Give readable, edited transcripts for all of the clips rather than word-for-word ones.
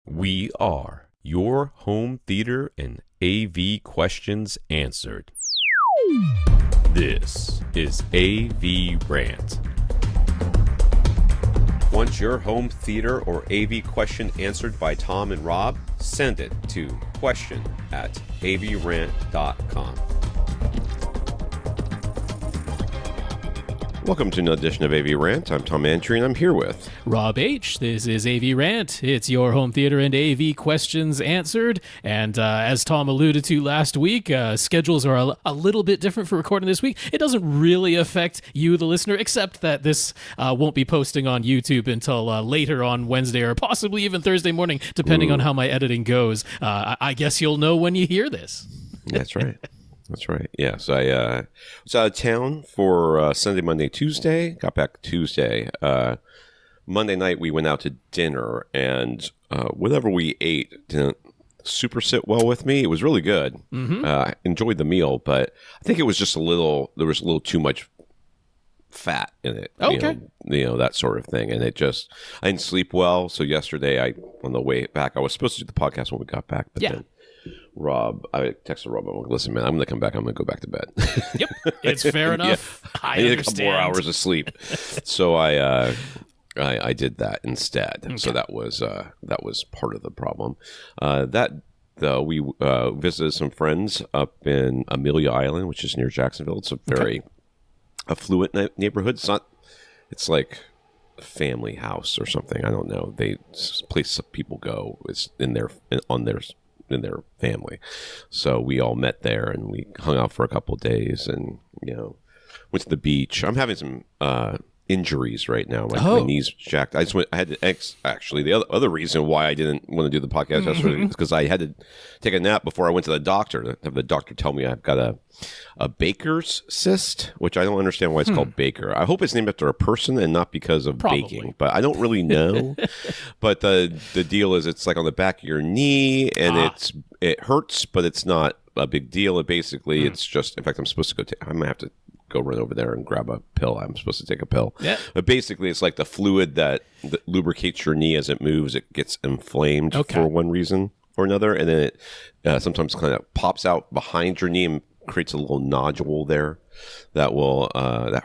We are your home theater and AV questions answered. This is AVRant. Want your home theater or AV question answered by Tom and Rob? Send it to question@avrant.com. Welcome to another edition of AVRant. I'm Tom Antry, and I'm here with Rob H. This is AVRant. It's your home theater and AV questions answered. And as Tom alluded to last week, schedules are a little bit different for recording this week. It doesn't really affect you, the listener, except that this won't be posting on YouTube until later on Wednesday or possibly even Thursday morning, depending on how my editing goes. I guess you'll know when you hear this. That's right. That's right. Yes, I was out of town for Sunday, Monday, Tuesday. Got back Tuesday. Monday night, we went out to dinner, and whatever we ate didn't super sit well with me. It was really good. I enjoyed the meal, but I think it was just there was a little too much fat in it. Okay. You know, that sort of thing. And I didn't sleep well. So yesterday, on the way back, I was supposed to do the podcast when we got back, but then I texted Rob. I'm like, listen, man, I'm going to come back. I'm going to go back to bed. Yep. It's fair enough. I need a couple more hours of sleep. So I did that instead. Okay. So that was part of the problem. We visited some friends up in Amelia Island, which is near Jacksonville. It's a very affluent neighborhood. It's like a family house or something. I don't know. It's a place people go. It's in their family. So we all met there and we hung out for a couple of days and, went to the beach. I'm having some injuries right now. My knees jacked. Actually, the other reason why I didn't want to do the podcast yesterday is because I had to take a nap before I went to the doctor. To have the doctor tell me I've got a Baker's cyst, which I don't understand why it's called Baker. I hope it's named after a person and not because of baking, but I don't really know. But the deal is it's like on the back of your knee and it hurts, but it's not a big deal. It's just, in fact, I'm supposed to I'm going to have to go run over there and grab a pill. I'm supposed to take a pill. Yeah. But basically, it's like the fluid that lubricates your knee as it moves. It gets inflamed for one reason or another. And then it sometimes kind of pops out behind your knee and creates a little nodule there that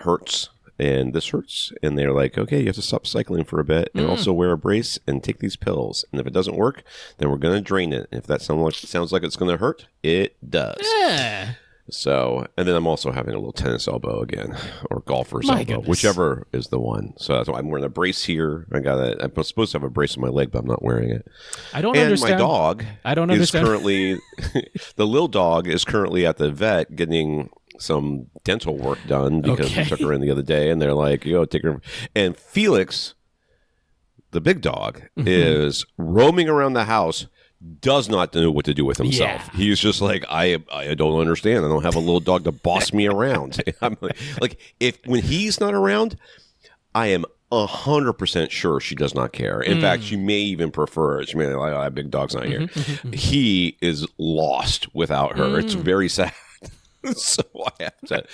hurts. And this hurts. And they're like, okay, you have to stop cycling for a bit and also wear a brace and take these pills. And if it doesn't work, then we're going to drain it. And if that sounds like it's going to hurt, it does. Yeah. So, and then I'm also having a little tennis elbow again, or golfer's elbow, whichever is the one. So that's why I'm wearing a brace here. I'm supposed to have a brace on my leg, but I'm not wearing it. I don't understand. And my dog is currently, the little dog is currently at the vet getting some dental work done because we took her in the other day, and they're like, take her. And Felix, the big dog, is roaming around the house. Does not know what to do with himself. Yeah. He's just like, I don't understand. I don't have a little dog to boss me around. I'm like when he's not around, I am 100% sure she does not care. In fact, she may even prefer it. She may be like, big dog's not here. He is lost without her. It's very sad. So I have to.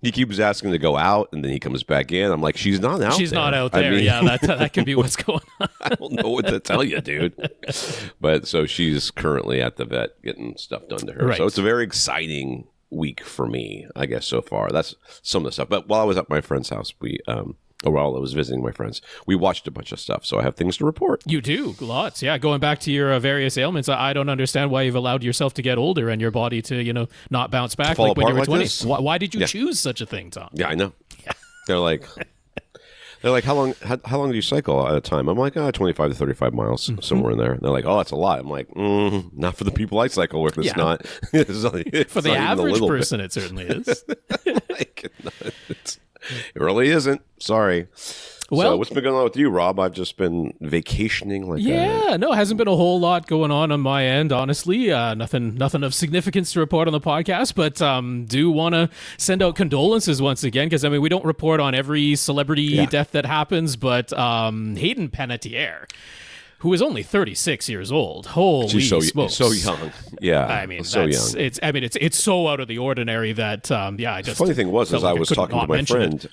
He keeps asking to go out, and then he comes back in. I'm like, she's not out. She's there. Not out there. I mean, that could be what's going on. I don't know what to tell you, dude. But so she's currently at the vet getting stuff done to her. Right. So it's a very exciting week for me, I guess, so far. That's some of the stuff. But while I was at my friend's house, while I was visiting my friends, we watched a bunch of stuff, so I have things to report. You do? Lots, yeah. Going back to your various ailments, I don't understand why you've allowed yourself to get older and your body to, not bounce back like when you were 20. Why did you choose such a thing, Tom? Yeah, I know. Yeah. They're like, how long do you cycle at a time? I'm like, 25 to 35 miles, somewhere in there. And they're like, that's a lot. I'm like, not for the people I cycle with. It's not. It's for the average person, it certainly is. It really isn't. Sorry. Well, so what's been going on with you, Rob? I've just been vacationing no, it hasn't been a whole lot going on my end, honestly. Nothing of significance to report on the podcast, but do want to send out condolences once again, because, we don't report on every celebrity death that happens, but Hayden Panettiere, who is only 36 years old. Holy smokes. So young. Yeah. So young. It's so out of the ordinary that, I just... The funny thing was, I was talking to my friend.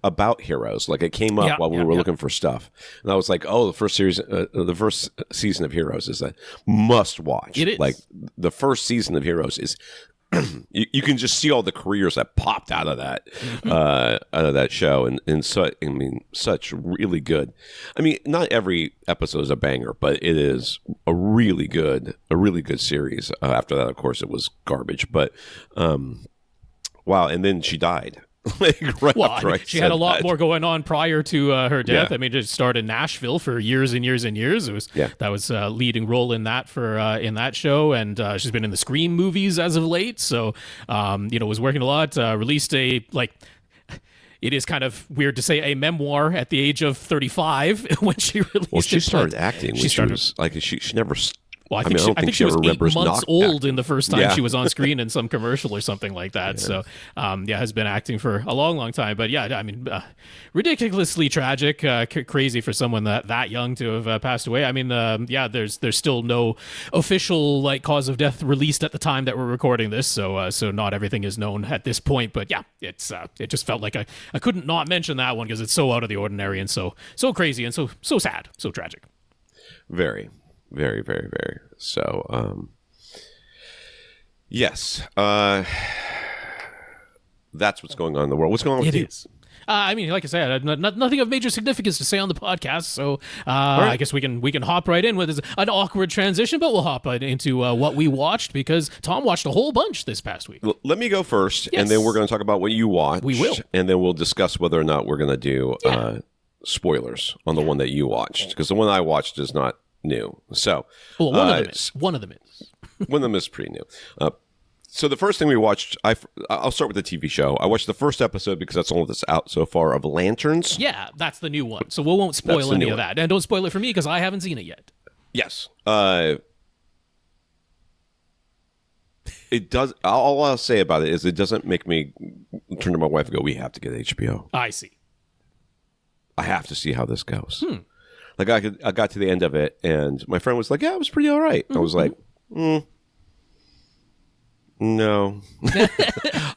about Heroes. Like it came up while we were looking for stuff, and I was like, "Oh, the first season of Heroes is a must watch." It is. Like the first season of Heroes is. You can just see all the careers that popped out of that show, and so I mean, such really good. I mean, not every episode is a banger, but it is a really good series. After that, of course, it was garbage. But wow! And then she died. She had a lot more going on prior to her death. Yeah. I mean, it starred in Nashville for years and years and years. It was that was a leading role in that for in that show, and she's been in the Scream movies as of late. So, was working a lot. Released a It is kind of weird to say a memoir at the age of 35 when she released. Well, she started acting. She was like she never. Well, I think she was 8 months old in the first time she was on screen in some commercial or something like that. Yeah. So, has been acting for a long, long time. But yeah, I mean, ridiculously tragic, crazy for someone that young to have passed away. I mean, there's still no official cause of death released at the time that we're recording this. So not everything is known at this point. But yeah, it just felt like I couldn't not mention that one because it's so out of the ordinary and so crazy and so sad, so tragic. Very. Very, very, very. So, yes, that's what's going on in the world. What's going on with you? It is. I mean, like I said, nothing of major significance to say on the podcast, so right. I guess we can hop right in with an awkward transition, but we'll hop right into what we watched because Tom watched a whole bunch this past week. Let me go first, and then we're going to talk about what you watched. We will. And then we'll discuss whether or not we're going to do spoilers on the one that you watched, because the one I watched is not new. So one of them is. One of them is pretty new. So the first thing we watched, I'll start with the TV show. I watched the first episode because that's all that's out so far of Lanterns. Yeah, that's the new one. So we won't spoil any of that. And don't spoil it for me because I haven't seen it yet. Yes. It does. All I'll say about it is it doesn't make me turn to my wife and go, "We have to get HBO." I see. I have to see how this goes. Like I got to the end of it, and my friend was like, "Yeah, it was pretty all right." I was like, "No,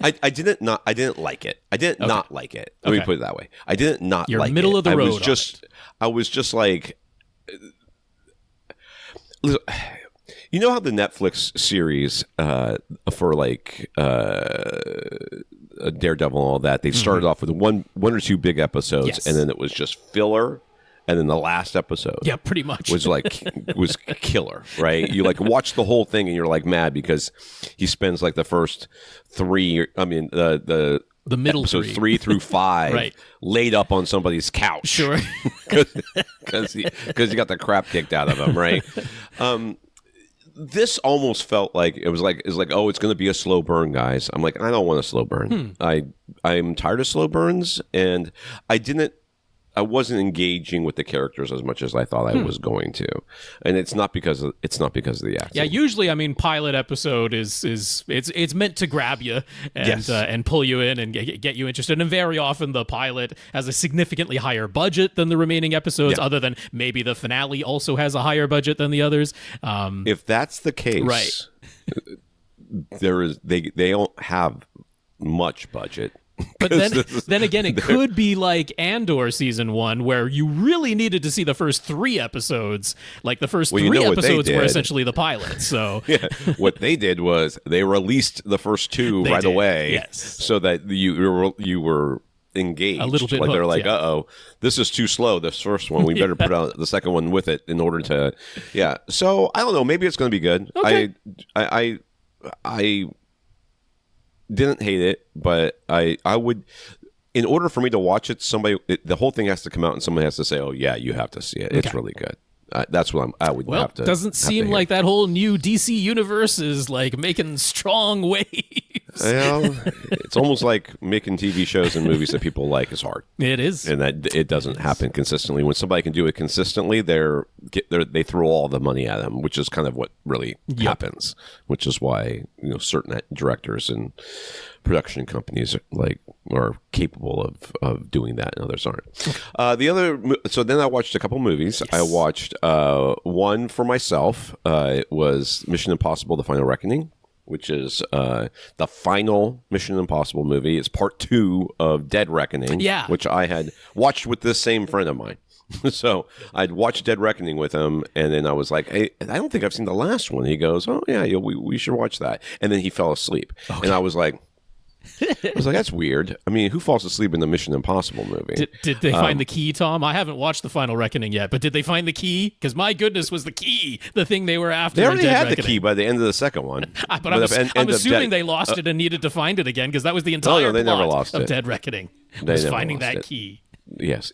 I didn't like it. I didn't not like it. Let me put it that way. I didn't not You're like it. middle of the road. I was just like, you know how the Netflix series for Daredevil and all that, they started off with one or two big episodes, and then it was just filler. And then the last episode, pretty much was killer, right? You watch the whole thing and you're mad because he spends the first three. I mean, the middle episodes 3 through 5 right. laid up on somebody's couch, sure, because he got the crap kicked out of him, right? This almost felt like it was oh, it's going to be a slow burn, guys. I'm like, I don't want a slow burn. I'm tired of slow burns, and I wasn't engaging with the characters as much as I thought I was going to, and it's not because of the acting. Yeah, usually, I mean, pilot episode is it's meant to grab you and pull you in and get you interested. And very often, the pilot has a significantly higher budget than the remaining episodes. Other than maybe the finale also has a higher budget than the others. If that's the case, right? They don't have much budget. But then again, it could be like Andor season 1, where you really needed to see the first 3 episodes. Like the first 3 episodes were essentially the pilot. So what they did was they released the first 2 right away, so that you were engaged a little bit. Like hooked, they're like, "Uh-oh, this is too slow. This first one, we better put out the second one with it in order to." Yeah. So I don't know. Maybe it's going to be good. Okay. I didn't hate it, but I would, in order for me to watch it, the whole thing has to come out and somebody has to say, "Oh yeah, you have to see it. It's really good." That's what I would have to. Doesn't seem like that whole new DC universe is making strong waves. Well, it's almost like making TV shows and movies that people like is hard. It is, and that it doesn't happen consistently. When somebody can do it consistently, they throw all the money at them, which is kind of what really happens. Which is why certain directors and production companies are capable of doing that, and others aren't. So then I watched a couple movies. Yes. I watched one for myself. It was Mission Impossible: The Final Reckoning. which is the final Mission Impossible movie. It's part 2 of Dead Reckoning, which I had watched with this same friend of mine. So I'd watched Dead Reckoning with him, and then I was like, hey, I don't think I've seen the last one. He goes, oh, yeah, we should watch that. And then he fell asleep. Okay. And I was like, that's weird. I mean, who falls asleep in the Mission Impossible movie? Did they find the key, Tom? I haven't watched The Final Reckoning yet, but did they find the key? Because my goodness, was the key the thing they were after? They already had the key by the end of the second one. But I'm assuming they lost it and needed to find it again, because that was the entire they plot never lost of it. Dead Reckoning. They was never finding lost that it. key. Yes.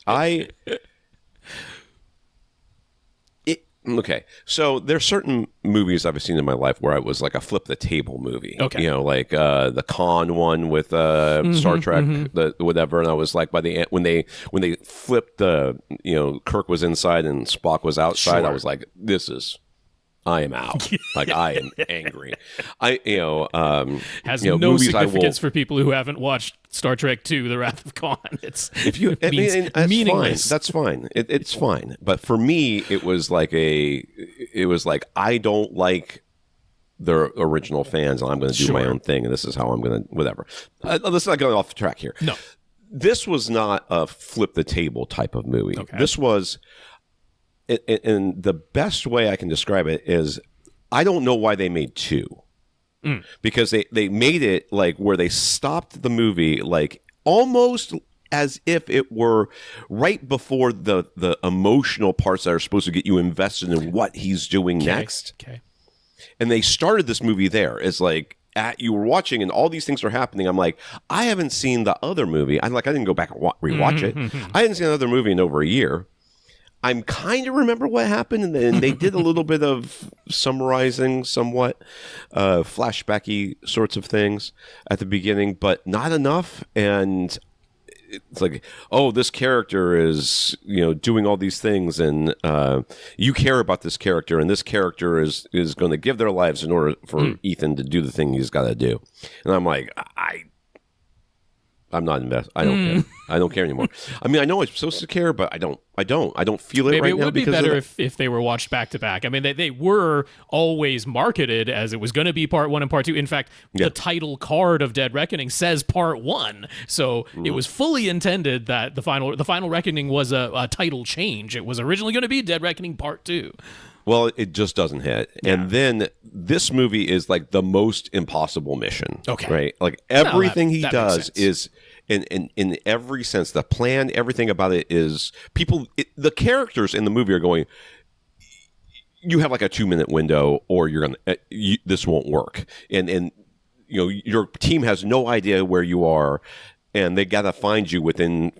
Okay, so there's certain movies I've seen in my life where I was like a flip the table movie. Okay, you know, like the Khan one with Star Trek, the whatever. And I was like, by the end, when they flipped the, Kirk was inside and Spock was outside, I was like, I am out. Like, I am angry. Has no significance for people who haven't watched Star Trek II: The Wrath of Khan. It's meaningless. That's fine. It's fine. But for me, it was like I don't like the original fans, and I'm going to do my own thing, and this is how I'm going to whatever. Let's not go off the track here. No, this was not a flip the table type of movie. Okay. This was. And the best way I can describe it is, I don't know why they made 2. Because they made it like where they stopped the movie like almost as if it were right before the emotional parts that are supposed to get you invested in what he's doing next. Okay. And they started this movie there. It's like you were watching and all these things are happening. I'm like, I haven't seen the other movie. I didn't go back and rewatch it. I hadn't seen another movie in over a year. I'm kind of remember what happened, and then they did a little bit of summarizing, somewhat flashbacky sorts of things at the beginning, but not enough. And it's like, oh, this character is doing all these things, and you care about this character, and this character is going to give their lives in order for Ethan to do the thing he's got to do. And I'm like, I'm not invested. I don't care. I don't care anymore. I mean, I know I'm supposed to care, but I don't feel it. Maybe right it now would be because better if they were watched back to back. I mean, they were always marketed as it was going to be part 1 and part 2. In fact, the title card of Dead Reckoning says part 1, so it was fully intended that the final Reckoning was a title change. It was originally going to be Dead Reckoning Part 2. Well, it just doesn't hit. Yeah. And then this movie is like the most impossible mission. Okay. Right? Like everything he does is in every sense, the plan, everything about it is the characters in the movie are going, you have like a 2-minute window or you're going to, this won't work. And your team has no idea where you are, and they got to find you within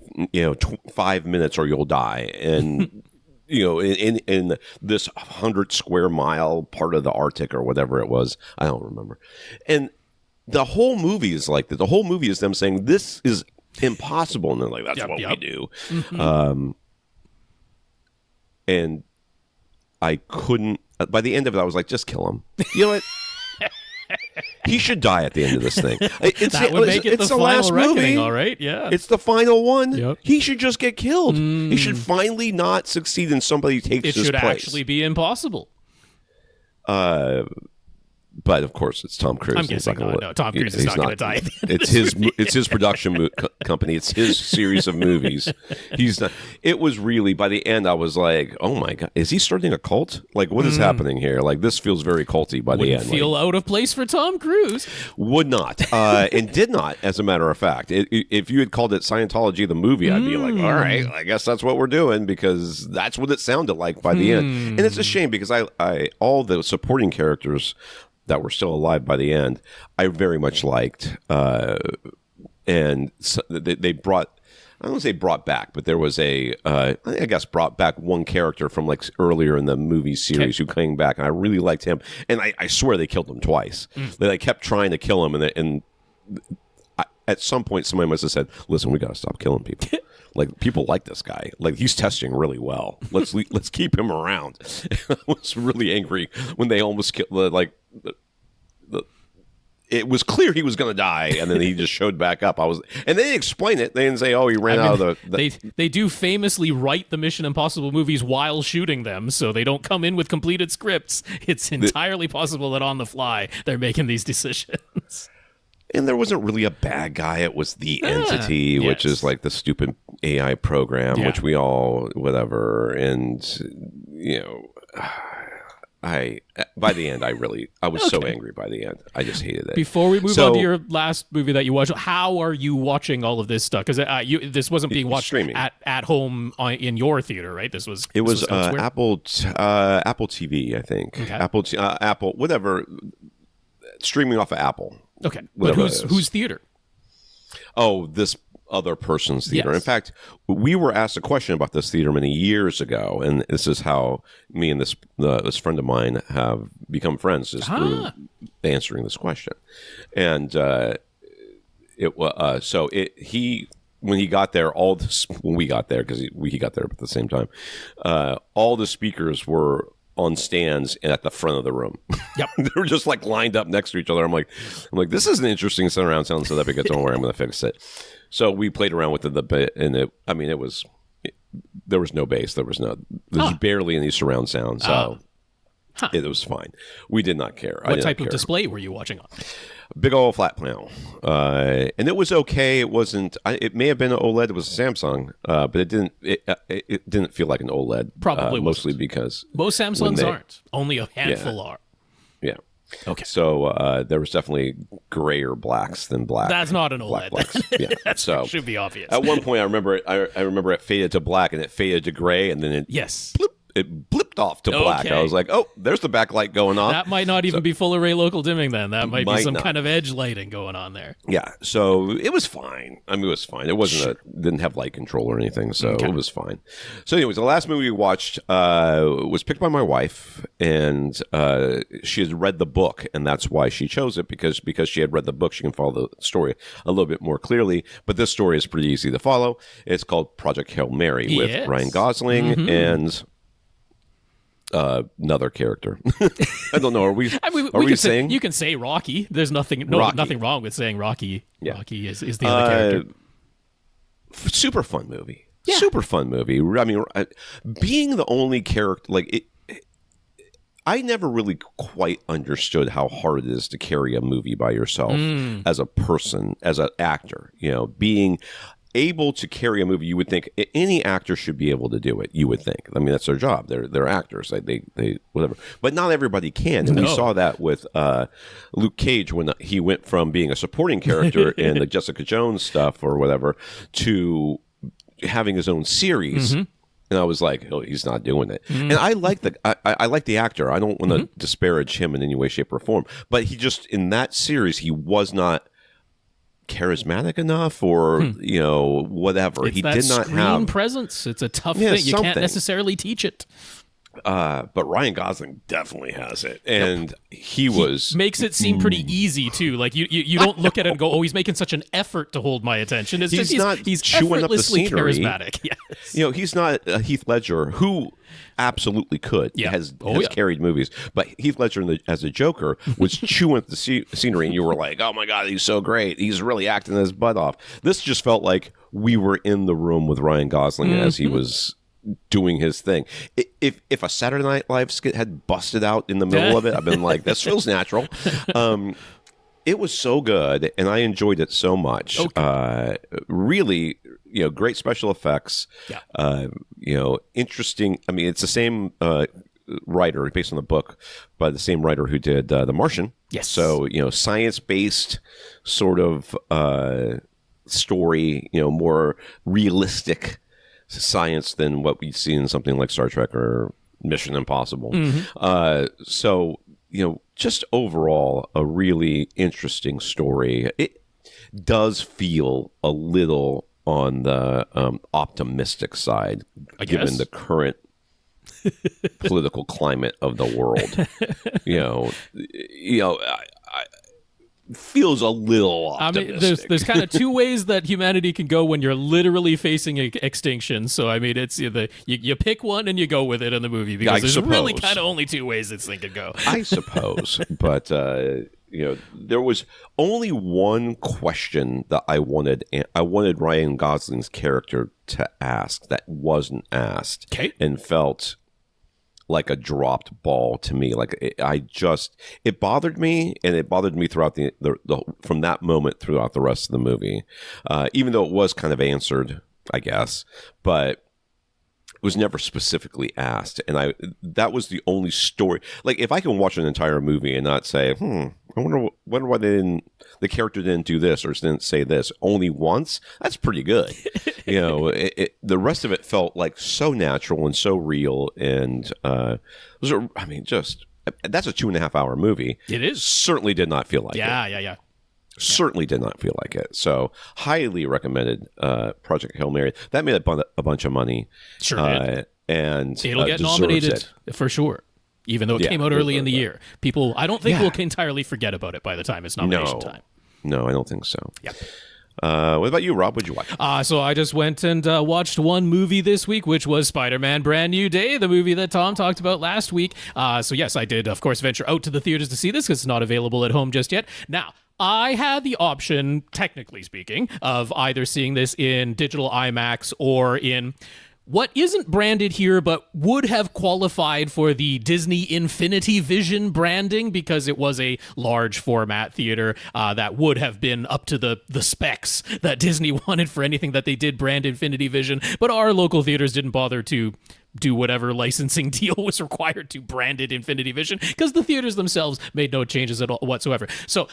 5 minutes or you'll die. And in this 100 square mile part of the Arctic or whatever it was, I don't remember. And the whole movie is like that. The whole movie is them saying this is impossible, and they're like, "That's what we do." And I couldn't. By the end of it, I was like, "Just kill him." You know what? He should die at the end of this thing. That would make it the final Reckoning, all right? Yeah. It's the final one. Yep. He should just get killed. He should finally not succeed and somebody takes his place. It should actually be impossible. But of course, it's Tom Cruise. I'm guessing no. Tom Cruise is not going to die. It's his production company. It's his series of movies. He's not. It was really, by the end, I was like, oh my god, is he starting a cult? Like, what is happening here? Like, this feels very culty by the end. Feel out of place for Tom Cruise. Would not, and did not. As a matter of fact, if you had called it Scientology the movie, I'd be like, all right, I guess that's what we're doing, because that's what it sounded like by the end. And it's a shame because I all the supporting characters that were still alive by the end, I very much liked. And so they brought, I don't want to say brought back, but there was I guess brought back one character from like earlier in the movie series who came back, and I really liked him. And I swear they killed him twice. They kept trying to kill him, and at some point somebody must have said, listen, we got to stop killing people. Like, people like this guy. Like, he's testing really well. Let's keep him around. I was really angry when they almost killed, it was clear he was going to die, and then he just showed back up. And they didn't explain it. They didn't say, "Oh, he ran out of the." They do famously write the Mission Impossible movies while shooting them, so they don't come in with completed scripts. It's entirely possible that on the fly they're making these decisions. And there wasn't really a bad guy. It was the entity, which is like the stupid AI program, which we all whatever. And by the end, I was so angry by the end. I just hated it. Before we move on to your last movie that you watched, how are you watching all of this stuff? Because this wasn't being watched streaming at home in your theater, right? It was Apple TV, I think. Okay. Apple, whatever, streaming off of Apple. Okay, but whose theater? Oh, this other person's theater. Yes. In fact, we were asked a question about this theater many years ago, and this is how me and this friend of mine have become friends, is through answering this question. And when he got there, when we got there, because he got there at the same time, all the speakers were on stands at the front of the room. Yep. They were just like lined up next to each other. I'm like, this is an interesting surround sound setup. Don't worry, I'm going to fix it. So we played around with it a bit, and there was no bass. There was barely any surround sound. So it was fine. We did not care. What type of display were you watching on? Big old flat panel, and it was okay. It wasn't. It may have been an OLED. It was a Samsung, but it didn't. It didn't feel like an OLED. Probably mostly because most Samsungs aren't. Only a handful are. Yeah. Okay. So there was definitely grayer blacks than black. That's not an OLED. Yeah. That should be obvious. At one point, I remember it faded to black and it faded to gray, and then it it blipped off to black. I was like, oh, there's the backlight going on. That might not even be full array local dimming then. That might be some kind of edge lighting going on there. Yeah, so it was fine. I mean, it was fine. It wasn't didn't have light control or anything, so it was fine. So anyways, the last movie we watched was picked by my wife, and she had read the book, and that's why she chose it, because she had read the book, she can follow the story a little bit more clearly. But this story is pretty easy to follow. It's called Project Hail Mary with Ryan Gosling and another character. I don't know. Are we saying? You can say Rocky. There's nothing wrong with saying Rocky. Yeah. Rocky is the other character. Super fun movie. Yeah. Super fun movie. I mean, being the only character, I never really quite understood how hard it is to carry a movie by yourself as a person, as an actor. Being able to carry a movie, you would think any actor should be able to do it. You would think. I mean, that's their job. They're actors. They whatever. But not everybody can. And we saw that with Luke Cage when he went from being a supporting character in the Jessica Jones stuff or whatever to having his own series. And I was like, oh, he's not doing it. And I like I like the actor. I don't want to disparage him in any way, shape, or form. But he just, in that series, he was not charismatic enough or whatever. He did not have presence. It's a tough thing. You can't necessarily teach it. But Ryan Gosling definitely has it, and he makes it seem pretty easy too. Like you don't look at it and go, "Oh, he's making such an effort to hold my attention." It's he's chewing up the scenery. Charismatic. Yes. He's not Heath Ledger, who absolutely could. Has carried movies, but Heath Ledger as a Joker was chewing up the scenery, and you were like, "Oh my God, he's so great! He's really acting his butt off." This just felt like we were in the room with Ryan Gosling as he was doing his thing. If a Saturday Night Live skit had busted out in the middle of it, I've been like, this feels natural. It was so good, and I enjoyed it so much. Really, great special effects. Interesting. I mean, it's the same writer, based on the book, by the same writer who did The Martian. Yes. So, science-based sort of story, more realistic science than what we see in something like Star Trek or Mission Impossible. So, just overall, a really interesting story. It does feel a little on the optimistic side, given the current political climate of the world. Feels a little optimistic. I mean, there's kind of two ways that humanity can go when you're literally facing extinction. So, I mean, it's you pick one and you go with it in the movie, because there's really kind of only two ways this thing could go. I suppose, but there was only one question that I wanted Ryan Gosling's character to ask that wasn't asked, and felt like a dropped ball to me. Like it bothered me, and it bothered me throughout the from that moment throughout the rest of the movie, even though it was kind of answered, I guess, but it was never specifically asked. And that was the only story. Like, if I can watch an entire movie and not say, I wonder why the character didn't do this or didn't say this only once, that's pretty good. The rest of it felt like so natural and so real. And that's a 2.5 hour movie. It is. Certainly did not feel like it. Yeah. Certainly did not feel like it. So highly recommended Project Hail Mary. That made a bunch of money. Sure did. And it'll get nominated for sure, even though it came out early in the year. People, I don't think will entirely forget about it by the time it's nomination time. No, I don't think so. Yeah. What about you, Rob? What'd you watch? So I just went and watched one movie this week, which was Spider-Man Brand New Day, the movie that Tom talked about last week. So yes, I did, of course, venture out to the theaters to see this because it's not available at home just yet. Now, I had the option, technically speaking, of either seeing this in digital IMAX or in what isn't branded here but would have qualified for the Disney Infinity Vision branding because it was a large format theater that would have been up to the specs that Disney wanted for anything that they did brand Infinity Vision. But our local theaters didn't bother to do whatever licensing deal was required to brand it Infinity Vision because the theaters themselves made no changes at all whatsoever. So,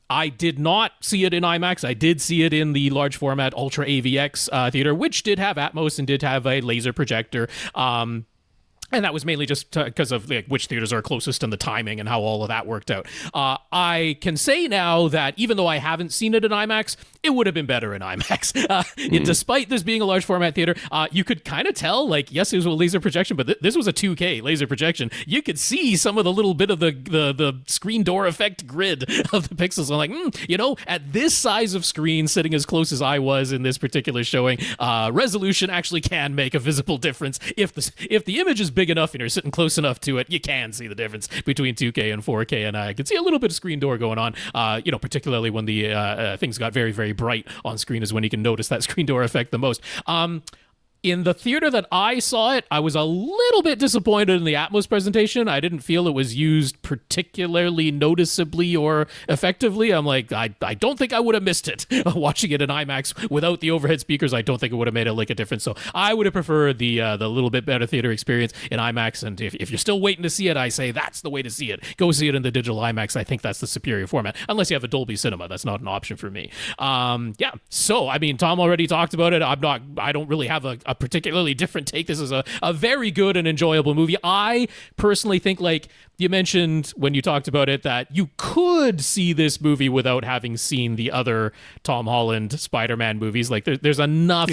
I did not see it in IMAX. I did see it in the large format Ultra AVX theater, which did have Atmos and did have a laser projector. And that was mainly just because of which theaters are closest and the timing and how all of that worked out. I can say now that even though I haven't seen it in IMAX, it would have been better in IMAX. Despite this being a large format theater, you could kind of tell, yes, it was a laser projection, but this was a 2K laser projection. You could see some of the little bit of the screen door effect grid of the pixels. I'm like, at this size of screen, sitting as close as I was in this particular showing, resolution actually can make a visible difference. If the image is big enough and you're sitting close enough to it, you can see the difference between 2K and 4K, and I could see a little bit of screen door going on, particularly when the things got very, very bright on screen is when you can notice that screen door effect the most. In the theater that I saw it, I was a little bit disappointed in the Atmos presentation. I didn't feel it was used particularly noticeably or effectively. I'm like, I don't think I would have missed it. Watching it in IMAX without the overhead speakers, I don't think it would have made a difference. So I would have preferred the little bit better theater experience in IMAX. And if you're still waiting to see it, I say that's the way to see it. Go see it in the digital IMAX. I think that's the superior format. Unless you have a Dolby Cinema, that's not an option for me. So Tom already talked about it. I don't really have a particularly different take. This is a very good and enjoyable movie. I personally think, you mentioned when you talked about it, that you could see this movie without having seen the other Tom Holland Spider-Man movies. There's enough,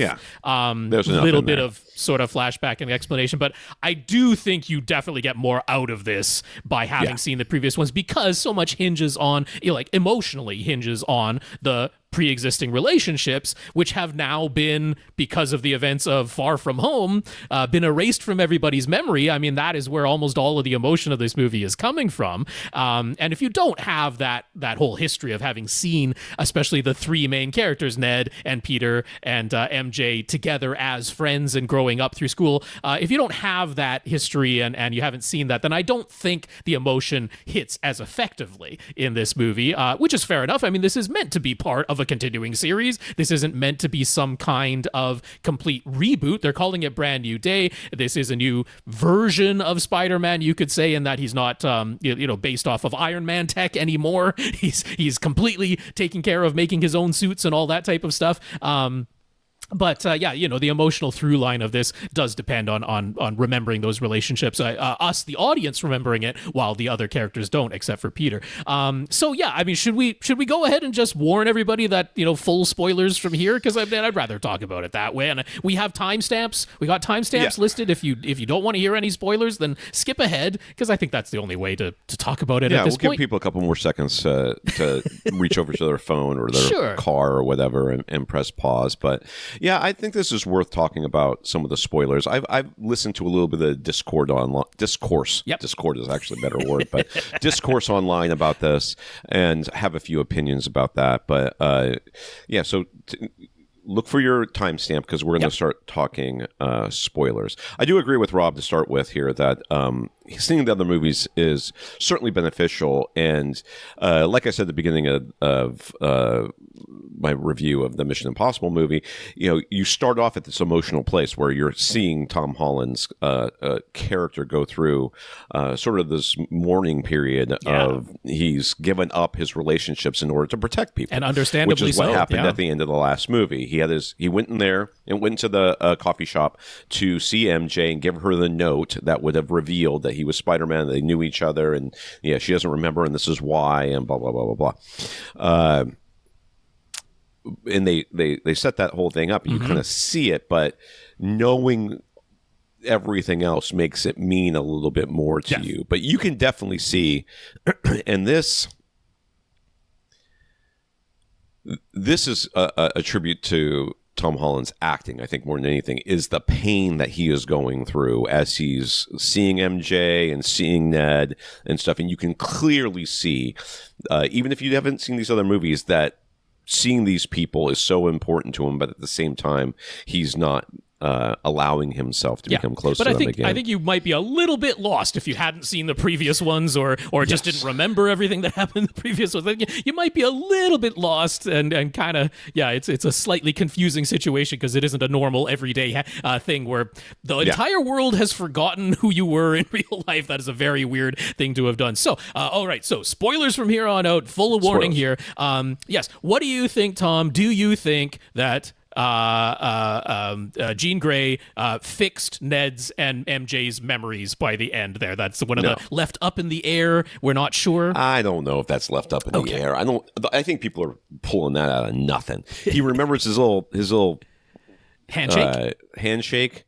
little bit of sort of flashback and explanation, but I do think you definitely get more out of this by having seen the previous ones because so much hinges on, emotionally hinges on the pre-existing relationships, which have now been, because of the events of Far From Home, been erased from everybody's memory. I mean, that is where almost all of the emotion of this movie is coming from. And if you don't have that whole history of having seen, especially the three main characters, Ned and Peter and MJ, together as friends and growing up through school, if you don't have that history and you haven't seen that, then I don't think the emotion hits as effectively in this movie, which is fair enough. I mean, this is meant to be part of a continuing series. This isn't meant to be some kind of complete reboot. They're calling it Brand New Day. This is a new version of Spider-Man, you could say, in that he's not based off of Iron Man tech anymore. He's completely taking care of making his own suits and all that type of stuff. But the emotional through line of this does depend on remembering those relationships. Us, the audience, remembering it, while the other characters don't, except for Peter. Should we go ahead and just warn everybody that full spoilers from here? Because I'd rather talk about it that way. And we have timestamps. We got timestamps listed. If you don't want to hear any spoilers, then skip ahead, because I think that's the only way to talk about it at this point. We'll give people a couple more seconds to reach over to their phone or their car or whatever and press pause. But Yeah, I think this is worth talking about some of the spoilers. I've listened to a little bit of discourse. Yep. Discord is actually a better word, but discourse online about this, and have a few opinions about that. But yeah, so look for your timestamp because we're going to start talking spoilers. I do agree with Rob to start with here that seeing the other movies is certainly beneficial. And like I said at the beginning of my review of the Mission Impossible movie, you start off at this emotional place where you're seeing Tom Holland's character go through sort of this mourning period of he's given up his relationships in order to protect people. And understandably which is what so, happened at the end of the last movie. He went in there and went into the coffee shop to see MJ and give her the note that would have revealed that he was Spider-Man. They knew each other, and she doesn't remember, and this is why, and blah blah blah blah blah. And they set that whole thing up. You kind of see it, but knowing everything else makes it mean a little bit more to you. But you can definitely see, and this is a tribute to Tom Holland's acting, I think, more than anything, is the pain that he is going through as he's seeing MJ and seeing Ned and stuff. And you can clearly see, even if you haven't seen these other movies, that seeing these people is so important to him, but at the same time, he's not allowing himself to become close to them again. I think you might be a little bit lost if you hadn't seen the previous ones or just didn't remember everything that happened in the previous ones. You might be a little bit lost and kind of, it's a slightly confusing situation because it isn't a normal everyday thing where the entire world has forgotten who you were in real life. That is a very weird thing to have done. So, all right. So spoilers from here on out, full of warning here. Yes. What do you think, Tom? Do you think that Jean Grey fixed Ned's and MJ's memories by the end there? That's one of the left up in the air. We're not sure. I don't know if that's left up in the air. I think people are pulling that out of nothing. He remembers his little handshake.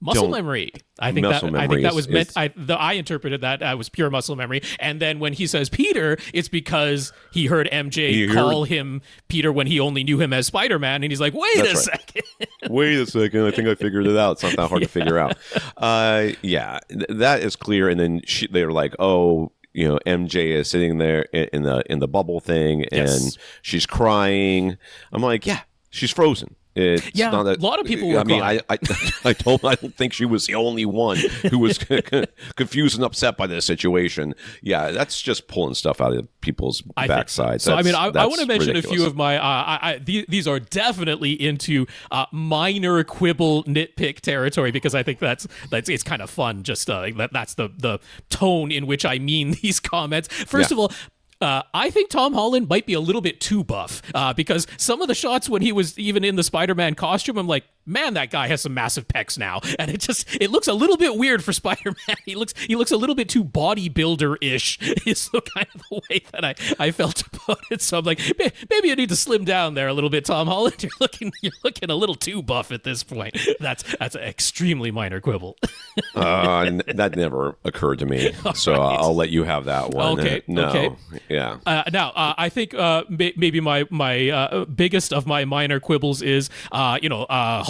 Muscle memory. I think that was meant. I interpreted that was pure muscle memory. And then when he says Peter, it's because he heard MJ call him Peter when he only knew him as Spider-Man, and he's like, "Wait a second. Wait a second. I think I figured it out. It's not that hard to figure out." That is clear. And then they're like, "Oh." MJ is sitting there in the bubble thing, and she's crying. I'm like, she's frozen. It's not a lot of people were I don't think she was the only one who was confused and upset by this situation. Yeah, that's just pulling stuff out of people's backsides. So I want to mention ridiculous. A few of my these are definitely into minor quibble nitpick territory because I think that's it's kind of fun. Just that's the tone in which I mean these comments. First of all, I think Tom Holland might be a little bit too buff because some of the shots when he was even in the Spider-Man costume, I'm like, man, that guy has some massive pecs now, and it looks a little bit weird for Spider-Man. He looks a little bit too bodybuilder-ish is the kind of the way that I felt about it. So I'm like, maybe you need to slim down there a little bit, Tom Holland. You're looking a little too buff at this point. That's an extremely minor quibble. That never occurred to me, so I'll let you have that one. Okay. Yeah. Now, I think maybe my biggest of my minor quibbles is,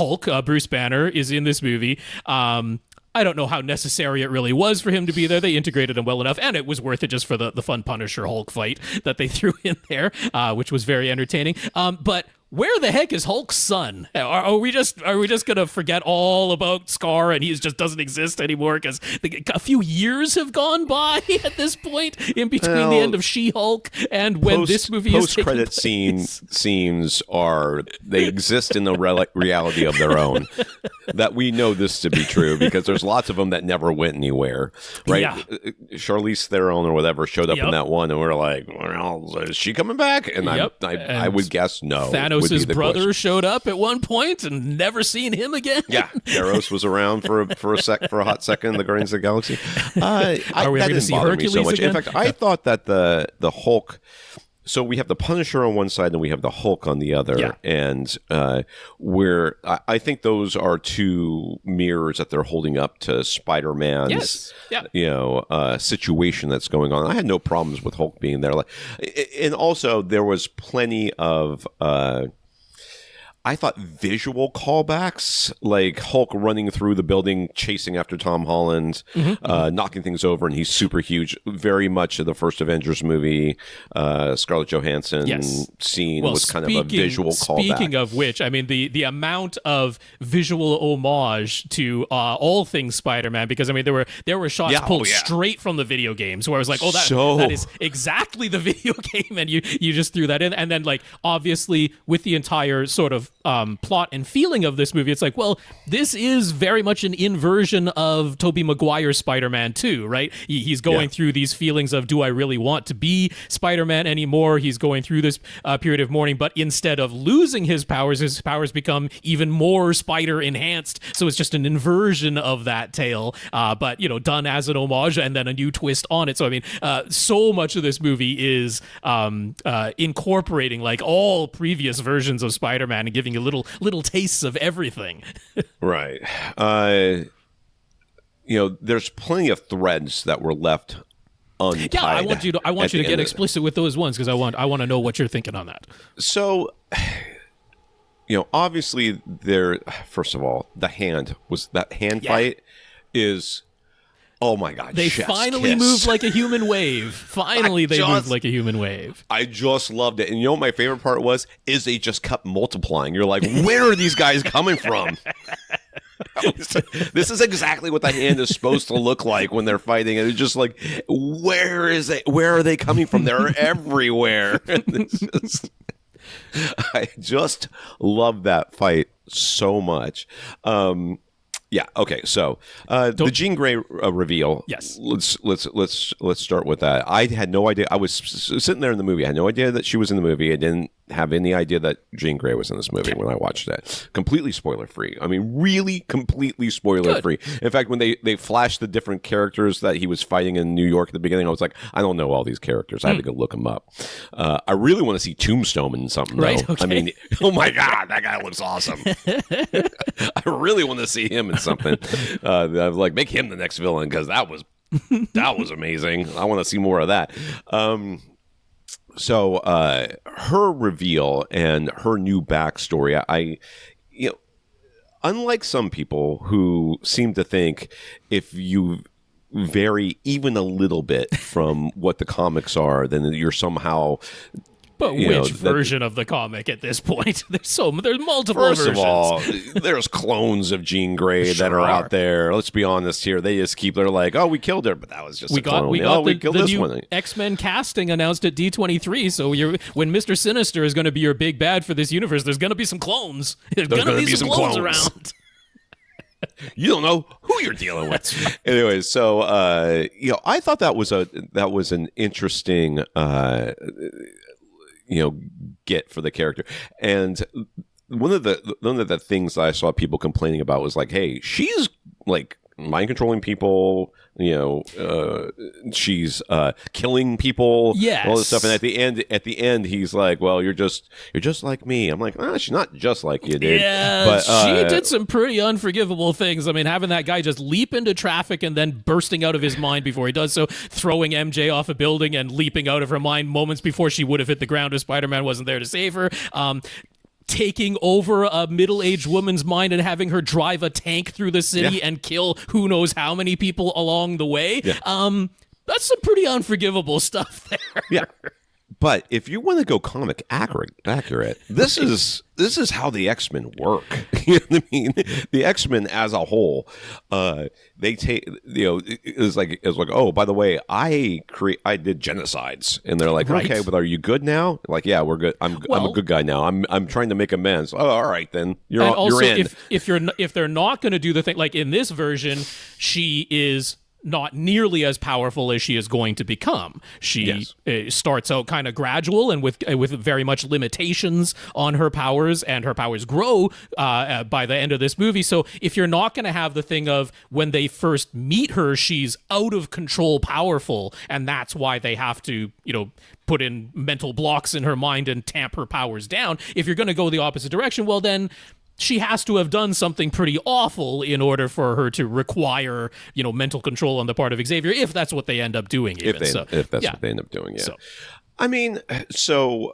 Hulk, Bruce Banner, is in this movie. I don't know how necessary it really was for him to be there. They integrated him well enough, and it was worth it just for the fun Punisher Hulk fight that they threw in there, which was very entertaining. But where the heck is Hulk's son? Are we just gonna forget all about Scar and he just doesn't exist anymore because a few years have gone by at this point in between the end of She-Hulk and when this movie is taking place? Post-credit scenes they exist in the reality of their own. That we know this to be true because there's lots of them that never went anywhere, right? Yeah. Charlize Theron or whatever showed up in that one, and we're like, well, is she coming back? And I would guess no. Thanos' brother showed up at one point and never seen him again. Yeah, Eros was around for a hot second in the Guardians of the Galaxy. Are we ever going to see Hercules so much. again? In fact, I thought that the Hulk. So we have the Punisher on one side and we have the Hulk on the other, and where I think those are two mirrors that they're holding up to Spider-Man's, situation that's going on. I had no problems with Hulk being there, and also there was plenty of. I thought visual callbacks, like Hulk running through the building, chasing after Tom Holland, knocking things over, and he's super huge. Very much of the first Avengers movie, Scarlett Johansson scene was kind of a visual callback. Speaking of which, I mean, the amount of visual homage to all things Spider-Man, because I mean there were shots pulled straight from the video games where I was like, that is exactly the video game, and you just threw that in, and then like obviously with the entire sort of plot and feeling of this movie, it's like, well, this is very much an inversion of Tobey Maguire's Spider-Man 2, right? He's going through these feelings of, do I really want to be Spider-Man anymore? He's going through this period of mourning, but instead of losing his powers become even more spider enhanced. So it's just an inversion of that tale, but done as an homage and then a new twist on it. So I mean, so much of this movie is incorporating like all previous versions of Spider-Man and giving you little tastes of everything. Right. There's plenty of threads that were left untied. Yeah, I want you to get explicit with those ones, because I want to know what you're thinking on that. So, obviously first of all, that hand fight is, oh my God, they finally moved like a human wave. Finally, they moved like a humin wave. I just loved it. And you know what my favorite part was? Is they just kept multiplying. You're like, where are these guys coming from? This is exactly what the hand is supposed to look like when they're fighting. And it's just like, where are they coming from? They're everywhere. I just love that fight so much. Yeah. Okay. So the Jean Grey reveal. Yes. Let's start with that. I had no idea. I was sitting there in the movie. I had no idea that she was in the movie. I didn't have any idea that Jean Grey was in this movie when I watched it. Completely spoiler free. I mean, really completely spoiler free. In fact, when they flashed the different characters that he was fighting in New York at the beginning, I was like, I don't know all these characters. I had to go look them up. I really want to see Tombstone in something, though. Right, okay. I mean, oh my God, that guy looks awesome. I really want to see him in something. I was like, make him the next villain, because that was amazing. I want to see more of that. So her reveal and her new backstory, unlike some people who seem to think if you vary even a little bit from what the comics are, then you're somehow... But which version of the comic at this point? There's multiple versions. First of all, there's clones of Jean Grey that are out there. Let's be honest here. They're like, oh, we killed her, but that was just a clone. We got we killed the this new one. X-Men casting announced at D23, so when Mr. Sinister is going to be your big bad for this universe, there's going to be some clones. There's going to be some clones around. You don't know who you're dealing with. Anyway, so I thought that was an interesting get for the character. And one of the things I saw people complaining about was like, hey, she's like mind controlling people, she's killing people, all this stuff. And at the end he's like, well, you're just like me. I'm like, she's not just like you, dude. Yeah, but she did some pretty unforgivable things. I mean, having that guy just leap into traffic and then bursting out of his mind before he does so, throwing MJ off a building and leaping out of her mind moments before she would have hit the ground if Spider-Man wasn't there to save her. Taking over a middle-aged woman's mind and having her drive a tank through the city and kill who knows how many people along the way. Yeah. That's some pretty unforgivable stuff there. Yeah. But if you want to go comic accurate, this is how the X-Men work. You know what I mean? The X-Men as a whole, they take, it's like, oh, by the way, I did genocides, and they're like, right. Okay, but are you good now? Like, yeah, we're good. I'm a good guy now. I'm trying to make amends. Oh, all right, then you're in. If they're not going to do the thing, like in this version, she is not nearly as powerful as she is going to become. She starts out kind of gradual and with very much limitations on her powers, and her powers grow by the end of this movie. So if you're not going to have the thing of when they first meet her, she's out of control powerful, and that's why they have to, put in mental blocks in her mind and tamp her powers down. If you're going to go the opposite direction, well then she has to have done something pretty awful in order for her to require, mental control on the part of Xavier, if that's what they end up doing. If that's what they end up doing, yeah. So. I mean, so,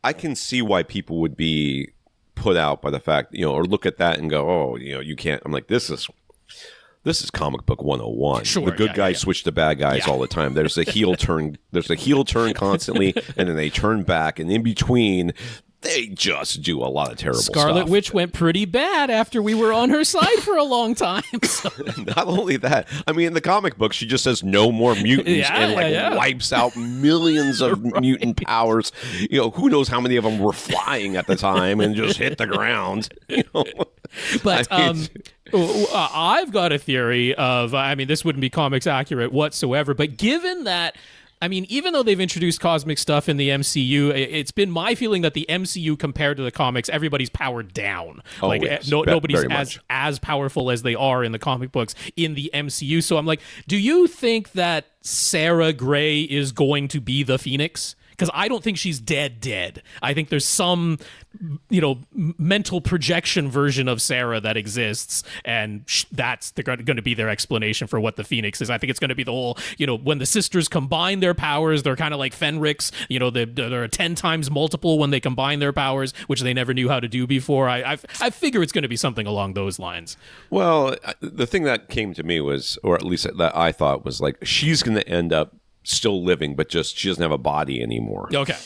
I can see why people would be put out by the fact, or look at that and go, oh, you can't. I'm like, this is comic book 101. Sure, the good guys switch to bad guys all the time. There's a heel turn. There's a heel turn constantly, and then they turn back, and in between, they just do a lot of terrible stuff. Scarlet Witch went pretty bad after we were on her side for a long time. So. Not only that, I mean, in the comic book, she just says no more mutants wipes out millions of mutant powers. Who knows how many of them were flying at the time and just hit the ground. But I've got a theory of, this wouldn't be comics accurate whatsoever, but given that, even though they've introduced cosmic stuff in the MCU, it's been my feeling that the MCU compared to the comics, everybody's powered down. Oh, yes. Nobody's as powerful as they are in the comic books in the MCU. So I'm like, do you think that Sarah Gray is going to be the Phoenix? Because I don't think she's dead. I think there's some, mental projection version of Sarah that exists, and that's going to be their explanation for what the Phoenix is. I think it's going to be the whole, when the sisters combine their powers, they're kind of like Fenrix. They're 10 times multiple when they combine their powers, which they never knew how to do before. I figure it's going to be something along those lines. Well, the thing that came to me was, or at least that I thought was like, she's going to end up still living, but just she doesn't have a body anymore. Okay.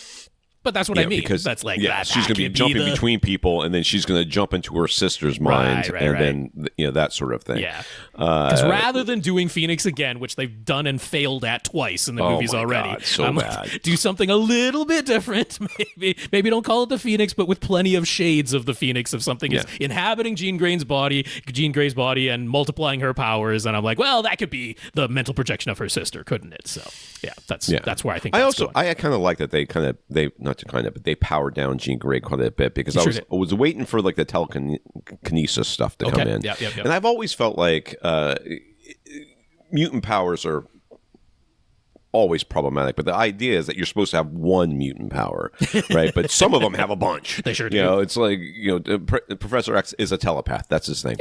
But that's what I mean. Because that's like she's going to be jumping between people, and then she's going to jump into her sister's mind, then that sort of thing. Yeah. Because rather than doing Phoenix again, which they've done and failed at twice in the movies already, God, so bad. Like, do something a little bit different. Maybe don't call it the Phoenix, but with plenty of shades of the Phoenix, of something is inhabiting Jean Grey's body, and multiplying her powers. And I'm like, well, that could be the mental projection of her sister, couldn't it? So that's where I think. I kind of like that they powered down Jean Grey quite a bit, because I was waiting for like the telekinesis stuff to come in. Yep. And I've always felt like mutant powers are always problematic, but the idea is that you're supposed to have one mutant power, right? But some of them have a bunch. They sure do. It's like, Professor X is a telepath. That's his thing.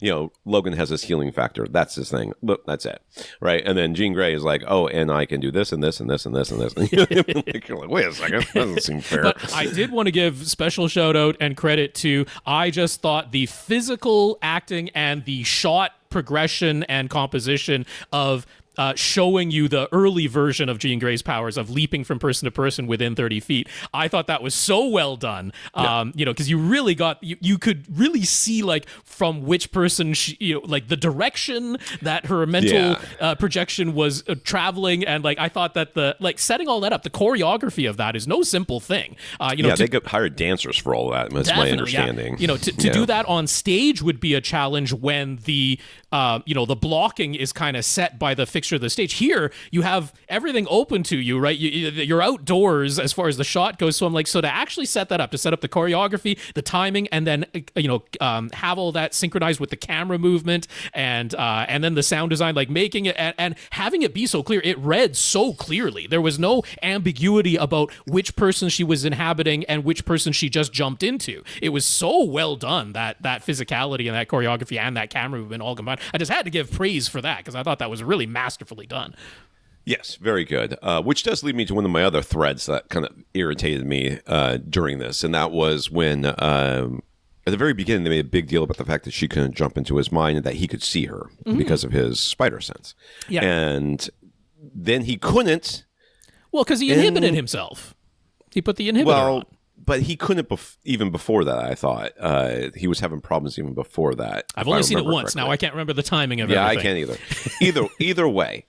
Yeah. Logan has his healing factor. That's his thing. But that's it, right? And then Jean Grey is like, oh, and I can do this and this and this and this and this. You're like, wait a second, that doesn't seem fair. But I did want to give special shout out and credit to, I just thought the physical acting and the shot progression and composition of showing you the early version of Jean Grey's powers of leaping from person to person within 30 feet. I thought that was so well done. Because you really you could really see like from which person she, like the direction that her mental projection was traveling, and like I thought that setting all that up, the choreography of that is no simple thing. They could hire dancers for all that. That's my understanding. Yeah. To do that on stage would be a challenge when the blocking is kind of set by the fixture of the stage. Here, you have everything open to you, right? You're outdoors as far as the shot goes. So I'm like, to actually set that up, to set up the choreography, the timing, and then have all that synchronized with the camera movement and then the sound design, like making it and having it be so clear. It read so clearly. There was no ambiguity about which person she was inhabiting and which person she just jumped into. It was so well done, that physicality and that choreography and that camera movement all combined. I just had to give praise for that, because I thought that was really masterfully done. Yes, very good. Which does lead me to one of my other threads that kind of irritated me during this, and that was when at the very beginning they made a big deal about the fact that she couldn't jump into his mind and that he could see her because of his spider sense. Yeah. And then he couldn't. Well, because he inhibited himself. He put the inhibitor on. But he couldn't even before that, I thought. He was having problems even before that. I've only seen it once. Now I can't remember the timing of everything. Yeah, I can't either. Either way,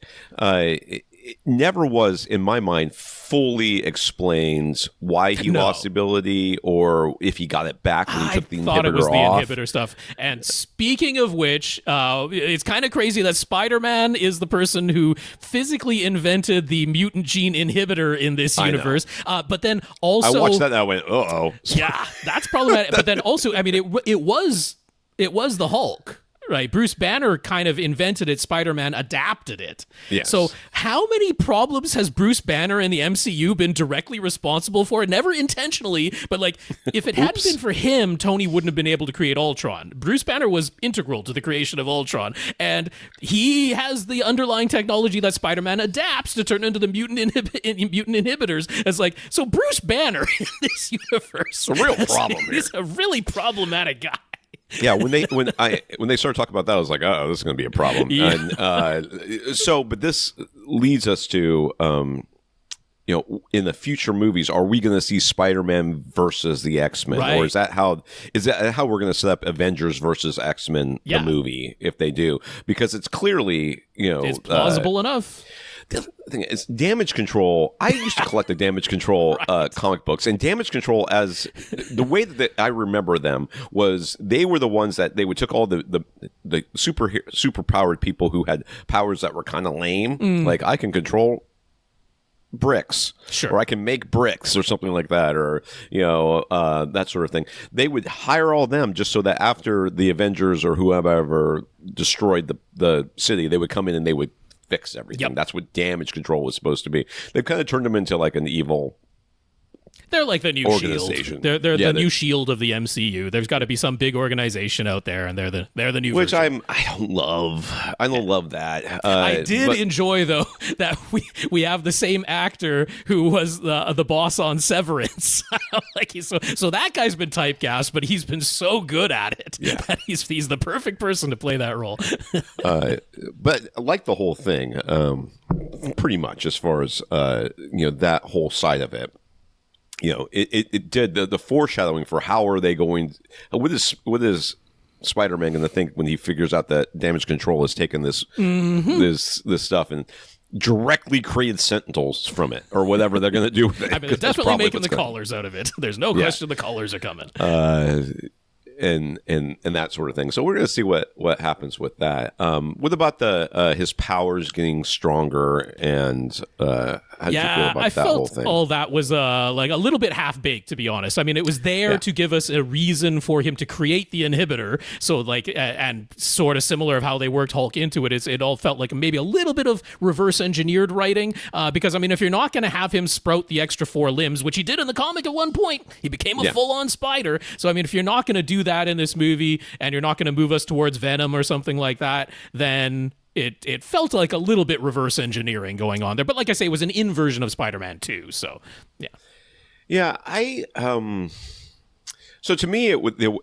it never was, in my mind, fully explains why he lost the ability or if he got it back when he took the inhibitor off. I thought it was the inhibitor stuff. And speaking of which, it's kind of crazy that Spider-Man is the person who physically invented the mutant gene inhibitor in this universe. But then also... I watched that and I went, uh-oh. Yeah, that's problematic. But then also, it was the Hulk. Right. Bruce Banner kind of invented it. Spider-Man adapted it. Yes. So how many problems has Bruce Banner in the MCU been directly responsible for? Never intentionally, but like if it hadn't been for him, Tony wouldn't have been able to create Ultron. Bruce Banner was integral to the creation of Ultron, and he has the underlying technology that Spider-Man adapts to turn into the mutant inhibitors. It's like, so Bruce Banner in this universe, a real problem here. He's a really problematic guy. Yeah, when they started talking about that, I was like, oh, this is going to be a problem. Yeah. And but this leads us to, in the future movies, are we going to see Spider-Man versus the X-Men, right. or is that how we're going to set up Avengers versus X-Men the movie if they do? Because it's clearly it's plausible enough. The thing is, Damage Control. I used to collect the Damage Control comic books, and Damage Control, as the way that I remember them, was they were the ones that they would took all the super powered people who had powers that were kind of lame. Like, I can control bricks, sure, or I can make bricks, or something like that, or that sort of thing. They would hire all them just so that after the Avengers or whoever destroyed the city, they would come in and they would fix everything. Yep. That's what Damage Control was supposed to be. They've kind of turned them into like an evil. They're like the new Shield. They're the new Shield of the MCU. There's got to be some big organization out there, and they're the new. Which version. I don't love. I don't love that. I did enjoy though that we have the same actor who was the boss on Severance. So that guy's been typecast, but he's been so good at it that he's the perfect person to play that role. But I like the whole thing, pretty much as far as that whole side of it. It did the foreshadowing for how are they going, what is Spider-Man going to think when he figures out that Damage Control has taken this stuff and directly created Sentinels from it, or whatever they're going to do with it. I mean, they're definitely making the collars out of it. There's no question the collars are coming. And that sort of thing. So we're going to see what happens with that. What about his powers getting stronger, and how did you feel about that whole thing? All that was like a little bit half baked, to be honest. I mean, it was there to give us a reason for him to create the inhibitor. So like, and sort of similar of how they worked Hulk into it. It all felt like maybe a little bit of reverse engineered writing. Because I mean, if you're not going to have him sprout the extra 4 limbs, which he did in the comic at one point, he became a full-on spider. So I mean, if you're not going to do that in this movie, and you're not going to move us towards Venom or something like that, then it felt like a little bit reverse engineering going on there. But like I say, it was an inversion of Spider-Man 2. So so to me,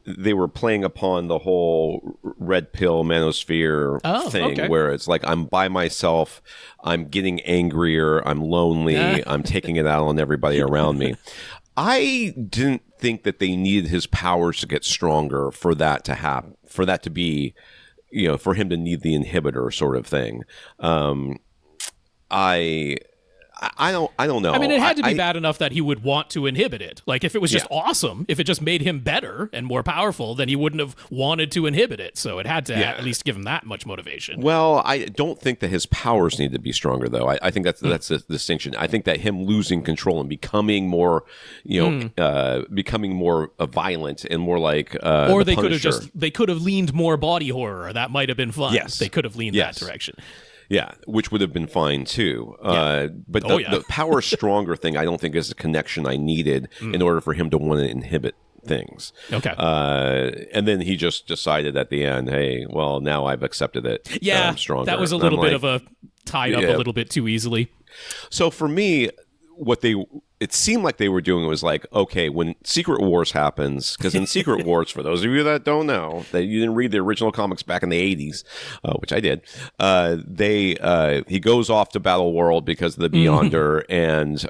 they were playing upon the whole red pill manosphere thing, where it's like, I'm by myself, I'm getting angrier, I'm lonely, I'm taking it out on everybody around me. I didn't think that they needed his powers to get stronger for that to happen, for that to be, for him to need the inhibitor sort of thing. I don't know. I mean, it had to be bad enough that he would want to inhibit it. Like, if it was just awesome, if it just made him better and more powerful, then he wouldn't have wanted to inhibit it. So it had to at least give him that much motivation. Well, I don't think that his powers need to be stronger, though. I think that's the distinction. I think that him losing control and becoming more, becoming more violent and more like or they could have leaned more body horror. That might have been fun. Yes, they could have leaned that direction. Yeah, which would have been fine too. But the power stronger thing, I don't think is the connection I needed in order for him to want to inhibit things. Okay. And then he just decided at the end, hey, well, now I've accepted it. Yeah, I'm stronger. That was a little bit of a tied up a little bit too easily. So for me, it seemed like they were doing was like, okay, when Secret Wars happens, because in Secret Wars, for those of you that don't know, that you didn't read the original comics back in the 80s, which I did, he goes off to Battle World because of the Beyonder, and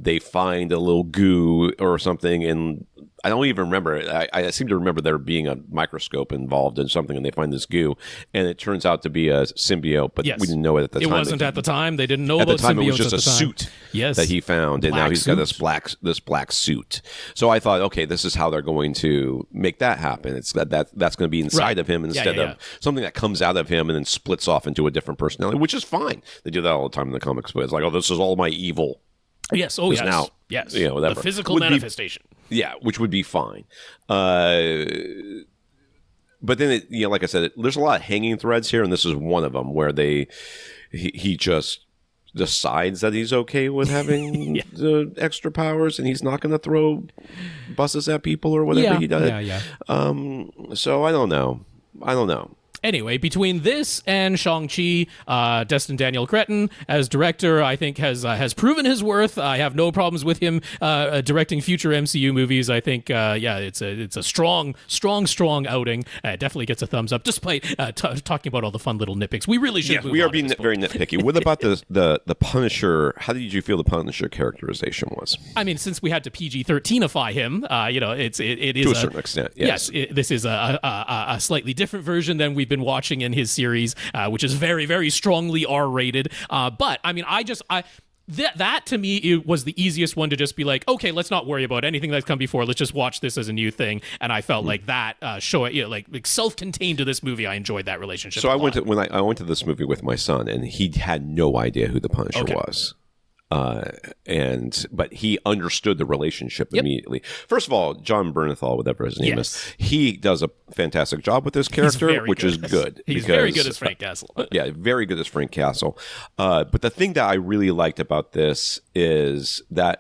they find a little goo or something, and I don't even remember. I seem to remember there being a microscope involved in something, and they find this goo, and it turns out to be a symbiote, but we didn't know it at the time. It wasn't at the time. They didn't know about symbiotes at the time. It was just a suit that he found, and now he's got this black suit. So I thought, okay, this is how they're going to make that happen. It's that's going to be inside of him instead of something that comes out of him and then splits off into a different personality, which is fine. They do that all the time in the comics, but it's like, oh, this is all my evil. Yes. Oh, yes. Now, yes. The physical manifestation. Which would be fine. but then like I said, there's a lot of hanging threads here, and this is one of them where he just decides that he's okay with having the extra powers, and he's not going to throw buses at people or whatever he does. So I don't know. Anyway, between this and Shang-Chi, Destin Daniel Cretton as director, I think has proven his worth. I have no problems with him directing future MCU movies. I think, it's a strong outing. Definitely gets a thumbs up, despite talking about all the fun little nitpicks. We really should. We are being very nitpicky. What about the Punisher? How did you feel the Punisher characterization was? I mean, since we had to PG-13ify him, it is to a certain extent. Yes, this is a slightly different version than we've been watching in his series, which is very, very strongly R-rated. But I mean, that to me, it was the easiest one to just be like, okay, let's not worry about anything that's come before. Let's just watch this as a new thing. And I felt like that like self-contained to this movie. I enjoyed that relationship. So I went to this movie with my son, and he had no idea who the Punisher was. But he understood the relationship immediately. First of all, John Bernthal, whatever his name is, he does a fantastic job with this character, which is good. He's very good as Frank Castle. Very good as Frank Castle. But the thing that I really liked about this is that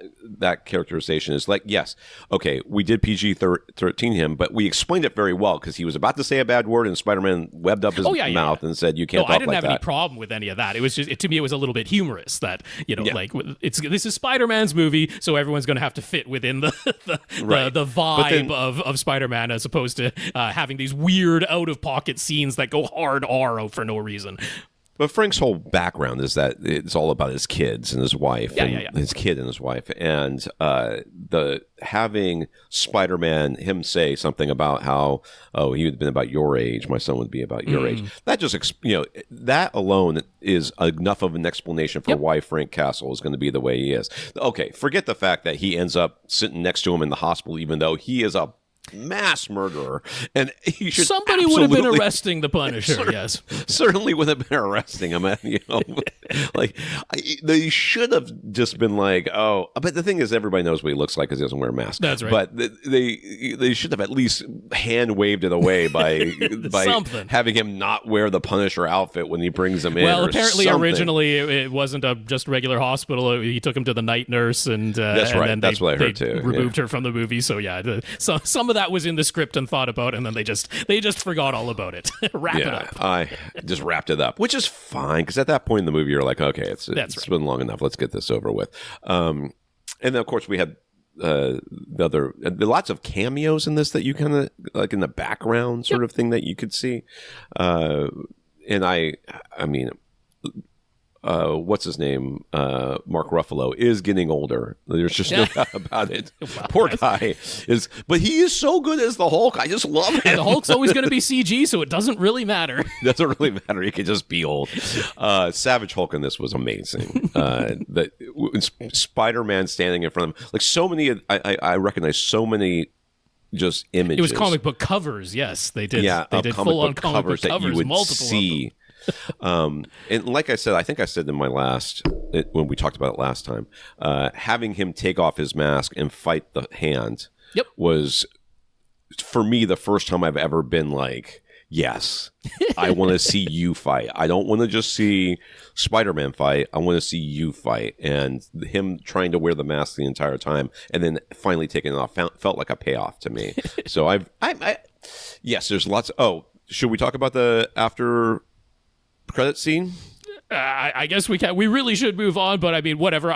characterization is like, yes, okay, we did PG-13 him, but we explained it very well because he was about to say a bad word and Spider-Man webbed up his mouth and said, "You can't talk like that." I didn't have any problem with any of that. It was just, to me, it was a little bit humorous that, like, this is Spider-Man's movie, so everyone's going to have to fit within the vibe of Spider-Man, as opposed to having these weird out-of-pocket scenes that go hard R for no reason. But Frank's whole background is that it's all about his kids and his wife, his kid and his wife, and the having Spider-Man, him say something about how, oh, he would have been about your age, my son would be about your age. That just that alone is enough of an explanation for why Frank Castle is going to be the way he is. Okay, forget the fact that he ends up sitting next to him in the hospital, even though he is a mass murderer, and he should somebody would have been arresting the Punisher. Certainly would have been arresting him. Like they should have just been like, oh, but the thing is, everybody knows what he looks like because he doesn't wear a mask. That's right. But they should have at least hand waved it away by having him not wear the Punisher outfit when he brings him in. Well, apparently, originally it wasn't just a regular hospital. He took him to the night nurse, and that's right. And then that's what I heard too. Removed her from the movie. So some of that was in the script and thought about, and then they just forgot all about it. Wrap it up. I just wrapped it up, which is fine because at that point in the movie, you're like, okay, it's been long enough. Let's get this over with. And then of course we had lots of cameos in this that you kind of like in the background sort of thing that you could see. And I mean. What's his name? Mark Ruffalo is getting older. There's just no doubt about it. Wow, Poor guy is, but he is so good as the Hulk. I just love him. And the Hulk's always going to be CG, so it doesn't really matter. It doesn't really matter. He can just be old. Savage Hulk in this was amazing. Spider-Man standing in front of him, like so many. I recognize so many. Just images. It was comic book covers. Yes, they did. Yeah, they did full on comic book covers that you would multiple see. And like I said, I think I said in my when we talked about it last time, having him take off his mask and fight the hand was, for me, the first time I've ever been like, yes, I want to see you fight. I don't want to just see Spider-Man fight. I want to see you fight. And him trying to wear the mask the entire time and then finally taking it off felt like a payoff to me. So yes, there's lots. Should we talk about the after credit scene? I guess we can. We really should move on, but I mean, whatever.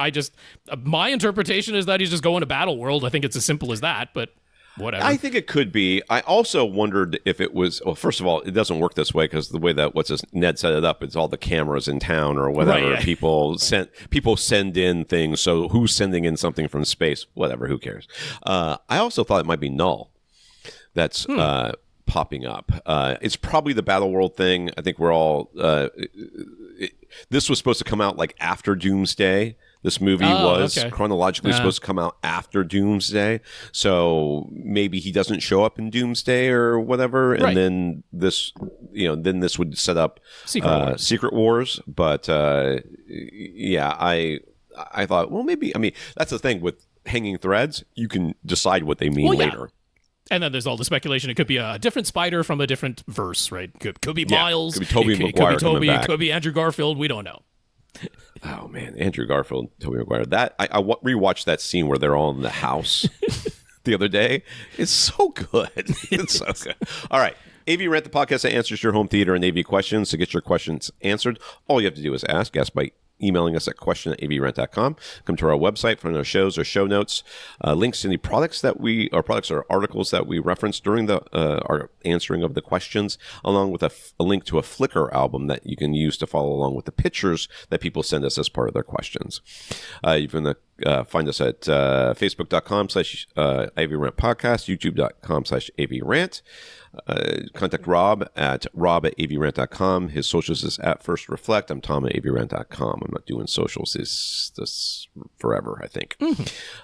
My interpretation is that he's just going to Battle World. I think it's as simple as that, but whatever. I think it could be. I also wondered if it was. Well, first of all, it doesn't work this way because the way that Ned set it up, it's all the cameras in town or whatever. Right, yeah. People send in things. So who's sending in something from space? Whatever. Who cares? I also thought it might be Null. That's popping up. It's probably the Battle World thing. I think we're all. This was supposed to come out like after Doomsday. This movie was chronologically supposed to come out after Doomsday, so maybe he doesn't show up in Doomsday or whatever, and then this would set up Secret Wars. But I thought, well, maybe. I mean, that's the thing with hanging threads; you can decide what they mean later. And then there's all the speculation. It could be a different Spider from a different verse, right? Could be Miles. Could be Tobey Maguire It could be coming Tobey. back. It could be Andrew Garfield. We don't know. Oh man, Andrew Garfield, Tobey Maguire. That I rewatched that scene where they're all in the house the other day. It's so good. It's so good. All right. AVRant, the podcast that answers your home theater and AV questions. To get your questions answered, all you have to do is ask by emailing us at question@avrant.com. Come to our website, find our shows or show notes, links to any products or articles that we reference during our answering of the questions, along with a link to a Flickr album that you can use to follow along with the pictures that people send us as part of their questions. You can find us at facebook.com/AVRant podcast, youtube.com/AVRant. Contact Rob at rob@avrant.com. His socials is at First Reflect. I'm Tom at avrant.com. I'm not doing socials this forever, I think.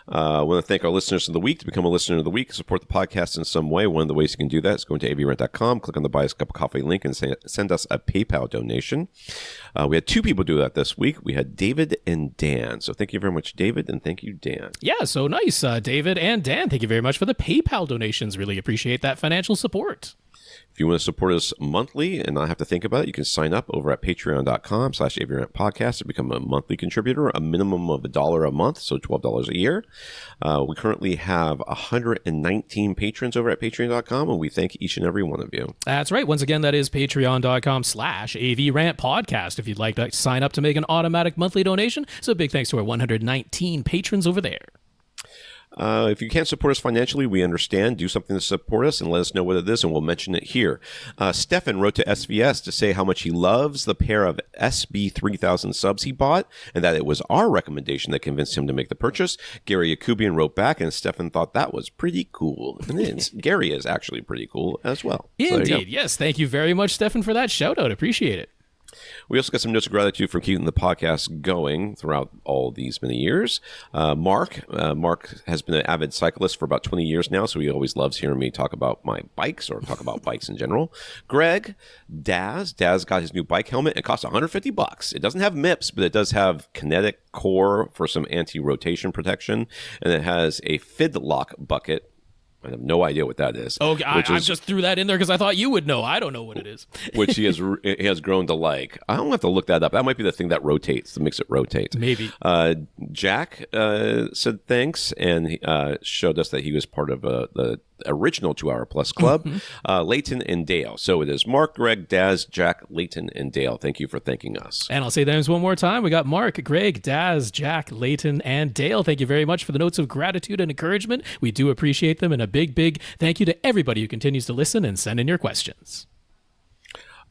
I want to thank our listeners of the week. To become a listener of the week, support the podcast in some way. One of the ways you can do that is go into avrant.com, click on the Buy Us a Cup of Coffee link, and send us a PayPal donation. We had two people do that this week. We had David and Dan. So thank you very much, David, and thank you, Dan. Yeah, so nice. David and Dan, thank you very much for the PayPal donations. Really appreciate that financial support. If you want to support us monthly and not have to think about it, you can sign up over at patreon.com/AVRant podcast to become a monthly contributor, a minimum of $1 a month, so $12 a year. We currently have 119 patrons over at patreon.com, and we thank each and every one of you. That's right. Once again, that is patreon.com/AVRant podcast if you'd like to sign up to make an automatic monthly donation. So big thanks to our 119 patrons over there. If you can't support us financially, we understand. Do something to support us and let us know what it is, and we'll mention it here. Stefan wrote to SVS to say how much he loves the pair of SB3000 subs he bought, and that it was our recommendation that convinced him to make the purchase. Gary Yakubian wrote back, and Stefan thought that was pretty cool. And Gary is actually pretty cool as well. Indeed, yes. Thank you very much, Stefan, for that shout-out. Appreciate it. We also got some notes of gratitude for keeping the podcast going throughout all these many years. Mark has been an avid cyclist for about 20 years now, so he always loves hearing me talk about my bikes or talk about bikes in general. Greg, Dazz got his new bike helmet. It costs $150. It doesn't have MIPS, but it does have kinetic core for some anti-rotation protection, and it has a Fidlock bucket. I have no idea what that is. Okay, I just threw that in there because I thought you would know. I don't know what it is. Which he has grown to like. I don't have to look that up. That might be the thing that rotates, that makes it rotate. Maybe. Jack said thanks, and he showed us that he was part of the original 2 Hour Plus Club. Leighton and Dale. So it is Mark, Greg, Dazz, Jack, Leighton, and Dale. Thank you for thanking us. And I'll say names one more time. We got Mark, Greg, Dazz, Jack, Leighton, and Dale. Thank you very much for the notes of gratitude and encouragement. We do appreciate them, and a big thank you to everybody who continues to listen and send in your questions.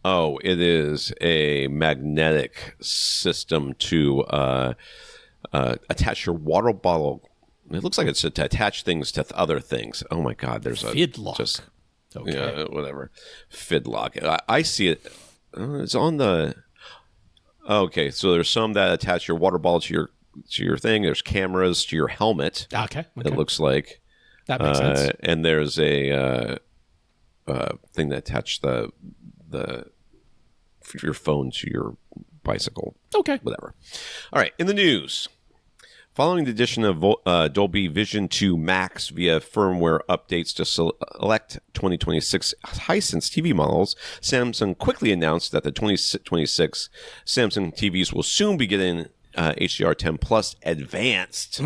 Oh, it is a magnetic system to attach your water bottle. It looks like it's to attach things to other things. Oh my God, there's a Fidlock. Just okay, whatever. Fidlock. I see it. It's on the. Okay, so there's some that attach your water bottle to your thing. There's cameras to your helmet. Okay. It looks like that makes sense. And there's a thing that attach your phone to your bicycle. Okay. Whatever. All right. In the news. Following the addition of Dolby Vision 2 Max via firmware updates to select 2026 Hisense TV models, Samsung quickly announced that the 2026 Samsung TVs will soon be getting HDR10 Plus advanced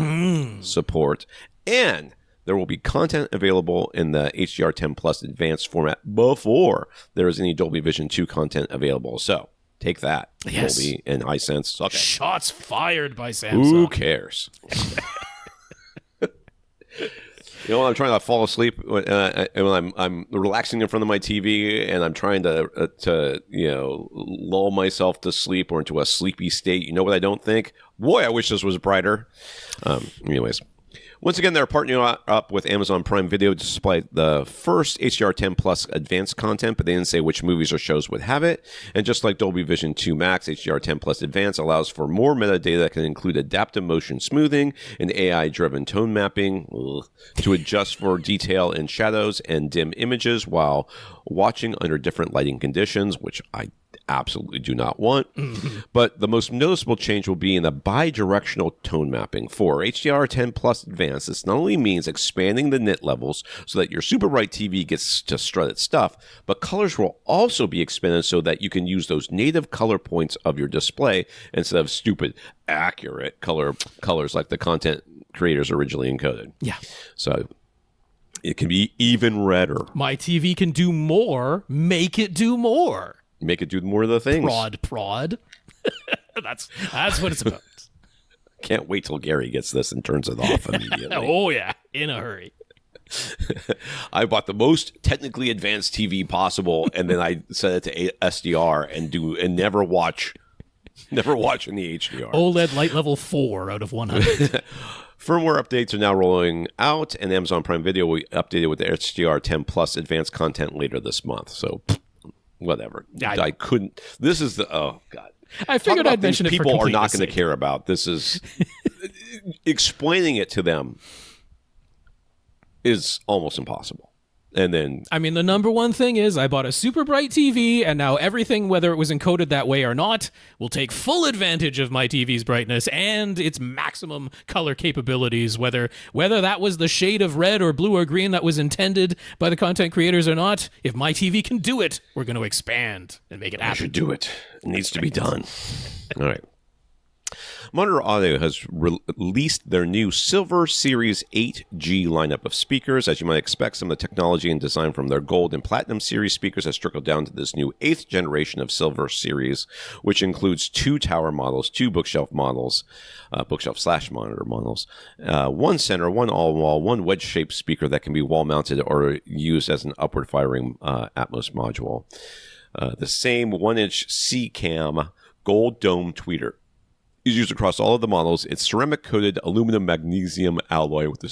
support, and there will be content available in the HDR10 Plus advanced format before there is any Dolby Vision 2 content available. So take that, yes. Dolby and Hisense. Suck it. Shots fired by Samsung. Who cares? When I'm trying to fall asleep, and when I'm relaxing in front of my TV, and I'm trying to lull myself to sleep or into a sleepy state, you know what I don't think? Boy, I wish this was brighter. Anyways. Once again, they're partnering up with Amazon Prime Video to display the first HDR10 Plus advanced content, but they didn't say which movies or shows would have it. And just like Dolby Vision 2 Max, HDR10 Plus Advanced allows for more metadata that can include adaptive motion smoothing and AI-driven tone mapping to adjust for detail in shadows and dim images while watching under different lighting conditions, which I absolutely do not want. But the most noticeable change will be in the bidirectional tone mapping. For HDR10 Plus Advanced, this not only means expanding the nit levels so that your super bright TV gets to strut its stuff, but colors will also be expanded so that you can use those native color points of your display instead of stupid, accurate colors like the content creators originally encoded. Yeah. So it can be even redder. My TV can do more. Make it do more. Make it do more of the things. Prod. That's what it's about. Can't wait till Gary gets this and turns it off immediately. Oh, yeah. In a hurry. I bought the most technically advanced TV possible, and then I set it to SDR and never watch in the HDR. OLED light level 4 out of 100. Firmware updates are now rolling out, and Amazon Prime Video will update it with the HDR10 Plus advanced content later this month. So, whatever. I couldn't. This is the God. I figured I'd mention it for people are not completeness going to care about. This is explaining it to them is almost impossible. And then, I mean, the number one thing is I bought a super bright TV, and now everything, whether it was encoded that way or not, will take full advantage of my TV's brightness and its maximum color capabilities, whether that was the shade of red or blue or green that was intended by the content creators or not. If my TV can do it, we're going to expand and make it happen. I should do it. It needs to be done. All right. Monitor Audio has released their new Silver Series 8G lineup of speakers. As you might expect, some of the technology and design from their Gold and Platinum Series speakers has trickled down to this new 8th generation of Silver Series, which includes 2 tower models, 2 bookshelf models, bookshelf/monitor models, 1 center, 1 all-wall, 1 wedge-shaped speaker that can be wall-mounted or used as an upward-firing Atmos module. The same 1-inch C-cam gold dome tweeter is used across all of the models. It's ceramic-coated aluminum magnesium alloy with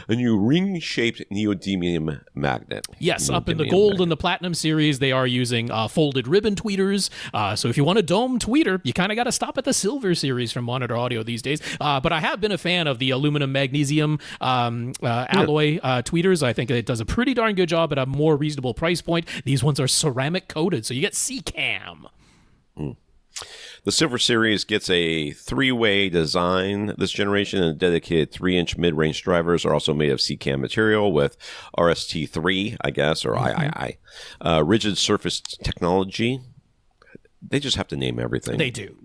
a new ring-shaped neodymium magnet. Yes, up in the Gold and the Platinum series, they are using folded ribbon tweeters. So if you want a dome tweeter, you kind of got to stop at the Silver series from Monitor Audio these days. But I have been a fan of the aluminum magnesium alloy tweeters. I think it does a pretty darn good job at a more reasonable price point. These ones are ceramic-coated, so you get C-cam. The Silver Series gets a 3-way design this generation, and dedicated 3-inch mid-range drivers are also made of C-cam material with RST3, I guess, or III. Rigid surface technology. They just have to name everything. They do.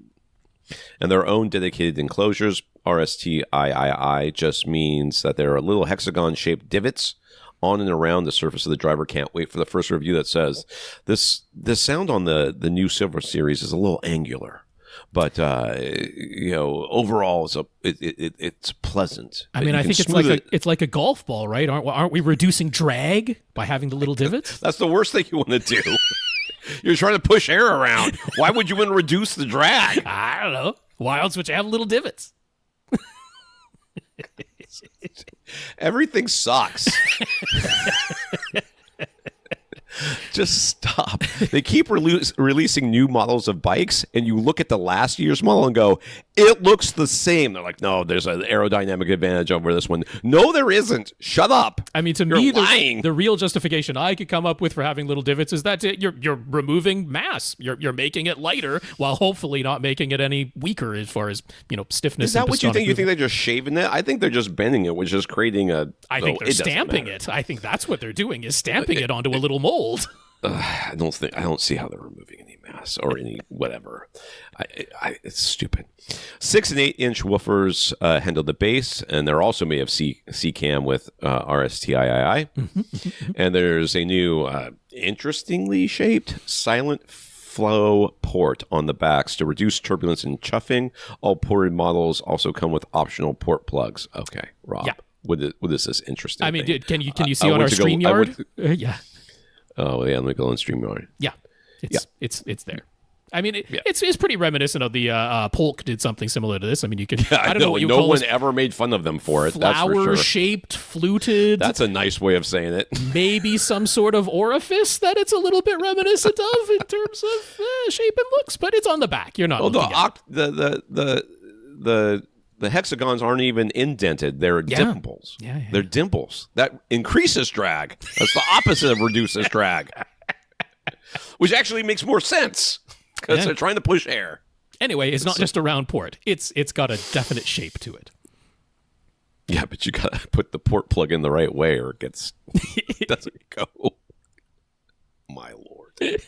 And their own dedicated enclosures. RST-III just means that there are little hexagon-shaped divots on and around the surface of the driver. Can't wait for the first review that says this sound on the new Silver Series is a little angular. But overall, it's pleasant. I mean, I think it's like a golf ball, right? Aren't we reducing drag by having the little divots? That's the worst thing you want to do. You're trying to push air around. Why would you want to reduce the drag? I don't know. Why else would you have little divots? Everything sucks. Just stop. They keep releasing new models of bikes, and you look at the last year's model and go, it looks the same. They're like, no, there's an aerodynamic advantage over this one. No, there isn't. Shut up. I mean, to me, the real justification I could come up with for having little divots is that you're removing mass. You're making it lighter while hopefully not making it any weaker as far as stiffness. Is that what you think? You think they're just shaving it? I think they're just bending it, which is creating a. I think they're stamping it. I think that's what they're doing is stamping it onto a little mold. I don't see how they're removing any mass or any whatever. It's stupid. 6 and 8-inch woofers handle the bass, and they're also made of C-cam with RST-III. And there's a new, interestingly shaped silent flow port on the backs to reduce turbulence and chuffing. All ported models also come with optional port plugs. Okay, Rob. Yeah. What is this interesting? I mean, can you see on our StreamYard? Yeah. Oh yeah, let me go on StreamYard. Yeah, it's there. I mean, it's pretty reminiscent of the Polk did something similar to this. I mean, you could. I don't know what you call it. No one ever made fun of them for it. That's for sure. Flower-shaped, fluted. That's a nice way of saying it. Maybe some sort of orifice that it's a little bit reminiscent of in terms of shape and looks, but it's on the back. You're not. The hexagons aren't even indented. They're dimples. Yeah. They're dimples. That increases drag. That's the opposite of reduces drag. Which actually makes more sense. because they're trying to push air. Anyway, it's not just a round port. It's got a definite shape to it. Yeah, but you gotta put the port plug in the right way, or it doesn't go. My lord.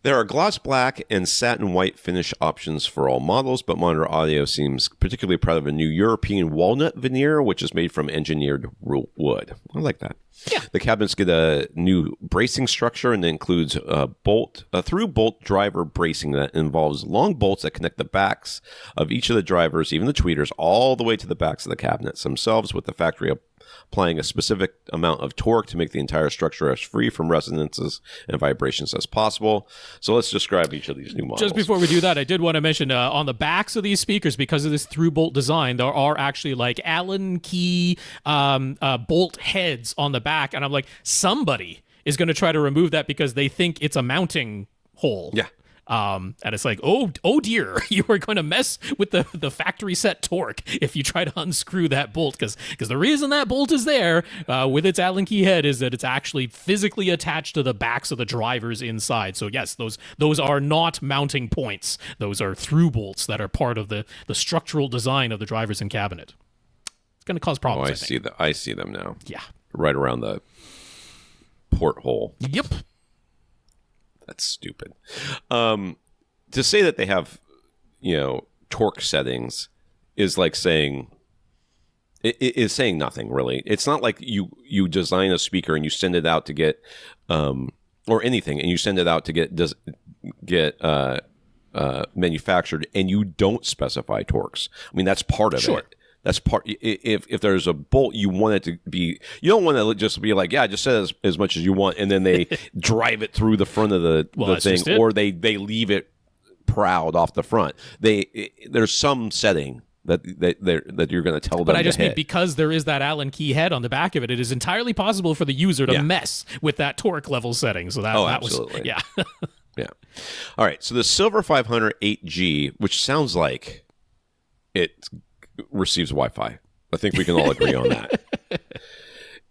There are gloss black and satin white finish options for all models, but Monitor Audio seems particularly proud of a new European walnut veneer, which is made from engineered wood. I like that. Yeah. The cabinets get a new bracing structure and it includes a through bolt driver bracing that involves long bolts that connect the backs of each of the drivers, even the tweeters, all the way to the backs of the cabinets themselves, with the factory applying a specific amount of torque to make the entire structure as free from resonances and vibrations as possible. So let's describe each of these new models. Just before we do that, I did want to mention on the backs of these speakers, because of this through bolt design, there are actually like Allen key bolt heads on the back. And I'm like, somebody is going to try to remove that because they think it's a mounting hole. Yeah. And it's like, oh dear, you are going to mess with the factory set torque if you try to unscrew that bolt, because the reason that bolt is there with its Allen key head is that it's actually physically attached to the backs of the drivers inside. So yes, those are not mounting points. Those are through bolts that are part of the structural design of the drivers and cabinet. It's going to cause problems. I see them now. Yeah, right around the porthole. Yep. That's stupid. To say that they have, torque settings is like saying it is saying nothing really. It's not like you design a speaker and you send it out to get or anything, and you send it out to get manufactured, and you don't specify torques. I mean, that's part of it. That's part. If there's a bolt, you want it to be. You don't want to just be like, yeah, just set as much as you want, and then they drive it through the front of the thing, or they leave it proud off the front. There's some setting that you're going to tell them. But I just mean, because there is that Allen key head on the back of it, it is entirely possible for the user to mess with that torque level setting. So that absolutely. was yeah. Yeah. All right. So the Silver 500 8G, which sounds like it receives Wi-Fi. I think we can all agree on that.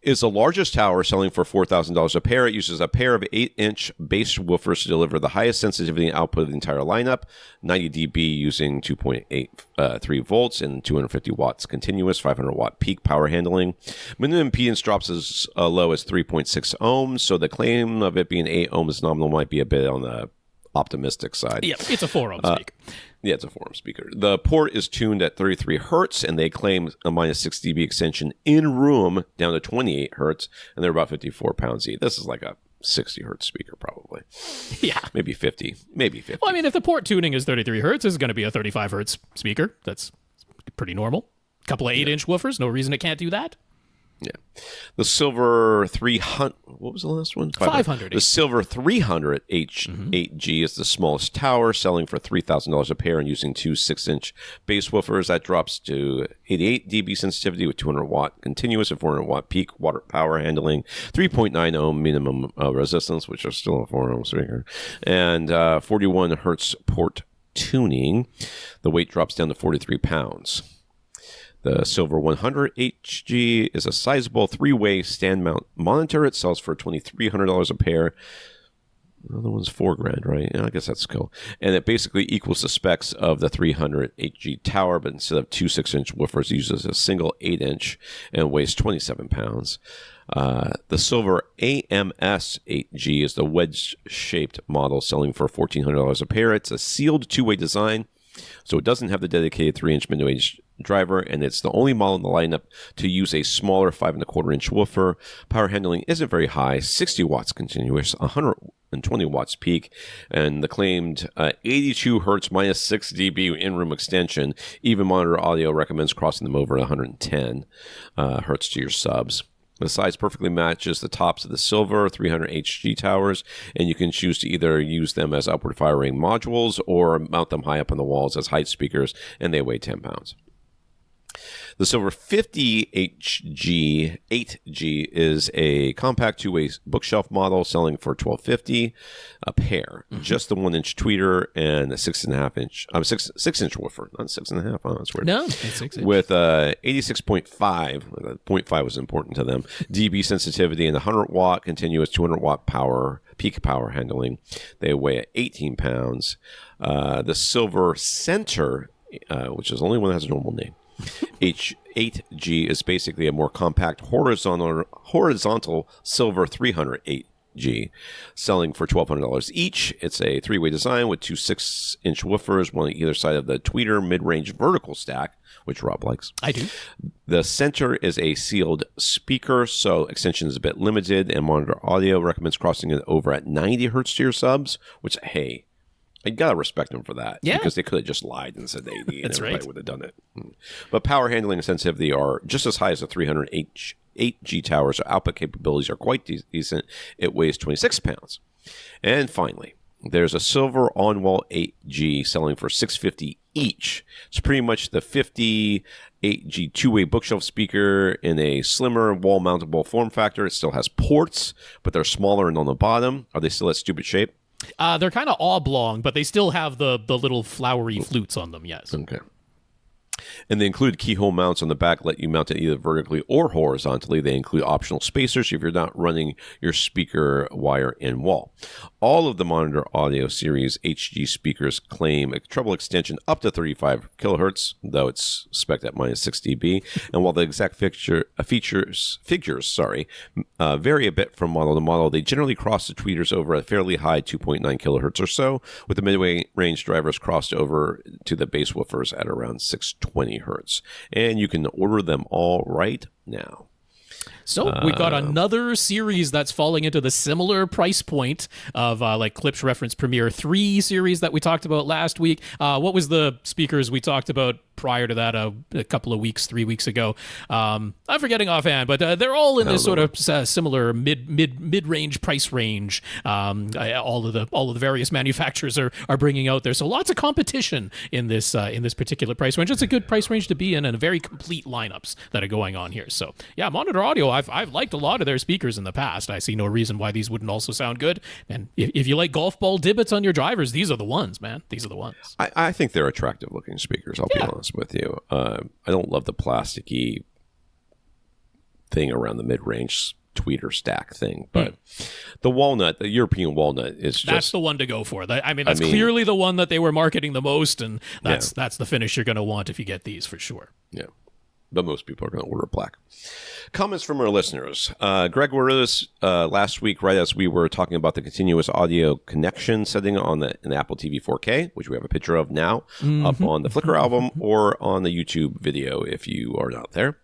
Is the largest tower, selling for $4,000 a pair. It uses a pair of 8-inch bass woofers to deliver the highest sensitivity and output of the entire lineup. 90 dB using 2.83 volts and 250 watts continuous, 500 watt peak power handling. Minimum impedance drops as low as 3.6 ohms. So the claim of it being 8 ohms nominal might be a bit on the optimistic side. Yeah, it's a 4-ohm speaker. Yeah, it's a 4-ohm speaker. The port is tuned at 33 hertz, and they claim a minus 6 dB extension in room down to 28 hertz, and they're about 54 pounds each. This is like a 60 hertz speaker, probably. Yeah. Maybe 50. Well, I mean, if the port tuning is 33 hertz, this is going to be a 35 hertz speaker. That's pretty normal. A couple of 8-inch woofers, no reason it can't do that. Yeah. The Silver 300, what was the last one? 500. The Silver 300 8G is the smallest tower, selling for $3,000 a pair and using two 6-inch bass woofers. That drops to 88 dB sensitivity with 200 watt continuous and 400 watt peak water power handling, 3.9 ohm minimum resistance, which are still a 4-ohm speaker, and 41 hertz port tuning. The weight drops down to 43 pounds. The Silver 100 HG is a sizable 3-way stand mount monitor. It sells for $2,300 a pair. The other one's $4,000, right? Yeah, I guess that's cool. And it basically equals the specs of the 300 HG tower, but instead of two 6-inch woofers, it uses a single 8-inch and weighs 27 pounds. The Silver AMS 8G is the wedge-shaped model, selling for $1,400 a pair. It's a sealed 2-way design, so it doesn't have the dedicated 3-inch mid-range driver, and it's the only model in the lineup to use a smaller 5.25-inch woofer. Power handling isn't very high, 60 watts continuous, 120 watts peak, and the claimed 82 hertz minus 6 dB in-room extension. Even Monitor Audio recommends crossing them over 110 hertz to your subs. The size perfectly matches the tops of the Silver 300 HG towers, and you can choose to either use them as upward firing modules or mount them high up on the walls as height speakers, and they weigh 10 pounds. The Silver 50 HG 8G is a compact 2-way bookshelf model, selling for $1,250 a pair. Just the 1-inch tweeter and a 6.5-inch, 6-inch woofer, not 6.5. Oh, that's weird. No, it's 6-inch. With 86.5, 0.5 was important to them, dB sensitivity and 100 watt continuous 200 watt power peak power handling. They weigh at 18 pounds. The silver center, which is the only one that has a normal name, H8G, is basically a more compact horizontal silver 308G, selling for $1,200 each. It's a three-way design with two 6-inch woofers, one on either side of the tweeter mid-range vertical stack, which Rob likes. I do. The center is a sealed speaker, so extension is a bit limited, and Monitor Audio recommends crossing it over at 90 hertz to your subs, which, hey, I gotta respect them for that. Yeah. Because they could have just lied and said 80 and That's everybody right. would have done it. But power handling and sensitivity are just as high as the 308G tower, so output capabilities are quite decent. It weighs 26 pounds. And finally, there's a silver on-wall 8G selling for $650 each. It's pretty much the 58G two-way bookshelf speaker in a slimmer wall-mountable form factor. It still has ports, but they're smaller and on the bottom. Are they still that stupid shape? They're kind of oblong, but they still have the little flowery flutes on them, yes. Okay. And they include keyhole mounts on the back, let you mount it either vertically or horizontally. They include optional spacers if you're not running your speaker wire in wall. All of the Monitor Audio Series HG speakers claim a treble extension up to 35 kilohertz, though it's spec'd at minus 6 dB. And while the exact figures vary a bit from model to model, they generally cross the tweeters over a fairly high 2.9 kilohertz or so, with the mid-range drivers crossed over to the bass woofers at around 620 hertz. And you can order them all right now. So we got another series that's falling into the similar price point of like Klipsch Reference Premiere 3 series that we talked about last week. What was the speakers we talked about prior to that a couple of weeks, 3 weeks ago? I'm forgetting offhand, but they're all in this sort of similar mid-range price range. All of the various manufacturers are bringing out there. So lots of competition in this particular price range. It's a good price range to be in, and a very complete lineups that are going on here. So yeah, Monitor Audio, I've liked a lot of their speakers in the past. I see no reason why these wouldn't also sound good. And if you like golf ball divots on your drivers, these are the ones, man. These are the ones. I think they're attractive looking speakers, I'll be honest with you. I don't love the plasticky thing around the mid-range tweeter stack thing, but the European walnut is that's the one to go for. That's clearly the one that they were marketing the most, and that's the finish you're going to want if you get these for sure. Yeah. But most people are going to order black. Comments from our listeners. Greg wrote us last week, right as we were talking about the continuous audio connection setting on an Apple TV 4K, which we have a picture of now up on the Flickr album or on the YouTube video if you are not there.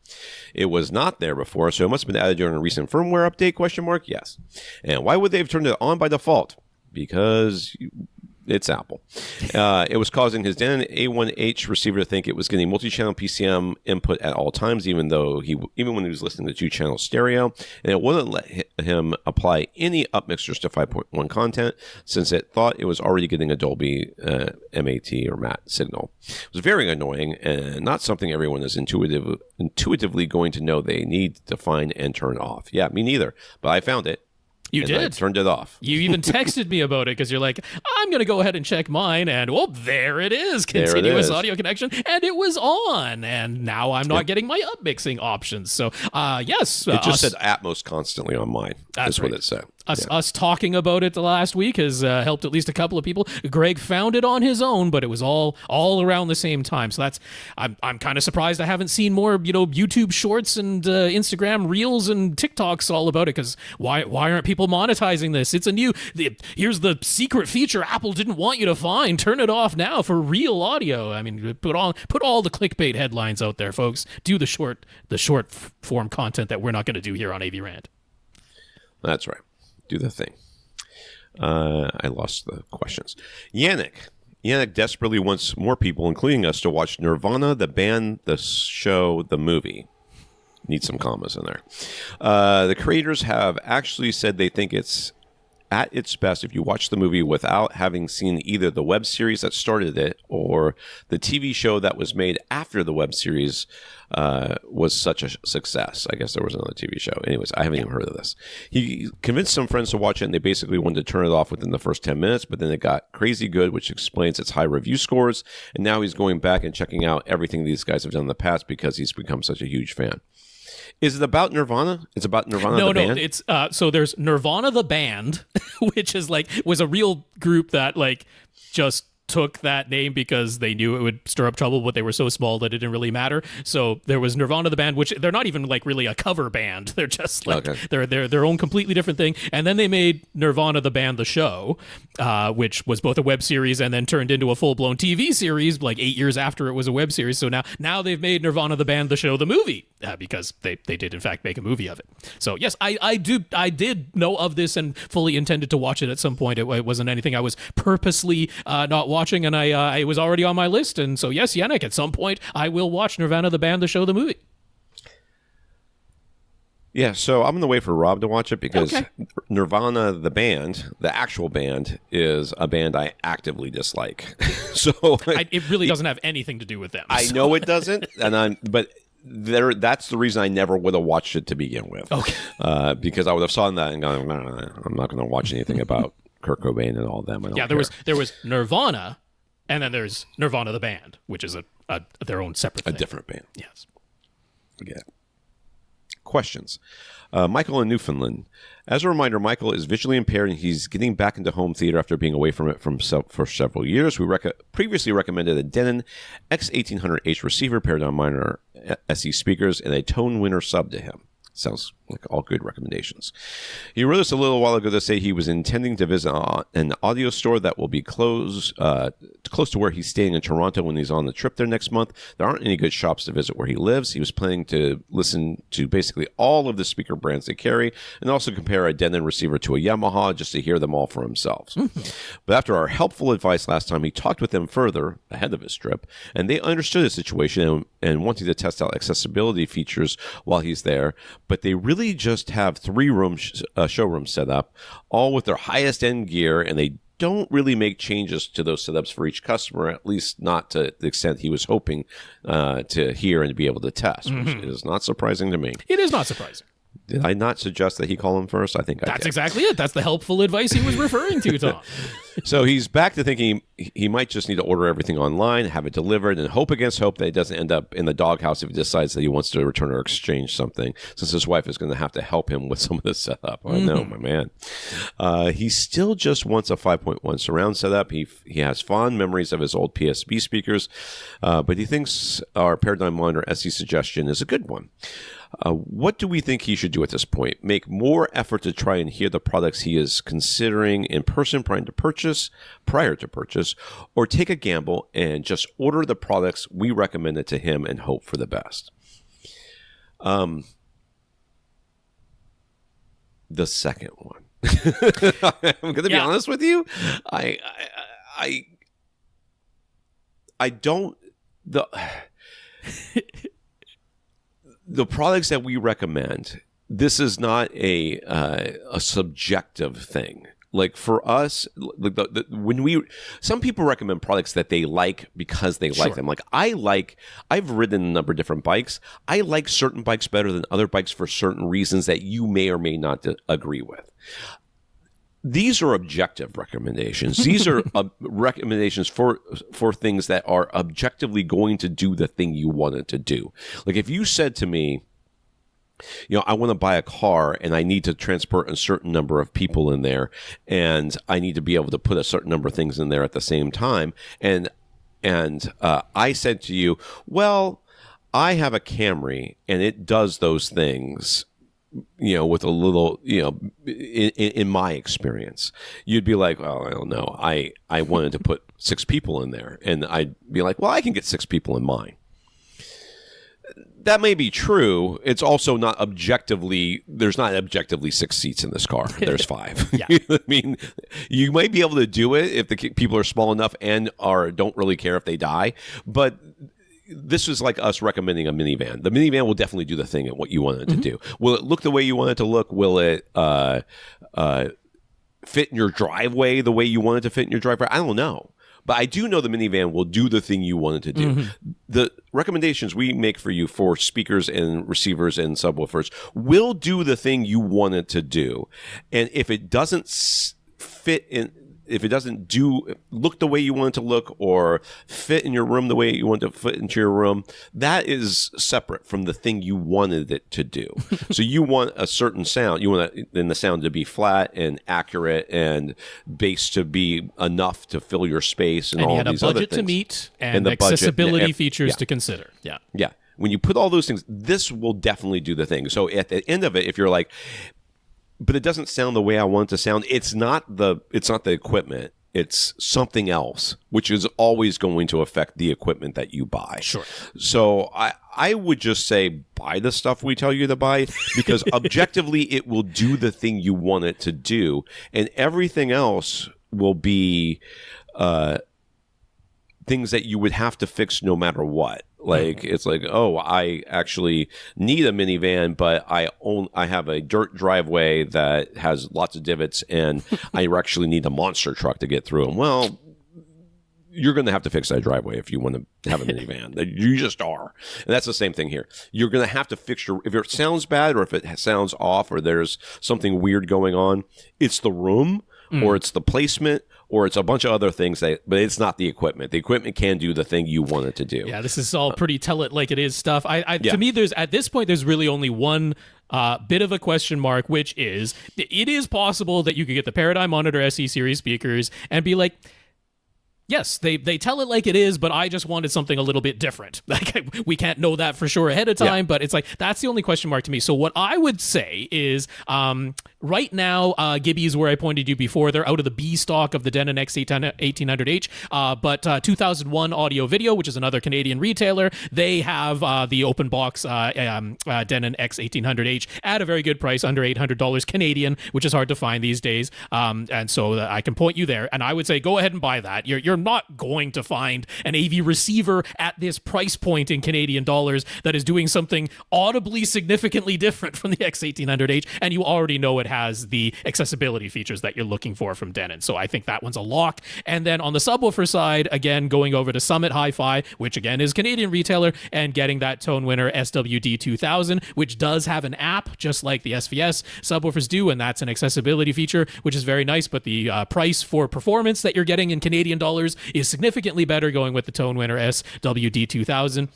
It was not there before, so it must have been added during a recent firmware update, ? Yes. And why would they have turned it on by default? Because it's Apple. It was causing his Denon A1H receiver to think it was getting multi-channel PCM input at all times, even when he was listening to 2-channel stereo, and it wouldn't let him apply any upmixers to 5.1 content since it thought it was already getting a Dolby MAT or MAT signal. It was very annoying and not something everyone is intuitively going to know they need to find and turn off. Yeah, me neither, but I found it. You and did. I turned it off. You even texted me about it because you're like, I'm going to go ahead and check mine. And, well, there it is. Continuous audio connection. And it was on. And now I'm not getting my upmixing options. So, yes. It just said Atmos constantly on mine. That's what it said. Us talking about it the last week has helped at least a couple of people. Greg found it on his own, but it was all around the same time. So I'm kind of surprised I haven't seen more, YouTube shorts and Instagram reels and TikToks all about it. Because why aren't people monetizing this? It's here's the secret feature Apple didn't want you to find. Turn it off now for real audio. I mean, put all the clickbait headlines out there, folks. Do the short form content that we're not going to do here on AVRant. That's right. Do the thing. I lost the questions. Yanick desperately wants more people, including us, to watch Nirvana, the band, the show, the movie. Need some commas in there. The creators have actually said they think it's at its best if you watch the movie without having seen either the web series that started it or the TV show that was made after the web series was such a success. I guess there was another TV show. Anyways, I haven't even heard of this. He convinced some friends to watch it, and they basically wanted to turn it off within the first 10 minutes, but then it got crazy good, which explains its high review scores, and now he's going back and checking out everything these guys have done in the past because he's become such a huge fan. Is it about Nirvana? It's about Nirvana the band? No, it's so there's Nirvana the band, which is was a real group that just took that name because they knew it would stir up trouble, but they were so small that it didn't really matter. So there was Nirvana the band, which they're not even really a cover band. They're just they're their own completely different thing. And then they made Nirvana the band the show, which was both a web series and then turned into a full-blown TV series 8 years after it was a web series. So now they've made Nirvana the band the show the movie, because they did in fact make a movie of it. So yes, I did know of this and fully intended to watch it at some point. It wasn't anything I was purposely not watching, and I was already on my list. And so yes, Yanick, at some point I will watch Nirvana the band the show the movie. Yeah, so I'm going to wait for Rob to watch it because Nirvana the band, the actual band, is a band I actively dislike. So it really doesn't have anything to do with them. I know it doesn't, but that's the reason I never would have watched it to begin with. Okay. Because I would have saw that and gone, I'm not going to watch anything about Kurt Cobain and all of them. There was Nirvana, and then there's Nirvana the band, which is their own separate thing. A different band. Yes. Yeah. Questions. Michael in Newfoundland. As a reminder, Michael is visually impaired and he's getting back into home theater after being away from it for several years. We previously recommended a Denon X1800H receiver, Paradigm Minor SE speakers, and a Tone Winner sub to him. Sounds like all good recommendations. He wrote us a little while ago to say he was intending to visit an audio store that will be close to where he's staying in Toronto when he's on the trip there next month. There aren't any good shops to visit where he lives. He was planning to listen to basically all of the speaker brands they carry and also compare a Denon receiver to a Yamaha just to hear them all for himself. But after our helpful advice last time, he talked with them further ahead of his trip, and they understood the situation and wanted to test out accessibility features while he's there. But they really just have 3 showrooms set up, all with their highest end gear, and they don't really make changes to those setups for each customer, at least not to the extent he was hoping to hear and to be able to test, which is not surprising to me. It is not surprising. Did I not suggest that he call him first? I think I did. That's exactly it. That's the helpful advice he was referring to, Tom. So he's back to thinking he might just need to order everything online, have it delivered, and hope against hope that he doesn't end up in the doghouse if he decides that he wants to return or exchange something, since his wife is going to have to help him with some of the setup. I know, my man. He still just wants a 5.1 surround setup. He has fond memories of his old PSB speakers, but he thinks our Paradigm Minor SE suggestion is a good one. What do we think he should do at this point? Make more effort to try and hear the products he is considering in person prior to purchase, or take a gamble and just order the products we recommended to him and hope for the best? The second one. I'm going to be honest with you. I don't... The products that we recommend, this is not a subjective thing. Like for us, some people recommend products that they like because they like them. Like I've ridden a number of different bikes. I like certain bikes better than other bikes for certain reasons that you may or may not agree with. These are objective recommendations. These are recommendations for things that are objectively going to do the thing you want it to do. Like if you said to me, I want to buy a car and I need to transport a certain number of people in there and I need to be able to put a certain number of things in there at the same time. And I said to you, well, I have a Camry and it does those things, with a little, in my experience, you'd be like, well, I don't know. I wanted to put 6 people in there. And I'd be like, well, I can get 6 people in mine. That may be true. It's also not objectively, there's not objectively 6 seats in this car. There's 5. Yeah. I mean, you might be able to do it if the people are small enough and don't really care if they die. But this is like us recommending a minivan. The minivan will definitely do the thing and what you want it to do. Will it look the way you want it to look? Will it fit in your driveway the way you want it to fit in your driveway? I don't know. But I do know the minivan will do the thing you want it to do. The recommendations we make for you for speakers and receivers and subwoofers will do the thing you want it to do. And if it doesn't fit in look the way you want it to look or fit in your room the way you want it to fit into your room, that is separate from the thing you wanted it to do. So you want a certain sound. You want the sound to be flat and accurate and bass to be enough to fill your space and all these other things. And you had a budget to meet and accessibility features to consider. Yeah. Yeah. When you put all those things, this will definitely do the thing. So at the end of it, if you're like, but it doesn't sound the way I want it to sound, it's not the equipment. It's something else, which is always going to affect the equipment that you buy. Sure. So I would just say buy the stuff we tell you to buy, because objectively it will do the thing you want it to do, and everything else will be things that you would have to fix no matter what. Like, it's like, oh, I actually need a minivan, but I have a dirt driveway that has lots of divots, and I actually need a monster truck to get through them. Well, you're going to have to fix that driveway if you want to have a minivan. You just are. And that's the same thing here. You're going to have to fix if it sounds bad or if it sounds off or there's something weird going on, it's the room or it's the placement or it's a bunch of other things, but it's not the equipment. The equipment can do the thing you want it to do. Yeah, this is all pretty tell it like it is stuff. To me, at this point, there's really only one bit of a question mark, which is, it is possible that you could get the Paradigm Monitor SE Series speakers and be like, yes, they tell it like it is, but I just wanted something a little bit different. Like, we can't know that for sure ahead of time, but it's like, that's the only question mark to me. So what I would say is, right now, Gibby's, where I pointed you before, they're out of the B stock of the Denon X1800H, but 2001 Audio Video, which is another Canadian retailer, they have the open box Denon X1800H at a very good price, under $800 Canadian, which is hard to find these days. And so I can point you there, and I would say go ahead and buy that. You're not going to find an AV receiver at this price point in Canadian dollars that is doing something audibly significantly different from the X1800H, and you already know it has the accessibility features that you're looking for from Denon. So I think that one's a lock. And then on the subwoofer side, again, going over to Summit Hi-Fi, which again is Canadian retailer, and getting that Tone Winner SWD 2000, which does have an app just like the SVS subwoofers do, and that's an accessibility feature, which is very nice, but the price for performance that you're getting in Canadian dollars is significantly better going with the Tone Winner SWD 2000.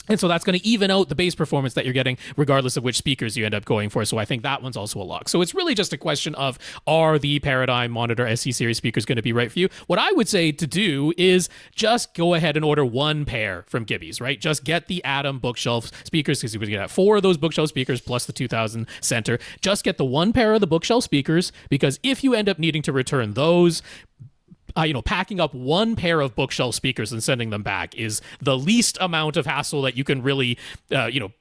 And so that's going to even out the bass performance that you're getting regardless of which speakers you end up going for. So I think that one's also a lock. So it's really just a question of, are the Paradigm Monitor SE Series speakers going to be right for you? What I would say to do is just go ahead and order one pair from Gibby's, right? Just get the Atom bookshelf speakers, because you would get 4 of those bookshelf speakers plus the 2000 center. Just get the one pair of the bookshelf speakers, because if you end up needing to return those, packing up one pair of bookshelf speakers and sending them back is the least amount of hassle that you can really,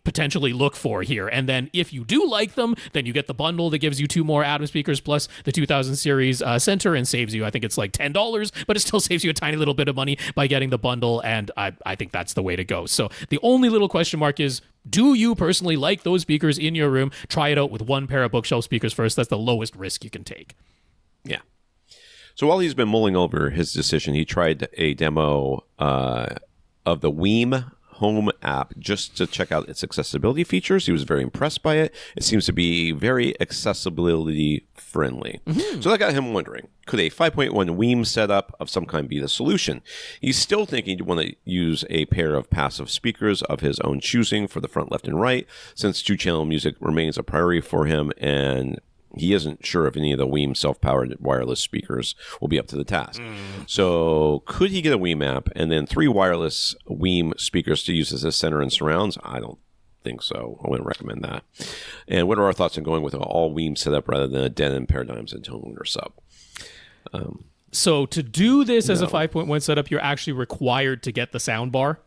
potentially look for here. And then if you do like them, then you get the bundle that gives you 2 more Atom speakers plus the 2000 series center, and saves you, I think it's like $10, but it still saves you a tiny little bit of money by getting the bundle. And I think that's the way to go. So the only little question mark is, do you personally like those speakers in your room? Try it out with one pair of bookshelf speakers first. That's the lowest risk you can take. Yeah. So while he's been mulling over his decision, he tried a demo of the Weem Home app just to check out its accessibility features. He was very impressed by it. It seems to be very accessibility friendly. Mm-hmm. So that got him wondering, could a 5.1 Weem setup of some kind be the solution? He's still thinking to want to use a pair of passive speakers of his own choosing for the front, left, and right, since 2-channel music remains a priority for him, and he isn't sure if any of the Weem self-powered wireless speakers will be up to the task. So could he get a Weem app and then 3 wireless Weem speakers to use as a center and surrounds? I don't think so. I wouldn't recommend that. And what are our thoughts on going with an all Weem setup rather than a Denon Paradigms and Tone Winner sub? So to do this as a 5.1 setup, you're actually required to get the soundbar.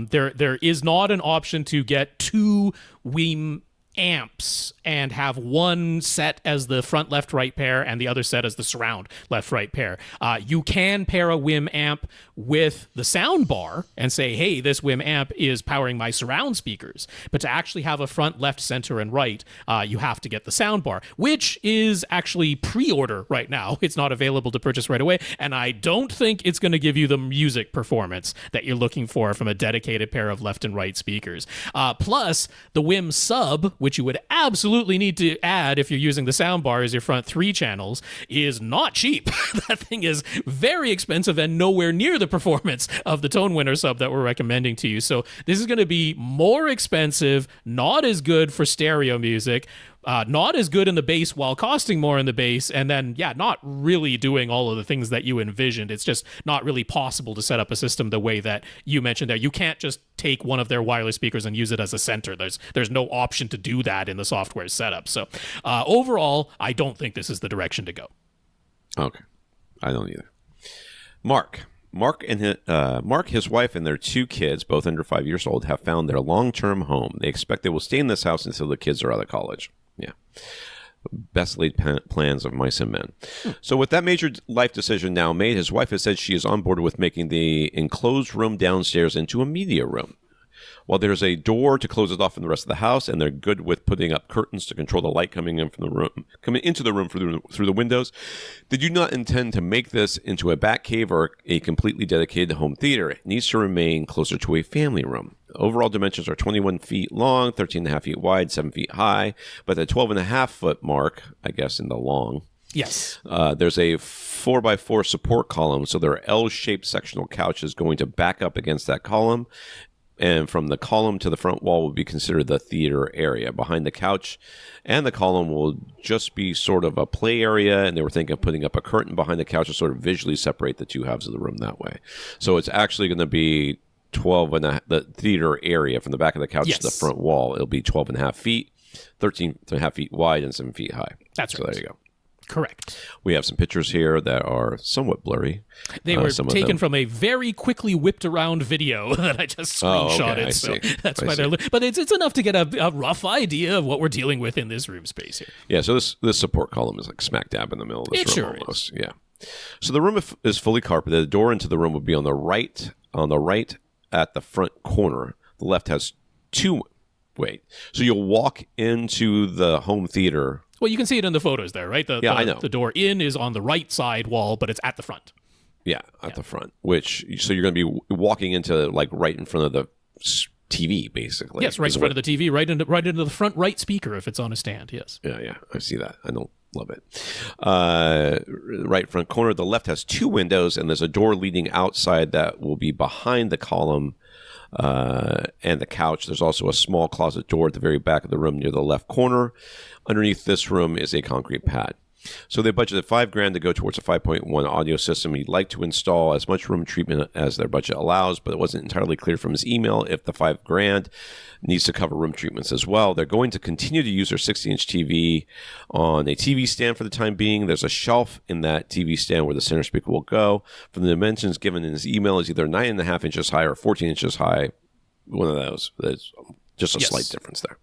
There is not an option to get 2 Weem amps and have one set as the front left right pair and the other set as the surround left right pair. You can pair a Wim amp with the sound bar and say, hey, this Wim amp is powering my surround speakers. But to actually have a front, left, center, and right, you have to get the sound bar, which is actually pre-order right now. It's not available to purchase right away, and I don't think it's going to give you the music performance that you're looking for from a dedicated pair of left and right speakers. Plus, the Wim sub, which you would absolutely need to add if you're using the soundbar as your front 3 channels, is not cheap. That thing is very expensive and nowhere near the performance of the Tone Winner sub that we're recommending to you. So this is going to be more expensive, not as good for stereo music, not as good in the bass while costing more in the bass, and then, not really doing all of the things that you envisioned. It's just not really possible to set up a system the way that you mentioned there. You can't just take one of their wireless speakers and use it as a center. There's no option to do that in the software setup. So overall, I don't think this is the direction to go. Okay. I don't either. Mark, his wife, and their 2 kids, both under 5 years old, have found their long-term home. They expect they will stay in this house until the kids are out of college. Yeah. Best laid plans of mice and men. So with that major life decision now made, his wife has said she is on board with making the enclosed room downstairs into a media room. While there's a door to close it off from the rest of the house, and they're good with putting up curtains to control the light coming into the room through the windows, they do not intend to make this into a bat cave or a completely dedicated home theater. It needs to remain closer to a family room. Overall dimensions are 21 feet long, 13.5 feet wide, 7 feet high, but the 12.5 foot mark, I guess, in the long. Yes. There's a 4x4 support column, so there are L-shaped sectional couches going to back up against that column. And from the column to the front wall will be considered the theater area. Behind the couch and the column will just be sort of a play area, and they were thinking of putting up a curtain behind the couch to sort of visually separate the 2 halves of the room that way. So it's actually going to be 12.5, the theater area from the back of the couch to the front wall. It'll be 12.5 feet, 13.5 feet wide, and 7 feet high. That's right. So there you go. Correct. We have some pictures here that are somewhat blurry. They were taken from a very quickly whipped around video that I just screenshotted. So that's why they're. But it's enough to get a rough idea of what we're dealing with in this room space here. Yeah. So this support column is like smack dab in the middle of this room almost. Is. Yeah. So the room is fully carpeted. The door into the room will be on the right at the front corner. The left has 2. Wait. So you'll walk into the home theater. Well, you can see it in the photos there, right? I know. The door in is on the right side wall, but it's at the front. Yeah, at the front. So you're going to be walking into like right in front of the TV, basically. Yes, right in front of the TV, right into the front right speaker if it's on a stand. Yes. Yeah, I see that. I don't love it. Right front corner. The left has 2 windows, and there's a door leading outside that will be behind the column and the couch. There's also a small closet door at the very back of the room near the left corner. Underneath this room is a concrete pad. So they budgeted $5,000 to go towards a 5.1 audio system. He'd like to install as much room treatment as their budget allows, but it wasn't entirely clear from his email if the $5,000 needs to cover room treatments as well. They're going to continue to use their 60-inch TV on a TV stand for the time being. There's a shelf in that TV stand where the center speaker will go. From the dimensions given in his email is either 9.5 inches high or 14 inches high. One of those. There's just a slight difference there.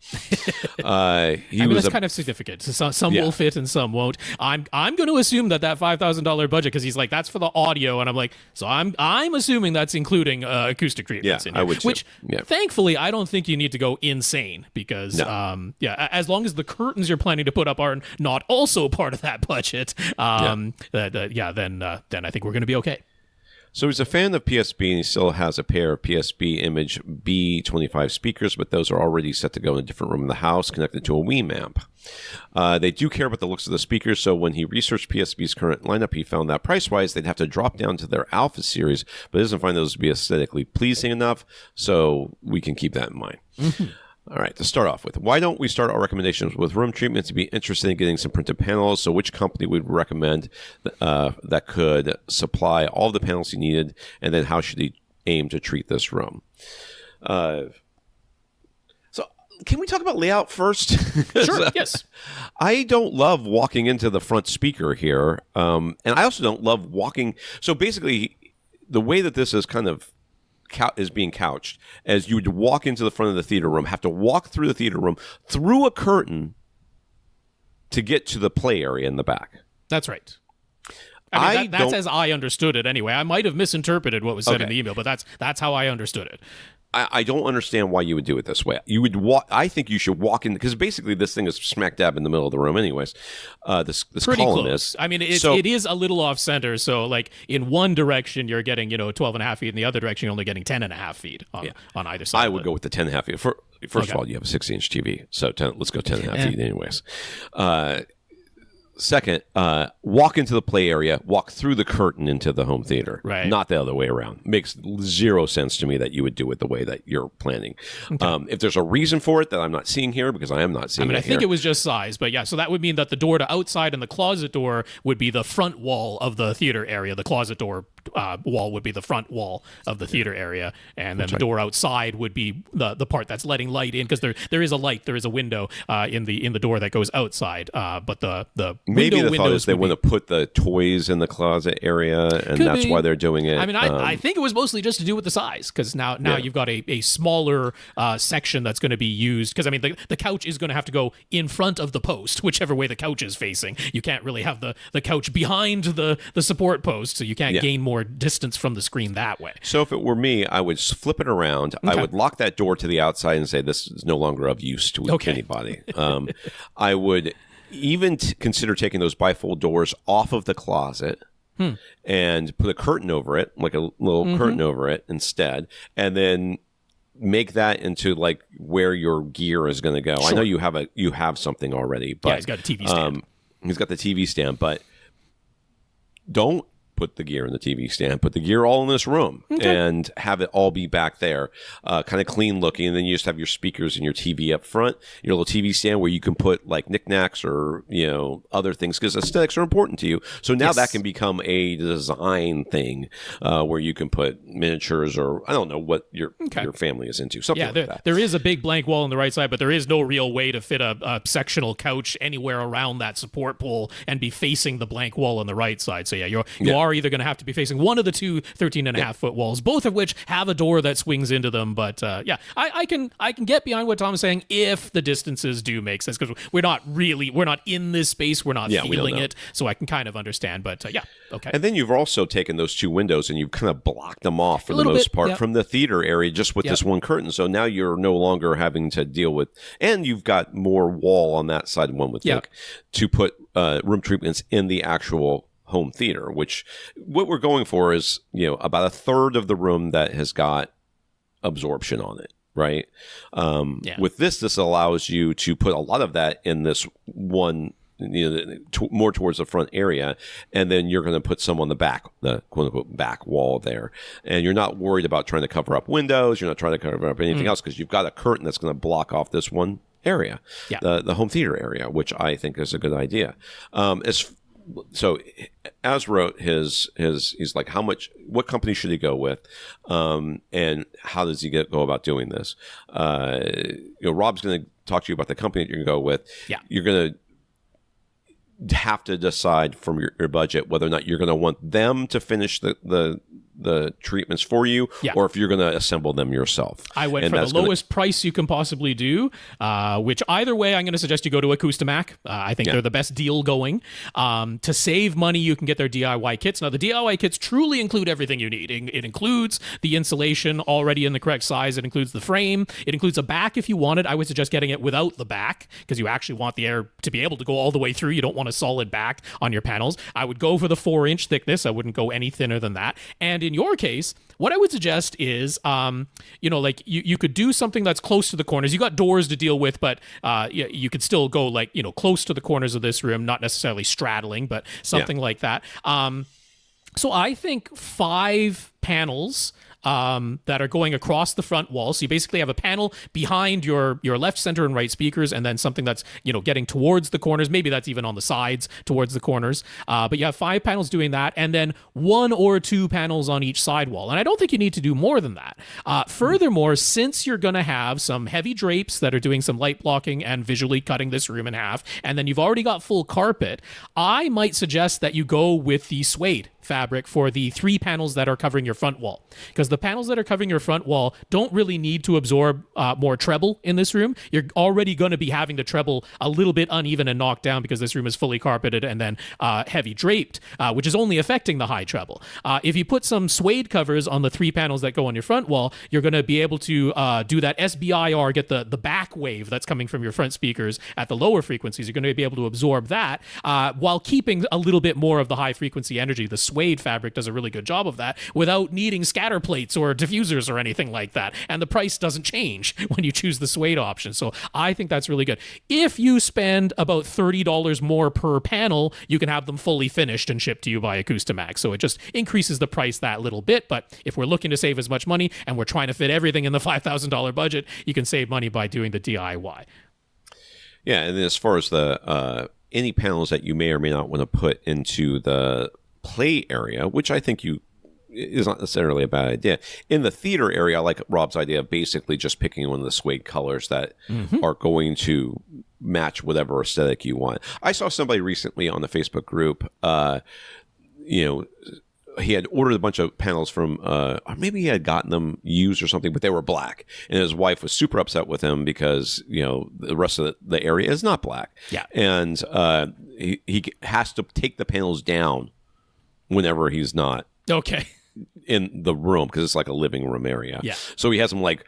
That's kind of significant. Some will fit and some won't. I'm going to assume that $5,000 budget, because he's like, that's for the audio, and I'm like, so I'm assuming that's including acoustic treatments in here. I would too. Which, thankfully, I don't think you need to go insane, because as long as the curtains you're planning to put up are not also part of that budget, then I think we're going to be okay. So he's a fan of PSB, and he still has a pair of PSB Image B25 speakers, but those are already set to go in a different room in the house, connected to a Wii amp. They do care about the looks of the speakers, so when he researched PSB's current lineup, he found that price-wise, they'd have to drop down to their Alpha series, but he doesn't find those to be aesthetically pleasing enough, so we can keep that in mind. Mm-hmm. All right, to start off with, why don't we start our recommendations with room treatment? To be interested in getting some printed panels? So which company would recommend that could supply all the panels he needed, and then how should he aim to treat this room? So can we talk about layout first? Sure, yes. I don't love walking into the front speaker here, and I also don't love walking. So basically, the way that this is kind of is being couched as you would walk into the front of the theater room, have to walk through the theater room, through a curtain to get to the play area in the back. That's right. I mean, that's as I understood it anyway. I might have misinterpreted what was said in the email, but that's how I understood it. I don't understand why you would do it this way. You would walk. I think you should walk in, because basically this thing is smack dab in the middle of the room, anyways. This pretty column close. is. I mean, it is a little off center. So, like in one direction you're getting 12.5 feet, in the other direction you're only getting 10.5 feet on either side. I would go with the 10.5 feet First of all, you have a 60-inch TV, so let's go 10 and a half feet anyways. Second, walk into the play area, walk through the curtain into the home theater, not the other way around. Makes zero sense to me that you would do it the way that you're planning. Okay. If there's a reason for it that I'm not seeing here, because I am not seeing I think it was just size, but yeah, so that would mean that the door to outside and the closet door would be the front wall of the theater area. The closet door wall would be the front wall of the theater area, and then the door outside would be the part that's letting light in, because there is a light, there is a window in the door that goes outside, but the maybe the thought is they want to put the toys in the closet area, and that's why they're doing it. I mean, I think it was mostly just to do with the size, because now you've got a smaller section that's going to be used, because I mean the couch is going to have to go in front of the post, whichever way the couch is facing. You can't really have the couch behind the support post, so you can't gain more distance from the screen that way. So if it were me, I would flip it around. I would lock that door to the outside and say this is no longer of use to anybody. I would even consider taking those bifold doors off of the closet and put a curtain over it, like a little curtain over it instead, and then make that into like where your gear is going to go. Sure. I know you have something already, but he's got a TV stand. He's got the TV stand, but don't put the gear in the TV stand. Put the gear all in this room and have it all be back there, kind of clean looking. And then you just have your speakers and your TV up front, your little TV stand where you can put like knickknacks or other things, because aesthetics are important to you. So now that can become a design thing where you can put miniatures, or I don't know what your family is into. Something like that. There is a big blank wall on the right side, but there is no real way to fit a sectional couch anywhere around that support pole and be facing the blank wall on the right side. So you are either going to have to be facing one of the two 13.5-foot walls, both of which have a door that swings into them. But I can get behind what Tom is saying if the distances do make sense, because we're not in this space, we're not feeling it, so I can kind of understand. But okay. And then you've also taken those two windows and you've kind of blocked them off for the most part from the theater area just with this one curtain. So now you're no longer having to deal with, and you've got more wall on that side, one would think, to put room treatments in the actual home theater, which what we're going for is about a third of the room that has got absorption on it, right? With this allows you to put a lot of that in this one, more towards the front area, and then you're going to put some on the back, the quote unquote back wall there, and you're not worried about trying to cover up windows, you're not trying to cover up anything else, because you've got a curtain that's going to block off this one area, the home theater area, which I think is a good idea. So as wrote he's like, what company should he go with, and how does he go about doing this? Rob's going to talk to you about the company that you're going to go with. You're going to have to decide from your budget whether or not you're going to want them to finish the treatments for you, or if you're going to assemble them yourself. I went for the lowest price you can possibly do, which either way, I'm going to suggest you go to Acoustimac. I think they're the best deal going. To save money, you can get their DIY kits. Now, the DIY kits truly include everything you need. It includes the insulation already in the correct size. It includes the frame. It includes a back if you want it. I would suggest getting it without the back, because you actually want the air to be able to go all the way through. You don't want a solid back on your panels. I would go for the 4-inch thickness. I wouldn't go any thinner than that. And in your case, what I would suggest is, like you could do something that's close to the corners. You got doors to deal with, but you could still go like, close to the corners of this room, not necessarily straddling, but something like that. So I think 5 panels that are going across the front wall. So you basically have a panel behind your left, center, and right speakers, and then something that's getting towards the corners. Maybe that's even on the sides towards the corners. But you have 5 panels doing that, and then 1 or 2 panels on each side wall. And I don't think you need to do more than that. Furthermore, since you're going to have some heavy drapes that are doing some light blocking and visually cutting this room in half, and then you've already got full carpet, I might suggest that you go with the suede fabric for the 3 panels that are covering your front wall, because the panels that are covering your front wall don't really need to absorb more treble in this room. You're already going to be having the treble a little bit uneven and knocked down because this room is fully carpeted and then heavy draped, which is only affecting the high treble. If you put some suede covers on the 3 panels that go on your front wall, you're going to be able to do that SBIR, get the back wave that's coming from your front speakers at the lower frequencies. You're going to be able to absorb that while keeping a little bit more of the high frequency energy, the suede suede fabric does a really good job of that without needing scatter plates or diffusers or anything like that. And the price doesn't change when you choose the suede option. So I think that's really good. If you spend about $30 more per panel, you can have them fully finished and shipped to you by Acoustimax. So it just increases the price that little bit. But if we're looking to save as much money and we're trying to fit everything in the $5,000 budget, you can save money by doing the DIY. Yeah, and as far as the any panels that you may or may not want to put into the play area, which I think is not necessarily a bad idea. In the theater area, I like Rob's idea of basically just picking one of the suede colors that are going to match whatever aesthetic you want. I saw somebody recently on the Facebook group, he had ordered a bunch of panels from, or maybe he had gotten them used or something, but they were black. And his wife was super upset with him because, the rest of the area is not black. Yeah. And he has to take the panels down whenever he's not in the room, because it's like a living room area. Yeah. So he has them like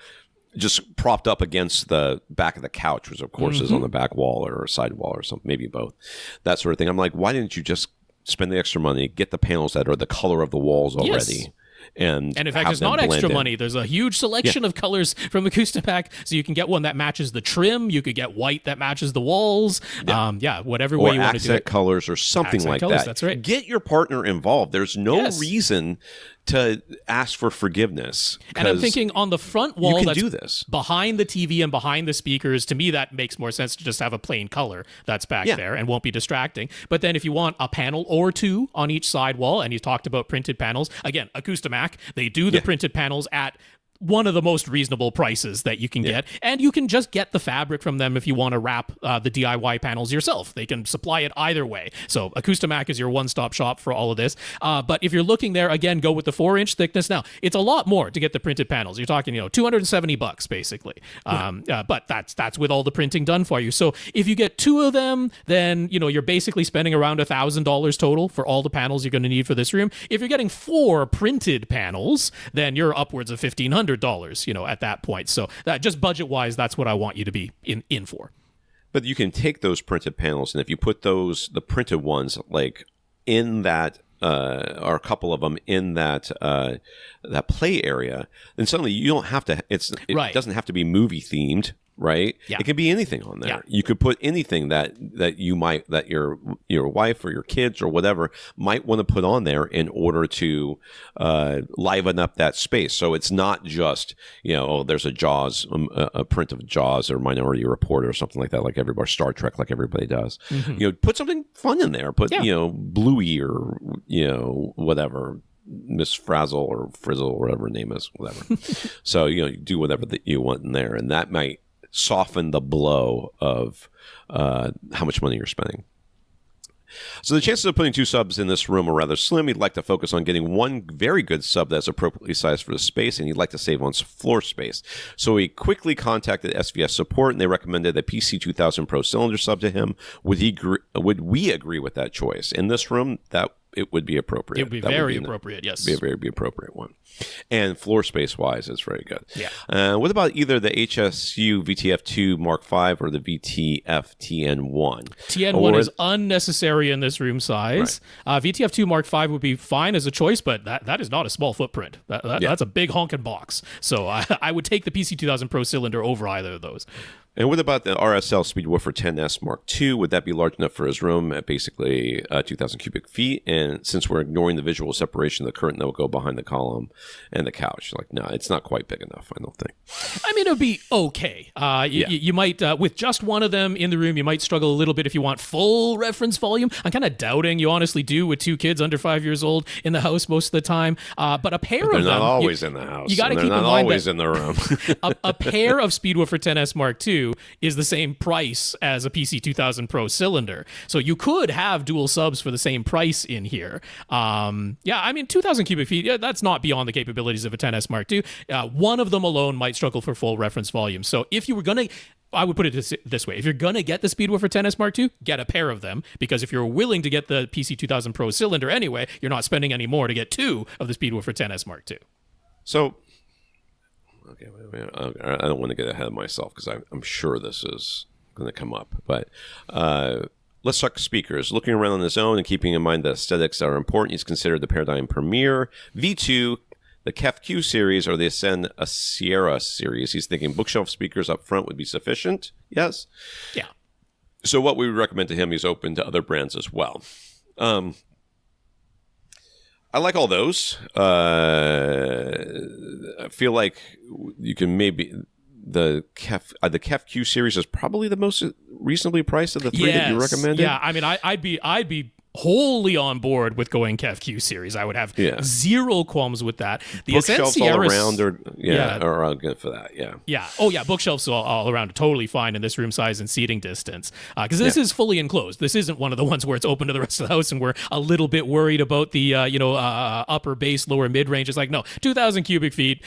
just propped up against the back of the couch, which of course is on the back wall or side wall or something, maybe both, that sort of thing. I'm like, why didn't you just spend the extra money, get the panels that are the color of the walls already? Yes. And in fact, it's not extra money. There's a huge selection of colors from Acoustimax, so you can get one that matches the trim. You could get white that matches the walls. Whatever way you want to do it. Accent colors or something like that. That's right. Get your partner involved. There's no reason to ask for forgiveness. And I'm thinking on the front wall that's do this behind the TV and behind the speakers, to me that makes more sense to just have a plain color that's back there and won't be distracting. But then if you want a panel or two on each side wall, and you talked about printed panels, again, Acoustimax, they do the printed panels at one of the most reasonable prices that you can get. And you can just get the fabric from them if you want to wrap the DIY panels yourself. They can supply it either way. So Acoustimax is your one-stop shop for all of this. But if you're looking there, again, go with the 4-inch thickness. Now, it's a lot more to get the printed panels. You're talking, $270 basically. But that's with all the printing done for you. So if you get two of them, then, you're basically spending around $1,000 total for all the panels you're going to need for this room. If you're getting 4 printed panels, then you're upwards of $1,500. At that point. So that just budget-wise, that's what I want you to be in for. But you can take those printed panels, and if you put the printed ones, like in that, or a couple of them in that play area, then suddenly you don't have to. It doesn't have to be movie themed. Right? Yeah. It can be anything on there. Yeah. You could put anything that your wife or your kids or whatever might want to put on there in order to liven up that space. So it's not just, there's a Jaws, a print of Jaws or Minority Report or something like that, like everybody, Star Trek, like everybody does. Put something fun in there. Put, Bluey or, whatever. Miss Frazzle or Frizzle or whatever her name is, whatever. So, do whatever that you want in there. And that might soften the blow of how much money you're spending. So the chances of putting 2 subs in this room are rather slim. He'd like to focus on getting one very good sub that's appropriately sized for the space, and he'd like to save on floor space. So he quickly contacted SVS support, and they recommended a PC2000 Pro cylinder sub to him. Would we agree with that choice? In this room, that it would be appropriate. It would be very appropriate, yes. Be a very appropriate one. And floor space-wise, it's very good. Yeah. What about either the HSU VTF2 Mark V or the VTF TN1? TN1 is unnecessary in this room size. Right. VTF2 Mark V would be fine as a choice, but that is not a small footprint. That's a big honking box. So I would take the PC2000 Pro cylinder over either of those. And what about the RSL Speedwoofer 10S Mark II? Would that be large enough for his room at basically 2,000 cubic feet? And since we're ignoring the visual separation of the curtain that will go behind the column and the couch, no, it's not quite big enough, I don't think. I mean, it would be okay. You might, with just one of them in the room, you might struggle a little bit if you want full reference volume. I'm kind of doubting you honestly do with 2 kids under 5 years old in the house most of the time. But a pair of them... They're not always in the house. You got to keep in mind they're not always in the room. a pair of Speedwoofer 10S Mark II is the same price as a PC2000 Pro cylinder. So you could have dual subs for the same price in here. 2,000 cubic feet, that's not beyond the capabilities of a 10S Mark II. One of them alone might struggle for full reference volume. So if you were going to... I would put it this way. If you're going to get the Speedwoofer 10S Mark II, get a pair of them, because if you're willing to get the PC2000 Pro cylinder anyway, you're not spending any more to get 2 of the Speedwoofer 10S Mark II. So... Okay, I don't want to get ahead of myself because I'm sure this is going to come up. But let's talk speakers. Looking around on his own and keeping in mind the aesthetics that are important, he's considered the Paradigm Premier, V2, the KEF-Q series, or the Ascend Sierra series. He's thinking bookshelf speakers up front would be sufficient. Yes? Yeah. So what we would recommend to him, he's open to other brands as well. I like all those. I feel like you can maybe... The KEF-Q series is probably the most reasonably priced of the three that you recommended. Yeah, I mean, I'd be wholly on board with going KEF-Q series. I would have zero qualms with that. The bookshelves all around are good for that. Yeah. Yeah. Oh yeah, bookshelves all around are totally fine in this room size and seating distance. Because this is fully enclosed. This isn't one of the ones where it's open to the rest of the house and we're a little bit worried about the upper base, lower mid range. It's like no, 2,000 cubic feet.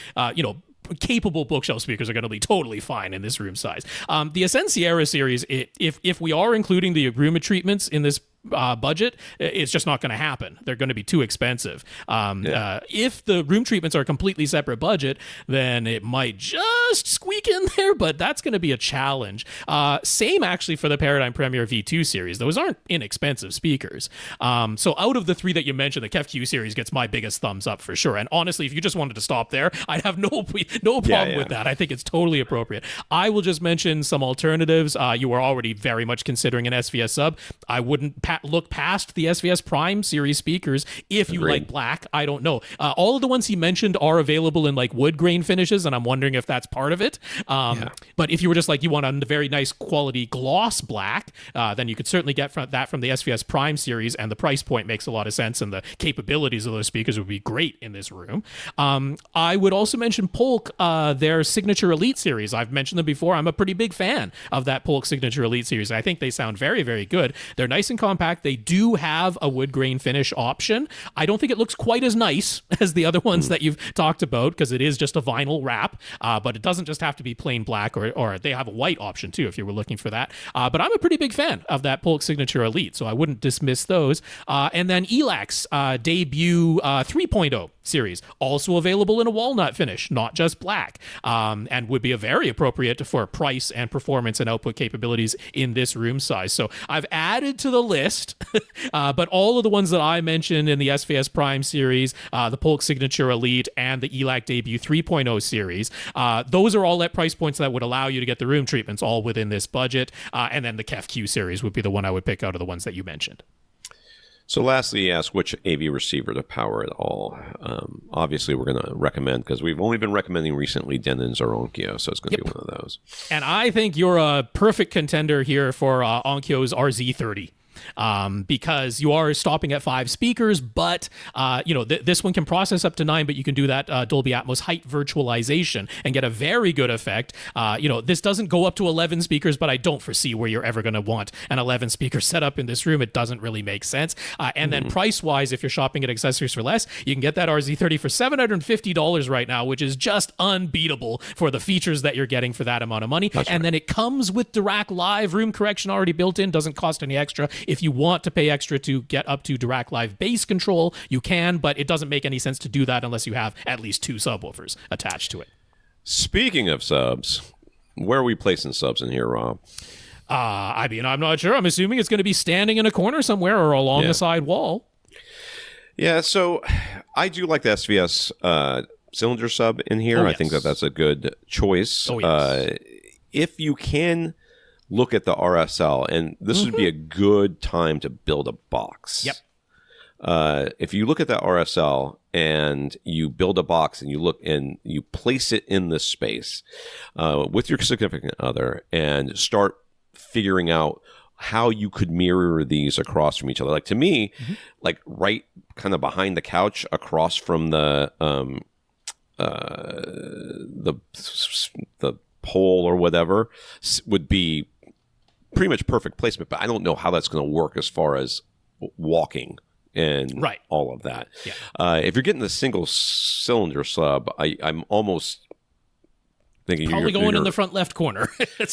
Capable bookshelf speakers are going to be totally fine in this room size. The Ascend Sierra series, if we are including the Agruma treatments in this budget, it's just not going to happen. They're going to be too expensive. If the room treatments are a completely separate budget, then it might just squeak in there, but that's going to be a challenge. Same actually for the Paradigm Premier V2 series. Those aren't inexpensive speakers. So out of the three that you mentioned, the KEF-Q series gets my biggest thumbs up for sure. And honestly, if you just wanted to stop there, I'd have no problem with that. I think it's totally appropriate. I will just mention some alternatives. You are already very much considering an SVS sub. I wouldn't look past the SVS Prime series speakers if you like black. I don't know. All of the ones he mentioned are available in like wood grain finishes, and I'm wondering if that's part of it. But if you were just like, you want a very nice quality gloss black, then you could certainly get that from the SVS Prime series, and the price point makes a lot of sense, and the capabilities of those speakers would be great in this room. I would also mention Polk, their Signature Elite series. I've mentioned them before. I'm a pretty big fan of that Polk Signature Elite series. I think they sound very, very good. They're nice and compact. They do have a wood grain finish option. I don't think it looks quite as nice as the other ones that you've talked about, because it is just a vinyl wrap, but it doesn't just have to be plain black, or they have a white option too if you were looking for that. But I'm a pretty big fan of that Polk Signature Elite, so I wouldn't dismiss those. And then Elak's debut 3.0 series, also available in a walnut finish, not just black, and would be a very appropriate for price and performance and output capabilities in this room size. So I've added to the list, but all of the ones that I mentioned in the SVS Prime series, the Polk Signature Elite, and the Elak Debut 3.0 series, those are all at price points that would allow you to get the room treatments all within this budget. And then the KEF-Q series would be the one I would pick out of the ones that you mentioned. So lastly, he asked which AV receiver to power it all. Obviously, we're going to recommend, because we've only been recommending recently Denon's or Onkyo, so it's going to be one of those. And I think you're a perfect contender here for Onkyo's RZ30. Because you are stopping at 5 speakers, but this one can process up to 9, but you can do that Dolby Atmos height virtualization and get a very good effect. This doesn't go up to 11 speakers, but I don't foresee where you're ever going to want an 11 speaker setup in this room. It doesn't really make sense. And then price-wise, if you're shopping at accessories for less, you can get that RZ30 for $750 right now, which is just unbeatable for the features that you're getting for that amount of money. Then it comes with Dirac Live room correction already built in, doesn't cost any extra. If you want to pay extra to get up to Dirac Live bass control, you can, but it doesn't make any sense to do that unless you have at least 2 subwoofers attached to it. Speaking of subs, where are we placing subs in here, Rob? I'm not sure. I'm assuming it's going to be standing in a corner somewhere or along the side wall. Yeah, so I do like the SVS cylinder sub in here. I think that's a good choice. If you can look at the RSL, and this would be a good time to build a box. If you look at the RSL and you build a box and you look and you place it in this space with your significant other and start figuring out how you could mirror these across from each other. Like to me, like right kind of behind the couch across from the pole or whatever would be pretty much perfect placement, but I don't know how that's going to work as far as walking and all of that. If you're getting the single cylinder sub, I'm almost thinking probably going in the front left corner.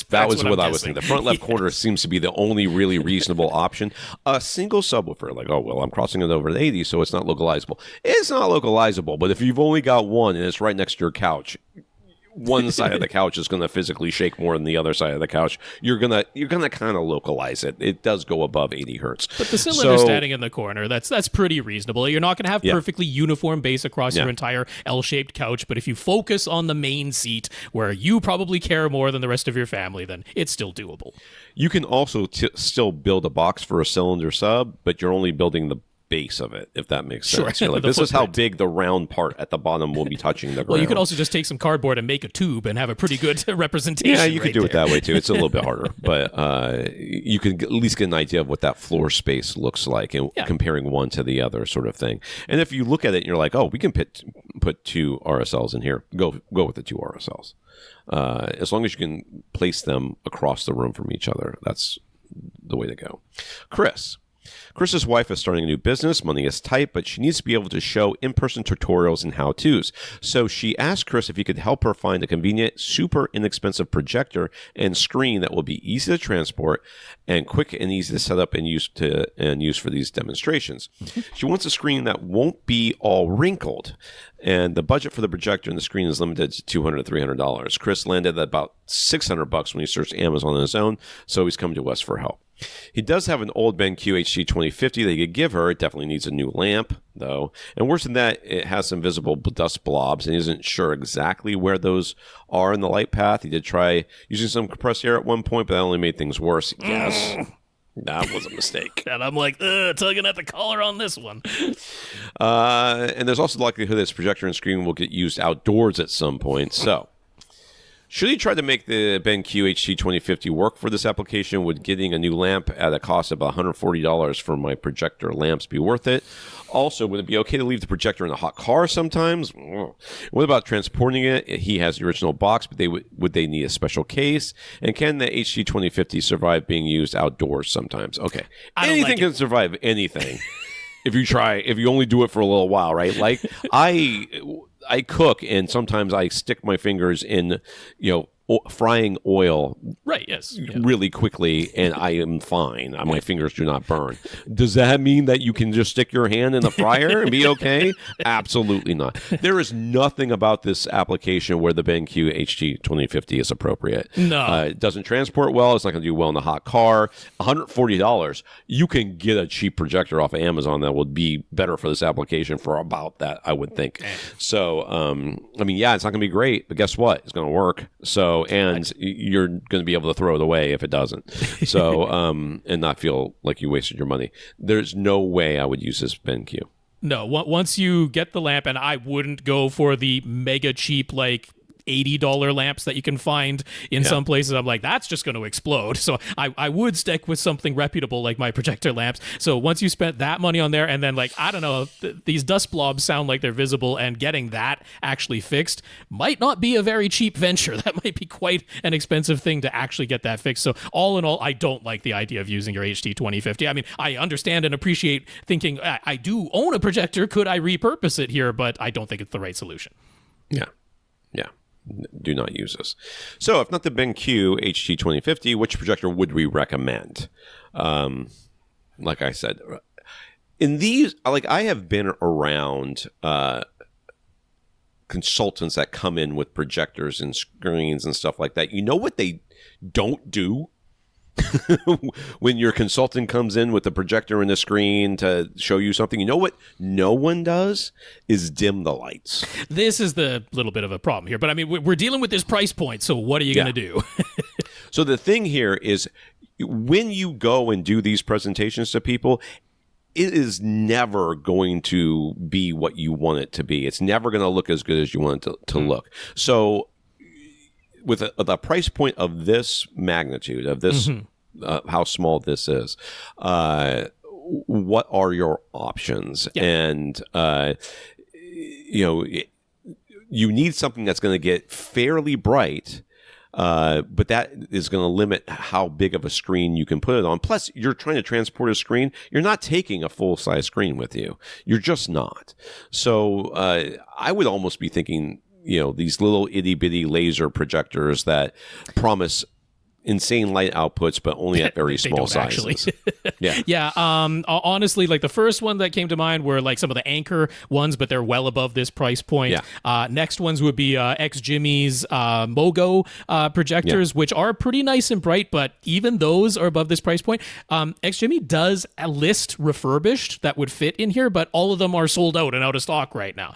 That was what I was thinking. The front left corner seems to be the only really reasonable option. A single subwoofer, like, oh, well, I'm crossing it over the 80, so it's not localizable. It's not localizable, but if you've only got one and it's right next to your couch, one side of the couch is going to physically shake more than the other side of the couch, you're gonna kind of localize it. It does go above 80 hertz. But the cylinder standing in the corner, that's pretty reasonable. You're not going to have perfectly uniform bass across your entire L-shaped couch, but if you focus on the main seat where you probably care more than the rest of your family, then it's still doable. You can also still build a box for a cylinder sub, but you're only building the base of it, if that makes sense. Sure. Like, this is how big the round part at the bottom will be touching the ground. Well, you could also just take some cardboard and make a tube and have a pretty good representation. Yeah, you could do it that way too. It's a little bit harder, but you can at least get an idea of what that floor space looks like, and comparing one to the other sort of thing. And if you look at it and you're like, oh, we can put two RSLs in here, go with the two RSLs. As long as you can place them across the room from each other, that's the way to go. Chris's wife is starting a new business. Money is tight, but she needs to be able to show in-person tutorials and how-tos. So she asked Chris if he could help her find a convenient, super inexpensive projector and screen that will be easy to transport and quick and easy to set up and use for these demonstrations. She wants a screen that won't be all wrinkled. And the budget for the projector and the screen is limited to $200 to $300. Chris landed at about $600 when he searched Amazon on his own, so he's come to us for help. He does have an old BenQ HD 2050 that he could give her. It definitely needs a new lamp, though. And worse than that, it has some visible dust blobs, and he isn't sure exactly where those are in the light path. He did try using some compressed air at one point, but that only made things worse. Yes. That was a mistake. And I'm like, tugging at the collar on this one. And there's also the likelihood this projector and screen will get used outdoors at some point. So, should he try to make the BenQ HD 2050 work for this application? Would getting a new lamp at a cost of $140 for my projector lamps be worth it? Also, would it be okay to leave the projector in a hot car sometimes? What about transporting it? He has the original box, but would they need a special case? And can the HD 2050 survive being used outdoors sometimes? Okay. Anything can survive anything. If you only do it for a little while, right? Like, I cook, and sometimes I stick my fingers in, frying oil right, yes, really quickly, and I am fine. My fingers do not burn. Does that mean that you can just stick your hand in the fryer and be okay? Absolutely not. There is nothing about this application where the BenQ HD 2050 is appropriate. No. It doesn't transport well. It's not going to do well in a hot car. $140, you can get a cheap projector off of Amazon that would be better for this application for about that, I would think. So, it's not going to be great, but guess what? It's going to work. So, and you're going to be able to throw it away if it doesn't. So, and not feel like you wasted your money. There's no way I would use this BenQ. No, once you get the lamp, and I wouldn't go for the mega cheap, like, $80 lamps that you can find in some places. I'm like, that's just going to explode. So I would stick with something reputable like my projector lamps. So once you spent that money on there, and then, like, I don't know, these dust blobs sound like they're visible, and getting that actually fixed might not be a very cheap venture. That might be quite an expensive thing to actually get that fixed. So all in all, I don't like the idea of using your HD 2050. I mean, I understand and appreciate thinking, I do own a projector. Could I repurpose it here? But I don't think it's the right solution. Yeah. Do not use this. So, if not the BenQ HD 2050, which projector would we recommend? Like I said, in these, I have been around consultants that come in with projectors and screens and stuff like that. You know what they don't do? When your consultant comes in with the projector and the screen to show you something, you know what no one does is dim the lights. This is the little bit of a problem here, but I mean, we're dealing with this price point, so what are you going to do? So the thing here is, when you go and do these presentations to people, it is never going to be what you want it to be. It's never going to look as good as you want it to look. So with the price point of this magnitude, of this, how small this is, what are your options? Yeah. And, you need something that's going to get fairly bright, but that is going to limit how big of a screen you can put it on. Plus, you're trying to transport a screen. You're not taking a full-size screen with you. You're just not. So I would almost be thinking, these little itty-bitty laser projectors that promise insane light outputs, but only at very small sizes. Yeah. Honestly, like the first one that came to mind were like some of the Anchor ones, but they're well above this price point. Next ones would be X-Jimmy's Mogo projectors, which are pretty nice and bright, but even those are above this price point. X-Jimmy does list refurbished that would fit in here, but all of them are sold out and out of stock right now.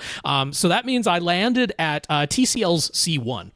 So that means I landed at TCL's C1.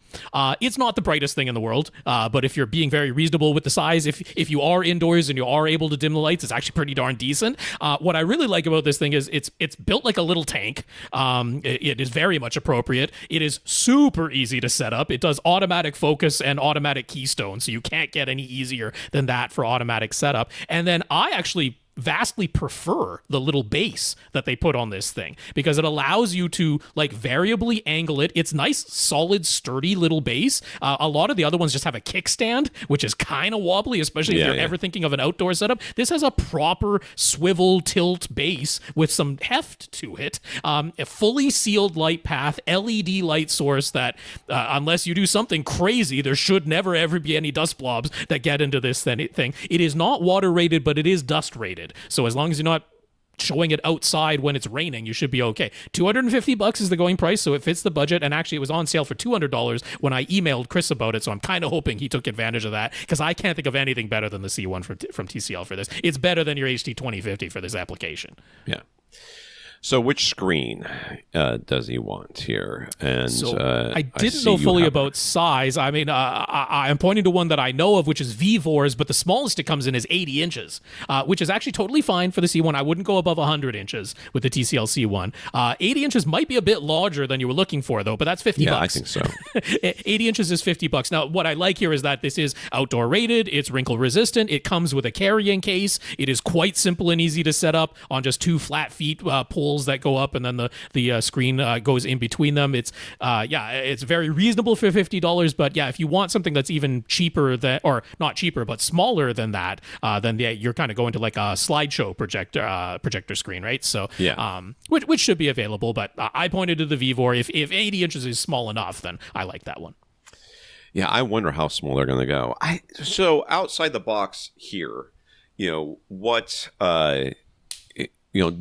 It's not the brightest thing in the world, but if you're being very reasonable with the size, if you are indoors and you are able to dim the lights, it's actually pretty darn decent. What I really like about this thing is it's built like a little tank. It is very much appropriate. It is super easy to set up. It does automatic focus and automatic keystone, so you can't get any easier than that for automatic setup. And then I actually vastly prefer the little base that they put on this thing because it allows you to like variably angle it. It's nice, solid, sturdy little base. A lot of the other ones just have a kickstand, which is kind of wobbly, especially if you're ever thinking of an outdoor setup. This has a proper swivel tilt base with some heft to it. A fully sealed light path, LED light source that unless you do something crazy, there should never ever be any dust blobs that get into this thing. It is not water rated, but it is dust rated. So as long as you're not showing it outside when it's raining, you should be okay. $250 is the going price, so it fits the budget. And actually, it was on sale for $200 when I emailed Chris about it. So I'm kind of hoping he took advantage of that because I can't think of anything better than the C1 from TCL for this. It's better than your HT 2050 for this application. Yeah. So which screen does he want here? And so I didn't know fully about size. I mean, I'm pointing to one that I know of, which is VVOR's, but the smallest it comes in is 80 inches, which is actually totally fine for the C1. I wouldn't go above 100 inches with the TCL C1. 80 inches might be a bit larger than you were looking for, though, but that's $50. Yeah, I think so. 80 inches is $50. Now, what I like here is that this is outdoor rated. It's wrinkle resistant. It comes with a carrying case. It is quite simple and easy to set up on just two flat feet pulls that go up, and then the screen goes in between them. It's it's very reasonable for $50. But yeah, if you want something that's even cheaper or not cheaper but smaller than that, then you're kind of going to like a slideshow projector screen, right? So which should be available. But I pointed to the VVOR. If 80 inches is small enough, then I like that one. Yeah, I wonder how small they're going to go. So outside the box here, what.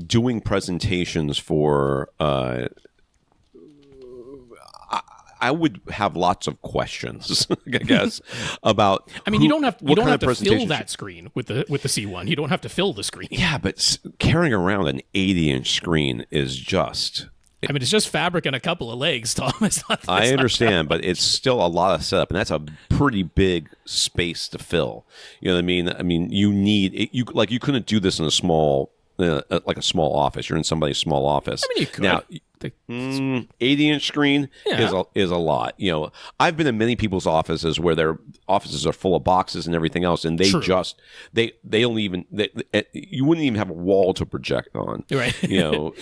Doing presentations for, I would have lots of questions, I guess, about. I mean, you don't have to fill that screen with the C1. You don't have to fill the screen. Yeah, but carrying around an 80-inch screen is just. I mean, it's just fabric and a couple of legs, Tom. I understand, but it's still a lot of setup, and that's a pretty big space to fill. You know what I mean? I mean, you need you couldn't do this in a small. Like a small office. You're in somebody's small office. I mean, you could. Now, 80-inch screen is a lot. I've been in many people's offices where their offices are full of boxes and everything else, and they just they don't even you wouldn't even have a wall to project on, right?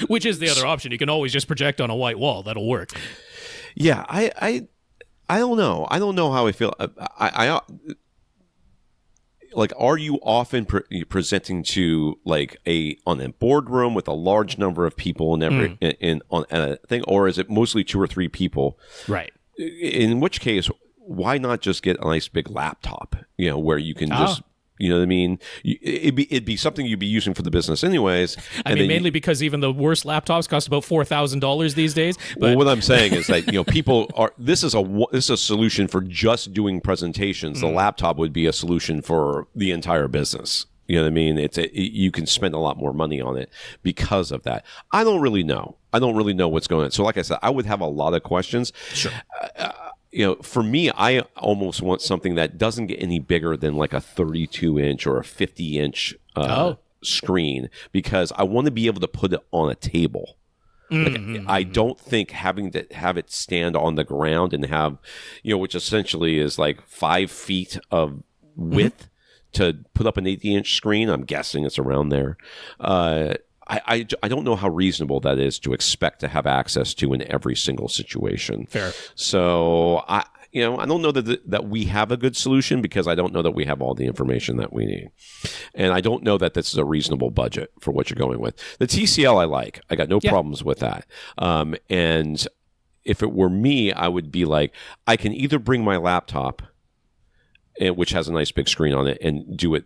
Which is the other option. You can always just project on a white wall. That'll work. Yeah, I don't know. I don't know how I feel. I like, are you often presenting to like on a boardroom with a large number of people and on a thing, or is it mostly 2 or 3 people? Right. In which case, why not just get a nice big laptop? Where you can just. You know what I mean? It'd be something you'd be using for the business anyways. I mean, mainly because even the worst laptops cost about $4,000 these days. But... Well, what I'm saying is that people are. This is a solution for just doing presentations. The laptop would be a solution for the entire business. You know what I mean? You can spend a lot more money on it because of that. I don't really know. What's going on. So, like I said, I would have a lot of questions. Sure. For me, I almost want something that doesn't get any bigger than like a 32-inch or a 50-inch screen, because I want to be able to put it on a table. Like, I don't think having to have it stand on the ground and have, which essentially is like 5 feet of width to put up an 80-inch screen. I'm guessing it's around there. I don't know how reasonable that is to expect to have access to in every single situation. Fair. So I don't know that we have a good solution, because I don't know that we have all the information that we need, and I don't know that this is a reasonable budget for what you're going with. The TCL I got no problems with that. And if it were me, I would be like, I can either bring my laptop which has a nice big screen on it, and do it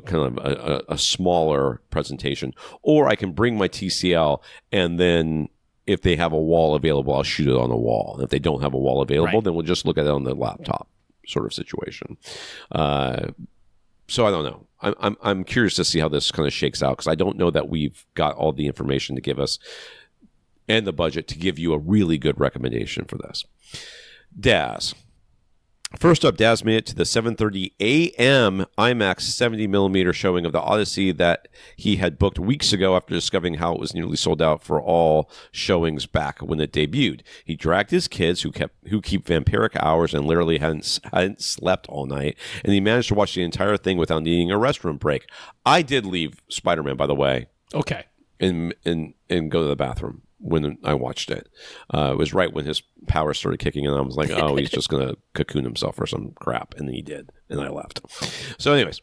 kind of a smaller presentation. Or I can bring my TCL, and then if they have a wall available, I'll shoot it on the wall. If they don't have a wall available, then we'll just look at it on the laptop sort of situation. So I don't know. I'm curious to see how this kind of shakes out, because I don't know that we've got all the information to give us and the budget to give you a really good recommendation for this. Dazz. First up, Dazz made it to the 7:30 a.m. IMAX 70mm showing of The Odyssey that he had booked weeks ago after discovering how it was nearly sold out for all showings back when it debuted. He dragged his kids, who keep vampiric hours and literally hadn't slept all night, and he managed to watch the entire thing without needing a restroom break. I did leave Spider-Man, by the way. Okay. And go to the bathroom when I watched it. It was right when his power started kicking, and I was like, oh, he's just going to cocoon himself or some crap. And he did, and I left. So anyways,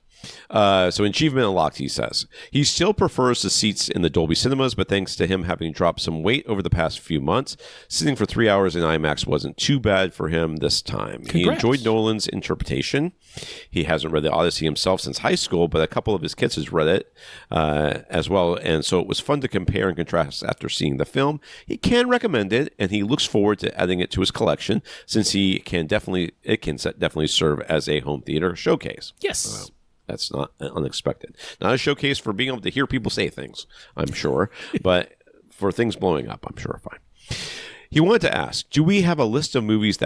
so achievement unlocked, he says. He still prefers the seats in the Dolby Cinemas, but thanks to him having dropped some weight over the past few months, sitting for 3 hours in IMAX wasn't too bad for him this time. Congrats. He enjoyed Nolan's interpretation. He hasn't read The Odyssey himself since high school, but a couple of his kids has read it as well, and so it was fun to compare and contrast after seeing the film. He can recommend it, and he looks forward to adding it to his collection, since it can definitely serve as a home theater showcase. Yes. That's not unexpected. Not a showcase for being able to hear people say things, I'm sure, but for things blowing up, I'm sure fine. He wanted to ask, do we have a list of movies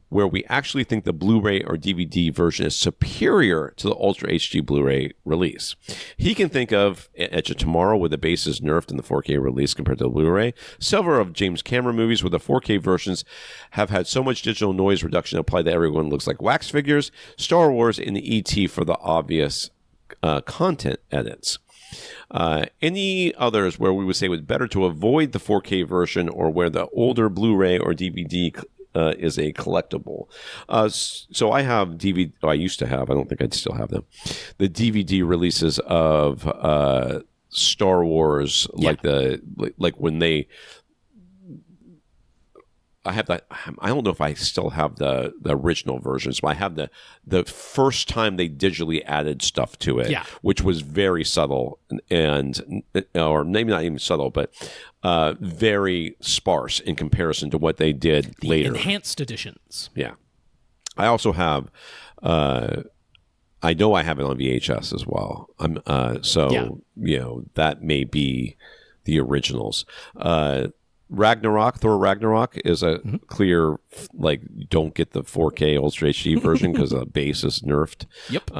where we actually think the Blu-ray or DVD version is superior to the Ultra HD Blu-ray release? He can think of Edge of Tomorrow, where the bass is nerfed in the 4K release compared to the Blu-ray. Several of James Cameron movies where the 4K versions have had so much digital noise reduction applied that everyone looks like wax figures. Star Wars and E.T. for the obvious content edits. Any others where we would say it was better to avoid the 4K version, or where the older Blu-ray or DVD is a collectible? So I have DVD. I used to have. I don't think I'd still have them. The DVD releases of Star Wars, like when they. I have that. I don't know if I still have the original versions, but I have the first time they digitally added stuff to it, which was very subtle and or maybe not even subtle, but very sparse in comparison to what they did later. Enhanced editions. Yeah, I also have. I know I have it on VHS as well. That may be the originals. Thor Ragnarok is a clear, don't get the 4K Ultra HD version because the bass is nerfed. Yep.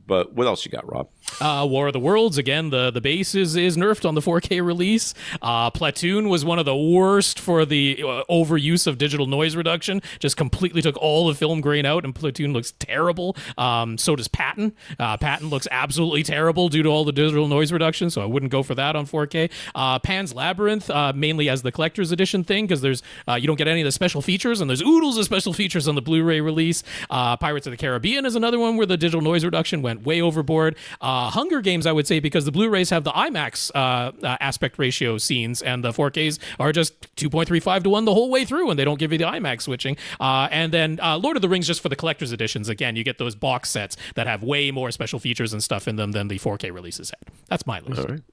But what else you got, Rob? War of the Worlds, again, the base is nerfed on the 4K release. Platoon was one of the worst for the overuse of digital noise reduction. Just completely took all the film grain out, and Platoon looks terrible. So does Patton. Patton looks absolutely terrible due to all the digital noise reduction, so I wouldn't go for that on 4K. Pan's Labyrinth, mainly as the collector's edition thing, because there's you don't get any of the special features, and there's oodles of special features on the Blu-ray release. Pirates of the Caribbean is another one where the digital noise reduction went way overboard. Hunger Games, I would say, because the Blu-rays have the IMAX aspect ratio scenes, and the 4Ks are just 2.35 to 1 the whole way through, and they don't give you the IMAX switching. And then Lord of the Rings, just for the collector's editions, again, you get those box sets that have way more special features and stuff in them than the 4K releases had. That's my list. All right.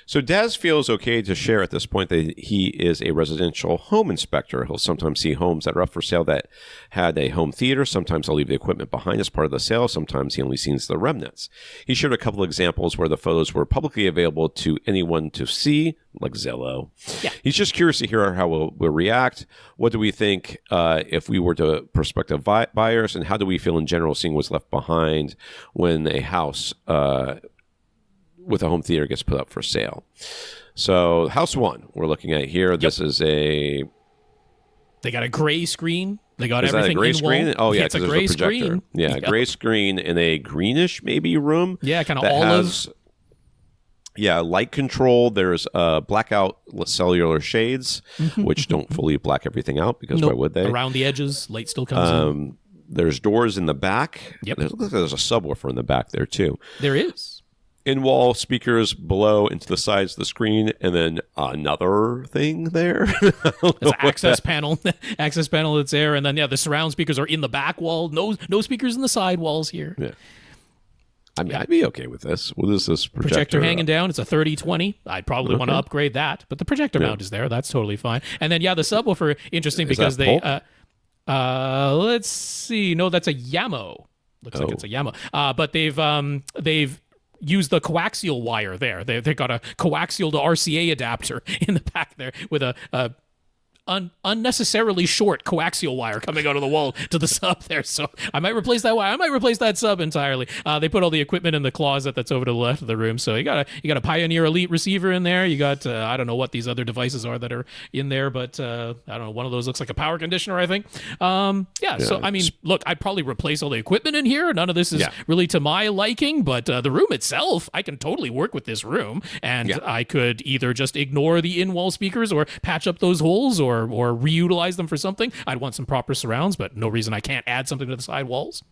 So Dazz feels okay to share at this point that he is a residential home inspector. He'll sometimes see homes that are up for sale that had a home theater. Sometimes he'll leave the equipment behind as part of the sale. Sometimes he only sees the remnants. He shared a couple of examples where the photos were publicly available to anyone to see, like Zillow. Yeah. He's just curious to hear how we'll react. What do we think if we were to prospective buyers, and how do we feel in general seeing what's left behind when a house with a home theater gets put up for sale? So house one we're looking at here. Yep. This is they got a gray screen. They got everything in gray screen. Oh yeah, it's a gray screen. Yeah, gray screen in a greenish maybe room. Yeah, kind of olive. Light control. There's blackout cellular shades, which don't fully black everything out, because why would they? Around the edges, light still comes in. There's doors in the back. Yep. There's a subwoofer in the back there too. There is. in-wall speakers below into the sides of the screen, and then another thing there. It's an access panel, access panel that's there, and then the surround speakers are in the back wall. No speakers in the side walls here. Yeah. I mean, I'd be okay with this. What is this projector hanging down? It's a 3020. I'd probably want to upgrade that, but the projector mount is there. That's totally fine. And then the subwoofer, interesting because they let's see. No, that's a Yamo. Looks like it's a Yamo. But they've used the coaxial wire there. They got a coaxial to RCA adapter in the back there with a unnecessarily short coaxial wire coming out of the wall to the sub there. So I might replace that wire. I might replace that sub entirely. They put all the equipment in the closet that's over to the left of the room. So you got a Pioneer Elite receiver in there. You got I don't know what these other devices are that are in there, but I don't know. One of those looks like a power conditioner, I think. So I mean, look, I'd probably replace all the equipment in here. None of this is really to my liking, but the room itself, I can totally work with this room, and I could either just ignore the in-wall speakers or patch up those holes or reutilize them for something. I'd want some proper surrounds, but no reason I can't add something to the side walls.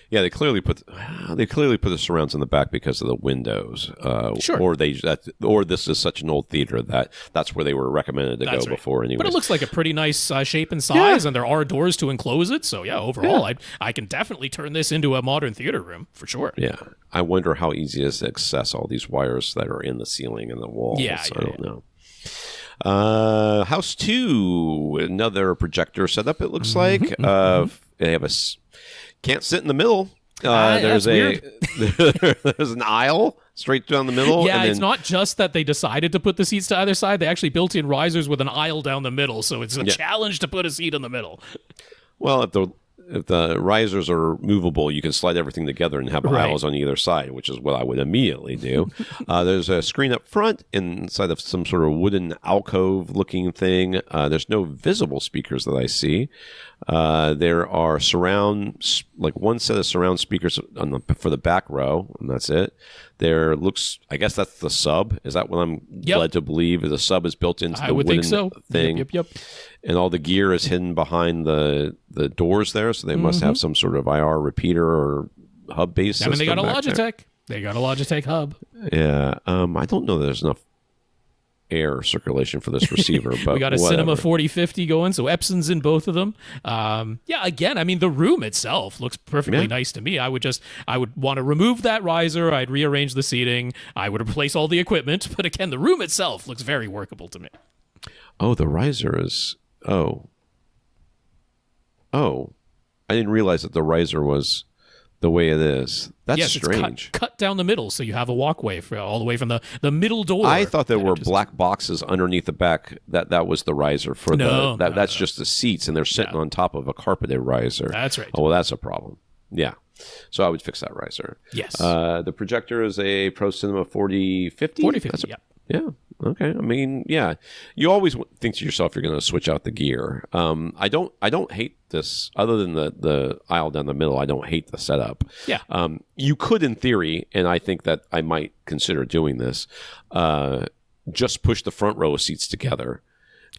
Yeah, they clearly put the surrounds in the back because of the windows. Sure. Or this is such an old theater that's where they were recommended to go before. Anyway, but it looks like a pretty nice shape and size, and there are doors to enclose it. So overall, I can definitely turn this into a modern theater room for sure. Yeah, I wonder how easy it is to access all these wires that are in the ceiling and the walls. I don't know. House 2, another projector setup. It looks like they have can't sit in the middle. There's an aisle straight down the middle. Yeah, it's not just that they decided to put the seats to either side. They actually built in risers with an aisle down the middle, so it's a challenge to put a seat in the middle. Well, if the risers are movable, you can slide everything together and have aisles on either side, which is what I would immediately do. There's a screen up front inside of some sort of wooden alcove-looking thing. There's no visible speakers that I see. There are one set of surround speakers for the back row, and that's it. I guess that's the sub. Is that what I'm led to believe? The sub is built into the wooden thing. Yep. And all the gear is hidden behind the doors there, so they must have some sort of IR repeater or hub-based system. I mean, they got a Logitech. There. They got a Logitech hub. Yeah. I don't know that there's enough air circulation for this receiver, but we got a Cinema 4050 going, so Epson's in both of them. Again, I mean, the room itself looks perfectly nice to me. I would want to remove that riser. I'd rearrange the seating. I would replace all the equipment, but again, the room itself looks very workable to me. Oh, the riser is... Oh, I didn't realize that the riser was the way it is. That's strange. It's cut down the middle, so you have a walkway all the way from the middle door. I thought there were black boxes underneath the back. That was the riser for that's just the seats, and they're sitting on top of a carpeted riser. That's right. Oh, well, that's a problem. Yeah. So I would fix that riser. Yes. The projector is a Pro Cinema 4050. 4050. Yeah. Okay. I mean, you always think to yourself you're going to switch out the gear. I don't hate this. Other than the aisle down the middle, I don't hate the setup. Yeah. You could, in theory, and I think that I might consider doing this. Just push the front row of seats together,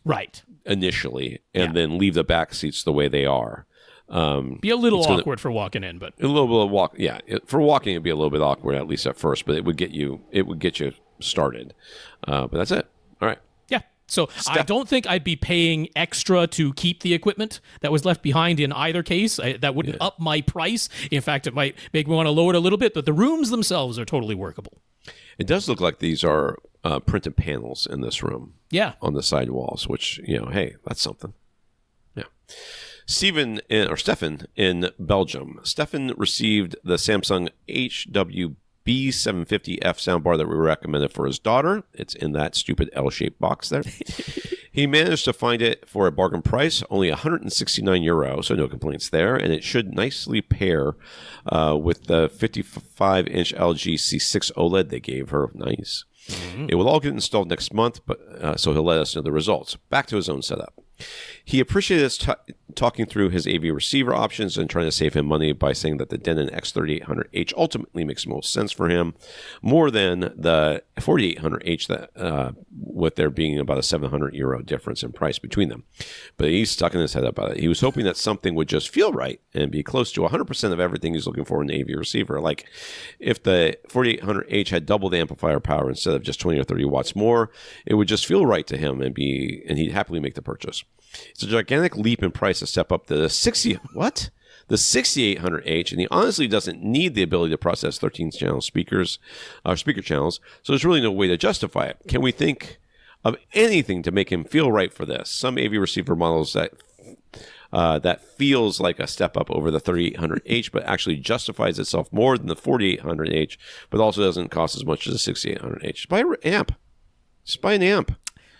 right, initially, and then leave the back seats the way they are. Be a little awkward for walking in, but a little bit of walk. Yeah, for walking, it'd be a little bit awkward at least at first, but it would get you started. But that's it. All right. Yeah. So I don't think I'd be paying extra to keep the equipment that was left behind in either case. That wouldn't up my price. In fact, it might make me want to lower it a little bit, but the rooms themselves are totally workable. It does look like these are printed panels in this room. Yeah. On the side walls, which, hey, that's something. Yeah. Stefan in Belgium. Stefan received the Samsung HWB750F soundbar that we recommended for his daughter. It's in that stupid L-shaped box there. He managed to find it for a bargain price, only €169, so no complaints there, and it should nicely pair with the 55-inch LG C6 OLED they gave her. Nice. Mm-hmm. It will all get installed next month, but so he'll let us know the results. Back to his own setup. He appreciated us talking through his AV receiver options and trying to save him money by saying that the Denon X3800H ultimately makes most sense for him, more than the 4800H, that with there being about a €700 difference in price between them. But he's stuck in his head about it. He was hoping that something would just feel right and be close to 100% of everything he's looking for in an AV receiver. Like if the 4800H had double the amplifier power instead of just 20 or 30 watts more, it would just feel right to him, and he'd happily make the purchase. It's a gigantic leap in price to step up to the 6800H, and he honestly doesn't need the ability to process 13-channel speaker channels, so there's really no way to justify it. Can we think of anything to make him feel right for this? Some AV receiver models that feels like a step up over the 3800H, but actually justifies itself more than the 4800H, but also doesn't cost as much as the 6800H. Just buy an amp. Just buy an amp.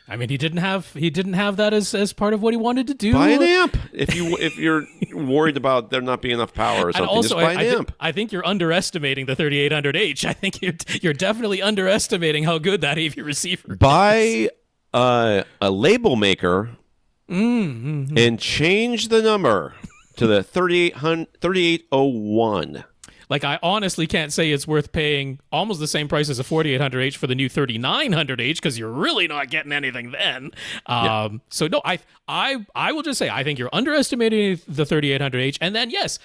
I mean, he didn't have that as part of what he wanted to do. Buy an amp if you're worried about there not being enough power or something. And also, just buy an amp. I think you're underestimating the 3800H. I think you're definitely underestimating how good that AV receiver is. Buy a label maker and change the number to the 3801. Like, I honestly can't say it's worth paying almost the same price as a 4800H for the new 3900H, because you're really not getting anything then. So no, I will just say I think you're underestimating the 3800H, and then yes,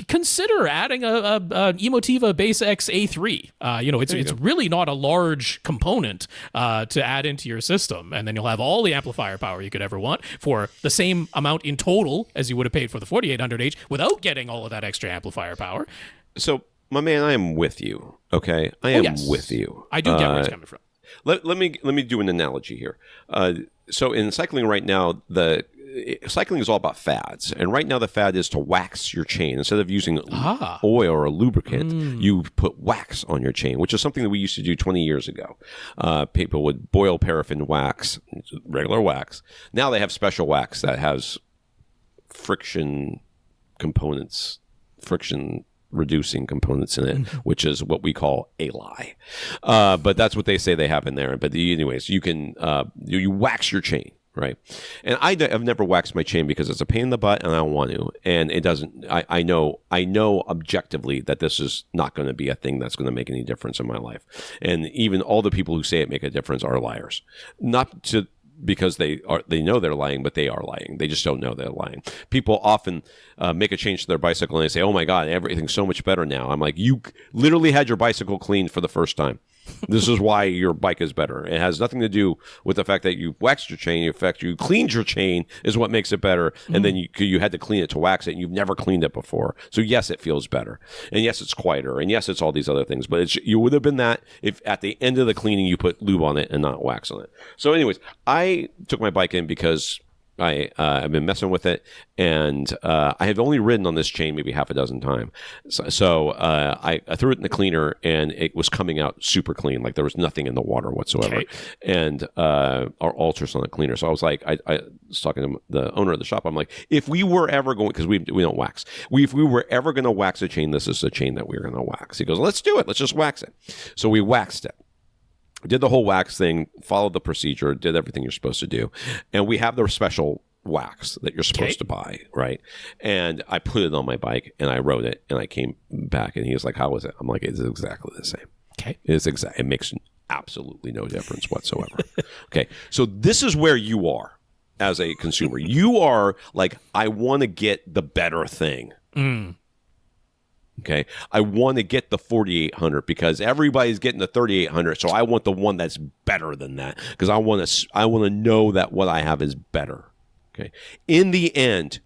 consider adding a Emotiva Base X A3. It's really not a large component to add into your system, and then you'll have all the amplifier power you could ever want for the same amount in total as you would have paid for the 4800H without getting all of that extra amplifier power. So, my man, I am with you. Okay, I am with you. I do get where it's coming from. Let me do an analogy here. So in cycling right now, cycling is all about fads, and right now the fad is to wax your chain. Instead of using oil or a lubricant, you put wax on your chain, which is something that we used to do 20 years ago. People would boil paraffin wax, regular wax. Now they have special wax that has friction reducing components in it, which is what we call a lie. But that's what they say they have in there. But anyways, you can you wax your chain. Right. And I've never waxed my chain because it's a pain in the butt and I don't want to. And it doesn't, I know objectively that this is not going to be a thing that's going to make any difference in my life. And even all the people who say it make a difference are liars. Because they know they're lying, but they are lying. They just don't know they're lying. People often make a change to their bicycle and they say, oh my God, everything's so much better now. I'm like, you literally had your bicycle cleaned for the first time. This is why your bike is better. It has nothing to do with the fact that you waxed your chain. In fact, you cleaned your chain is what makes it better. And then you had to clean it to wax it, and you've never cleaned it before. So yes, it feels better. And yes, it's quieter. And yes, it's all these other things. But you would have been that if at the end of the cleaning you put lube on it and not wax on it. So anyways, I took my bike in because I've been messing with it, and I have only ridden on this chain maybe half a dozen times. So I threw it in the cleaner, and it was coming out super clean, like there was nothing in the water whatsoever. Okay. And our ultrasonic cleaner. So I was like, I was talking to the owner of the shop. I'm like, if we were ever going, because we don't wax, if we were ever going to wax a chain, this is a chain that we're going to wax. He goes, let's do it. Let's just wax it. So we waxed it. Did the whole wax thing, followed the procedure, did everything you're supposed to do. And we have the special wax that you're supposed to buy, right? And I put it on my bike and I rode it and I came back and he was like, how was it? I'm like, it's exactly the same. Okay. It makes absolutely no difference whatsoever. Okay. So this is where you are as a consumer. You are like, I want to get the better thing. Okay, I want to get the 4800 because everybody's getting the 3800, so I want the one that's better than that because I want to know that what I have is better. Okay, in the end,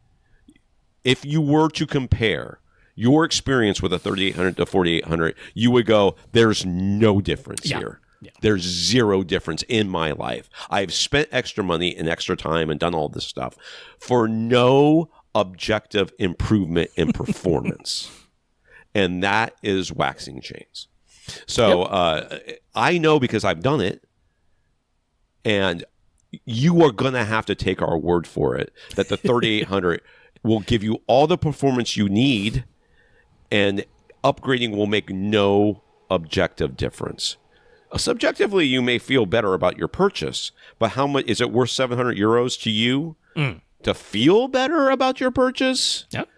if you were to compare your experience with a 3800 to 4800, you would go, "There's no difference here. Yeah. There's zero difference in my life. I've spent extra money and extra time and done all this stuff for no objective improvement in performance." And that is waxing chains. So I know because I've done it, and you are going to have to take our word for it that the 3800 will give you all the performance you need, and upgrading will make no objective difference. Subjectively, you may feel better about your purchase, but how much is it worth 700 euros to you to feel better about your purchase? Yep.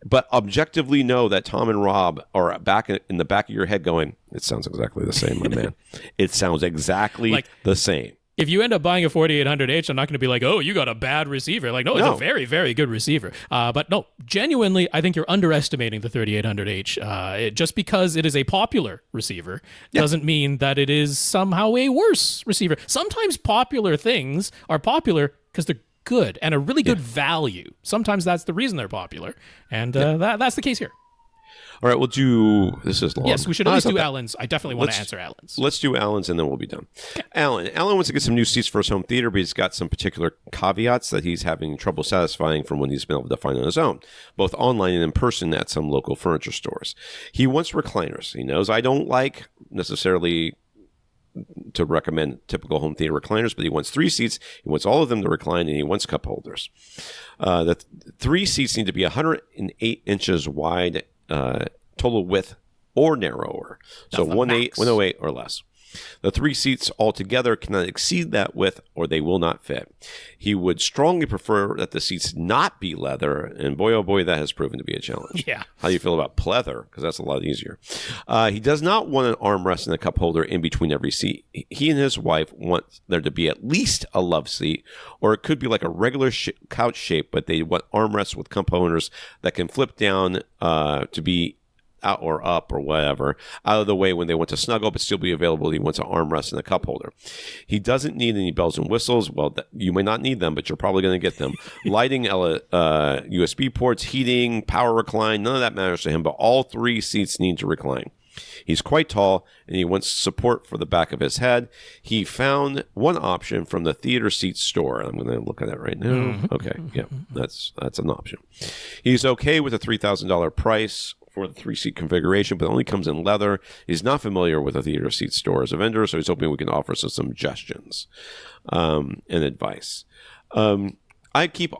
But objectively know that Tom and Rob are back in the back of your head going, it sounds exactly the same, my man. It sounds exactly the same. If you end up buying a 4800H, I'm not going to be like, oh, you got a bad receiver. Like, no, it's a very, very good receiver. But no, genuinely, I think you're underestimating the 3800H. Just because it is a popular receiver doesn't mean that it is somehow a worse receiver. Sometimes popular things are popular because they're good and a really good value. Sometimes that's the reason they're popular. And that's the case here. All right, we'll do... This is long. Yes, we should at least do Alan's. I definitely want to answer Alan's. Let's do Alan's, and then we'll be done. Okay. Alan wants to get some new seats for his home theater, but he's got some particular caveats that he's having trouble satisfying from when he's been able to find on his own, both online and in person at some local furniture stores. He wants recliners. He knows I don't like necessarily to recommend typical home theater recliners, but he wants 3 seats. He wants all of them to recline, and he wants cup holders. The 3 seats need to be 108 inches wide, total width or narrower. So 108 or less. The 3 seats altogether cannot exceed that width or they will not fit. He would strongly prefer that the seats not be leather, and boy, oh boy, that has proven to be a challenge. Yeah. How do you feel about pleather? Because that's a lot easier. He does not want an armrest and a cup holder in between every seat. He and his wife want there to be at least a love seat, or it could be like a regular couch shape, but they want armrests with cup holders that can flip down to be out or up or whatever, out of the way when they want to snuggle, but still be available. He wants an armrest and a cup holder. He doesn't need any bells and whistles. Well, you may not need them, but you're probably going to get them. Lighting, USB ports, heating, power recline, none of that matters to him, but all 3 seats need to recline. He's quite tall, and he wants support for the back of his head. He found one option from the theater seat store. I'm going to look at it right now. Mm-hmm. Okay, yeah, that's an option. He's okay with a $3,000 price for the 3-seat configuration, but it only comes in leather. He's not familiar with a theater seat store as a vendor, so he's hoping we can offer some suggestions and advice. I keep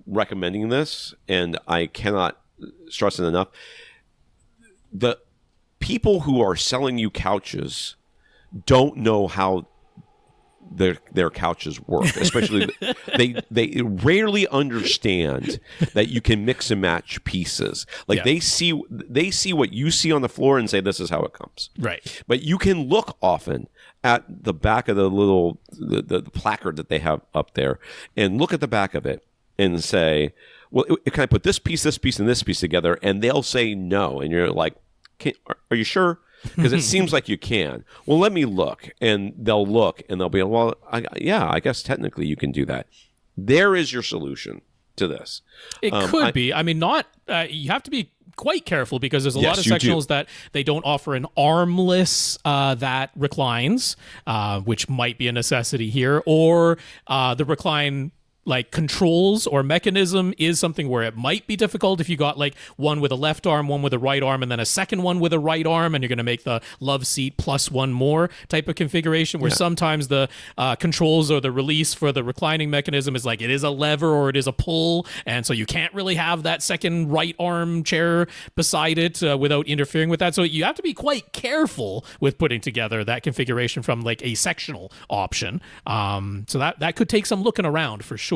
recommending this, and I cannot stress it enough. The people who are selling you couches don't know how their couches work. Especially they rarely understand that you can mix and match pieces. Like they see what you see on the floor and say, this is how it comes. Right. But you can look often at the back of the little the placard that they have up there and look at the back of it and say, well, can I put this piece, and this piece together? And they'll say no. And you're like, are you sure? Because it seems like you can. Well, let me look. And they'll look and they'll be, well, I guess technically you can do that. There is your solution to this. It could be. I mean, not, you have to be quite careful because there's a lot of sectionals that they don't offer an armless that reclines, which might be a necessity here, or the recline like controls or mechanism is something where it might be difficult if you got like one with a left arm, one with a right arm, and then a second one with a right arm, and you're going to make the love seat plus one more type of configuration where sometimes the controls or the release for the reclining mechanism is like it is a lever or it is a pull, and so you can't really have that second right arm chair beside it without interfering with that. So you have to be quite careful with putting together that configuration from like a sectional option. So that could take some looking around for sure.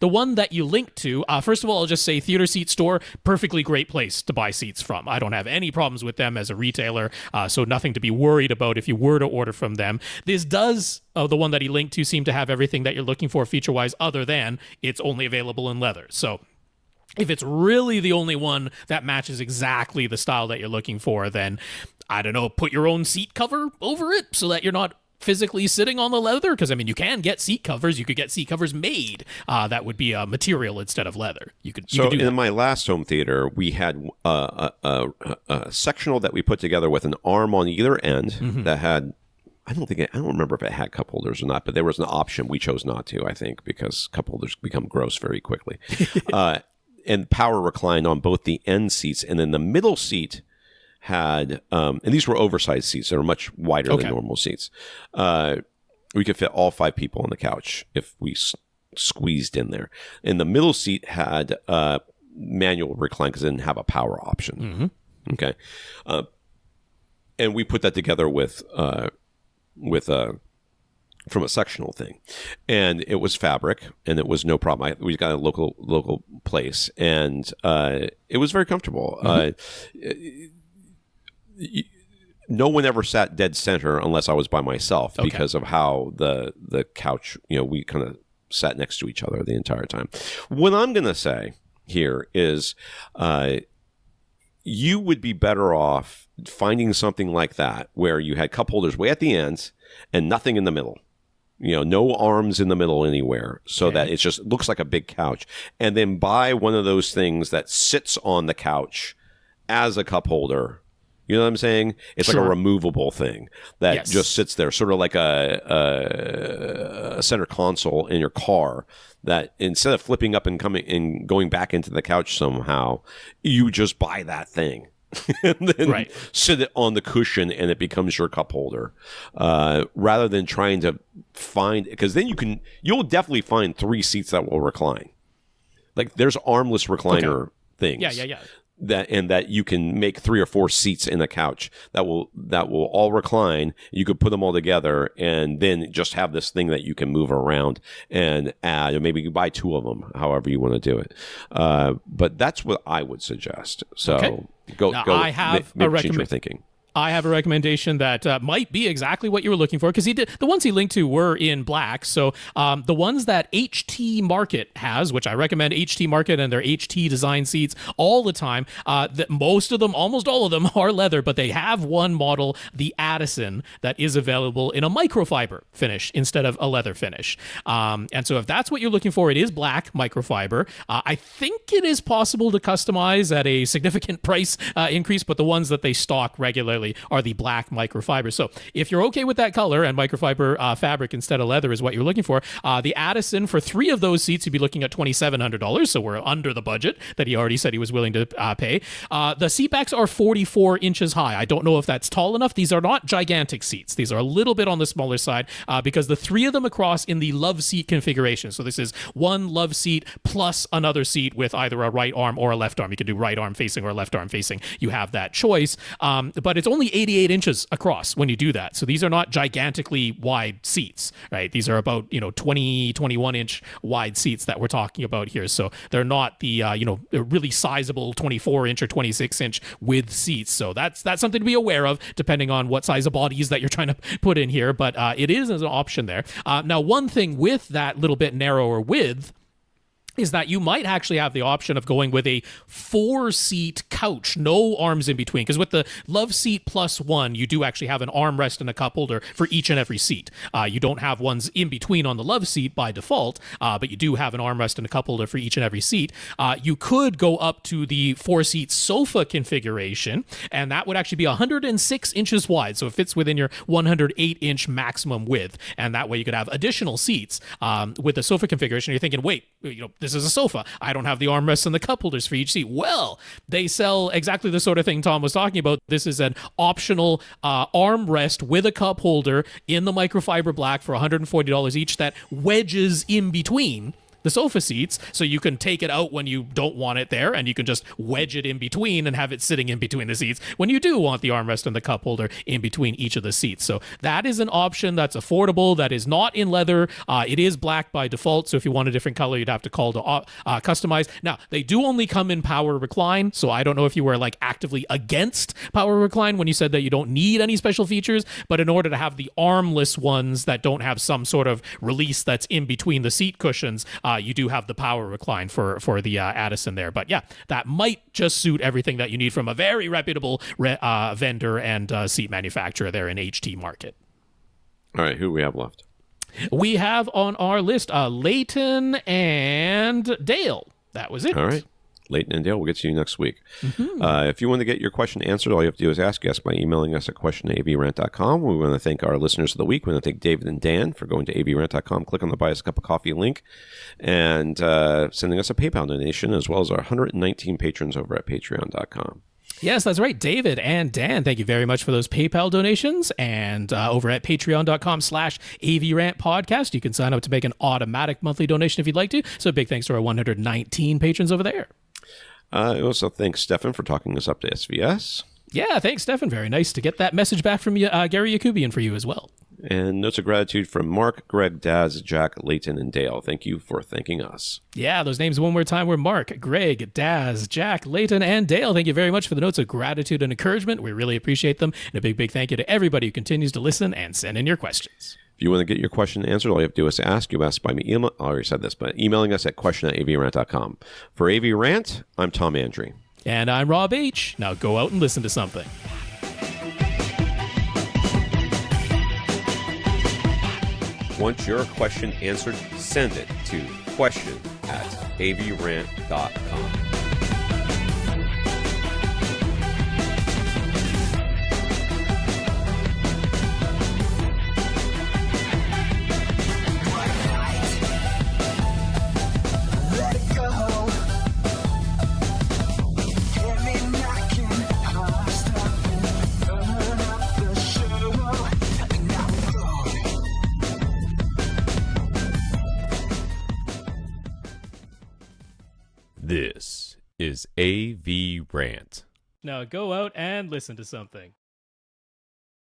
The one that you link to, first of all, I'll just say Theater Seat Store, perfectly great place to buy seats from. I don't have any problems with them as a retailer, so nothing to be worried about if you were to order from them. This does, the one that he linked to, seem to have everything that you're looking for feature-wise, other than it's only available in leather. So if it's really the only one that matches exactly the style that you're looking for, then, I don't know, put your own seat cover over it so that you're not physically sitting on the leather, because I mean you can get seat covers. You could get seat covers made that would be a material instead of leather. You could do that. In my last home theater, we had a sectional that we put together with an arm on either end that had, I don't remember if it had cup holders or not, but there was an option. We chose not to, I think, because cup holders become gross very quickly. And power recline on both the end seats, and then the middle seat had, and these were oversized seats. They were much wider than normal seats. We could fit all 5 people on the couch if we squeezed in there. And the middle seat had manual recline because it didn't have a power option. Okay. And we put that together with with a from a sectional thing, and it was fabric, and it was no problem. We got a local place, and it was very comfortable. No one ever sat dead center unless I was by myself because of how the couch, we kind of sat next to each other the entire time. What I'm going to say here is you would be better off finding something like that where you had cup holders way at the ends and nothing in the middle. No arms in the middle anywhere, so that it just looks like a big couch. And then buy one of those things that sits on the couch as a cup holder. You know what I'm saying? It's like a removable thing that just sits there, sort of like a center console in your car, that instead of flipping up and coming and going back into the couch somehow, you just buy that thing. And then sit it on the cushion and it becomes your cup holder, rather than trying to find, because then you'll definitely find 3 seats that will recline. Like there's armless recliner things. Yeah. That you can make 3 or 4 seats in a couch that will all recline. You could put them all together and then just have this thing that you can move around and add, or maybe you buy 2 of them, however you want to do it. But that's what I would suggest. So go. I have a recommendation. I have a recommendation that might be exactly what you were looking for, because the ones he linked to were in black. So the ones that HT Market has, which I recommend HT Market and their HT design seats all the time, that most of them, almost all of them, are leather, but they have one model, the Addison, that is available in a microfiber finish instead of a leather finish. And so if that's what you're looking for, it is black microfiber. I think it is possible to customize at a significant price increase, but the ones that they stock regularly are the black microfiber. So if you're okay with that color and microfiber fabric instead of leather is what you're looking for, the Addison, for 3 of those seats, you'd be looking at $2,700. So we're under the budget that he already said he was willing to pay. The seat backs are 44 inches high. I don't know if that's tall enough. These are not gigantic seats. These are a little bit on the smaller side because the 3 of them across in the love seat configuration. So this is one love seat plus another seat with either a right arm or a left arm. You can do right arm facing or left arm facing. You have that choice. But it's only 88 inches across when you do that. So these are not gigantically wide seats, right? These are about, 20, 21 inch wide seats that we're talking about here. So they're not the, really sizable 24 inch or 26 inch width seats. So that's something to be aware of depending on what size of bodies that you're trying to put in here. But it is an option there. Now, one thing with that little bit narrower width is that you might actually have the option of going with a 4-seat couch, no arms in between. Because with the love seat plus 1, you do actually have an armrest and a cup holder for each and every seat. You don't have ones in between on the love seat by default, but you do have an armrest and a cup holder for each and every seat. You could go up to the 4-seat sofa configuration, and that would actually be 106 inches wide. So it fits within your 108-inch maximum width. And that way you could have additional seats with the sofa configuration. You're thinking, wait, this is a sofa. I don't have the armrests and the cup holders for each seat. Well, they sell exactly the sort of thing Tom was talking about. This is an optional armrest with a cup holder in the microfiber black for $140 each that wedges in between the sofa seats, so you can take it out when you don't want it there, and you can just wedge it in between and have it sitting in between the seats when you do want the armrest and the cup holder in between each of the seats. So that is an option that's affordable, that is not in leather. It is black by default, so if you want a different color, you'd have to call to customize. Now, they do only come in power recline, so I don't know if you were actively against power recline when you said that you don't need any special features, but in order to have the armless ones that don't have some sort of release that's in between the seat cushions, you do have the power recline for the Addison there. But yeah, that might just suit everything that you need from a very reputable vendor and seat manufacturer there in HT Market. All right, who do we have left? We have on our list Leighton and Dale. That was it. All right. Leighton and Dale, we'll get to you next week. Mm-hmm. If you want to get your question answered, all you have to do is ask us by emailing us at question@avrant.com. We want to thank our listeners of the week. We want to thank David and Dan for going to avrant.com, click on the Buy Us a Cup of Coffee link, and sending us a PayPal donation, as well as our 119 patrons over at patreon.com. Yes, that's right. David and Dan, thank you very much for those PayPal donations. And over at patreon.com/AVRant podcast, you can sign up to make an automatic monthly donation if you'd like to. So big thanks to our 119 patrons over there. Also, thanks, Stefan, for talking us up to SVS. Yeah, thanks, Stefan. Very nice to get that message back from Gary Yakubian for you as well. And notes of gratitude from Mark, Greg, Dazz, Jack, Leighton, and Dale. Thank you for thanking us. Yeah, those names one more time were Mark, Greg, Dazz, Jack, Leighton, and Dale. Thank you very much for the notes of gratitude and encouragement. We really appreciate them. And a big, big thank you to everybody who continues to listen and send in your questions. If you want to get your question answered, all you have to do is ask. You ask by me. I already said this, but emailing us at question@avrant.com. For AVRant, I'm Tom Andrew. And I'm Rob H. Now go out and listen to something. Want your question answered? Send it to question@avrant.com. This is AVRant. Now go out and listen to something.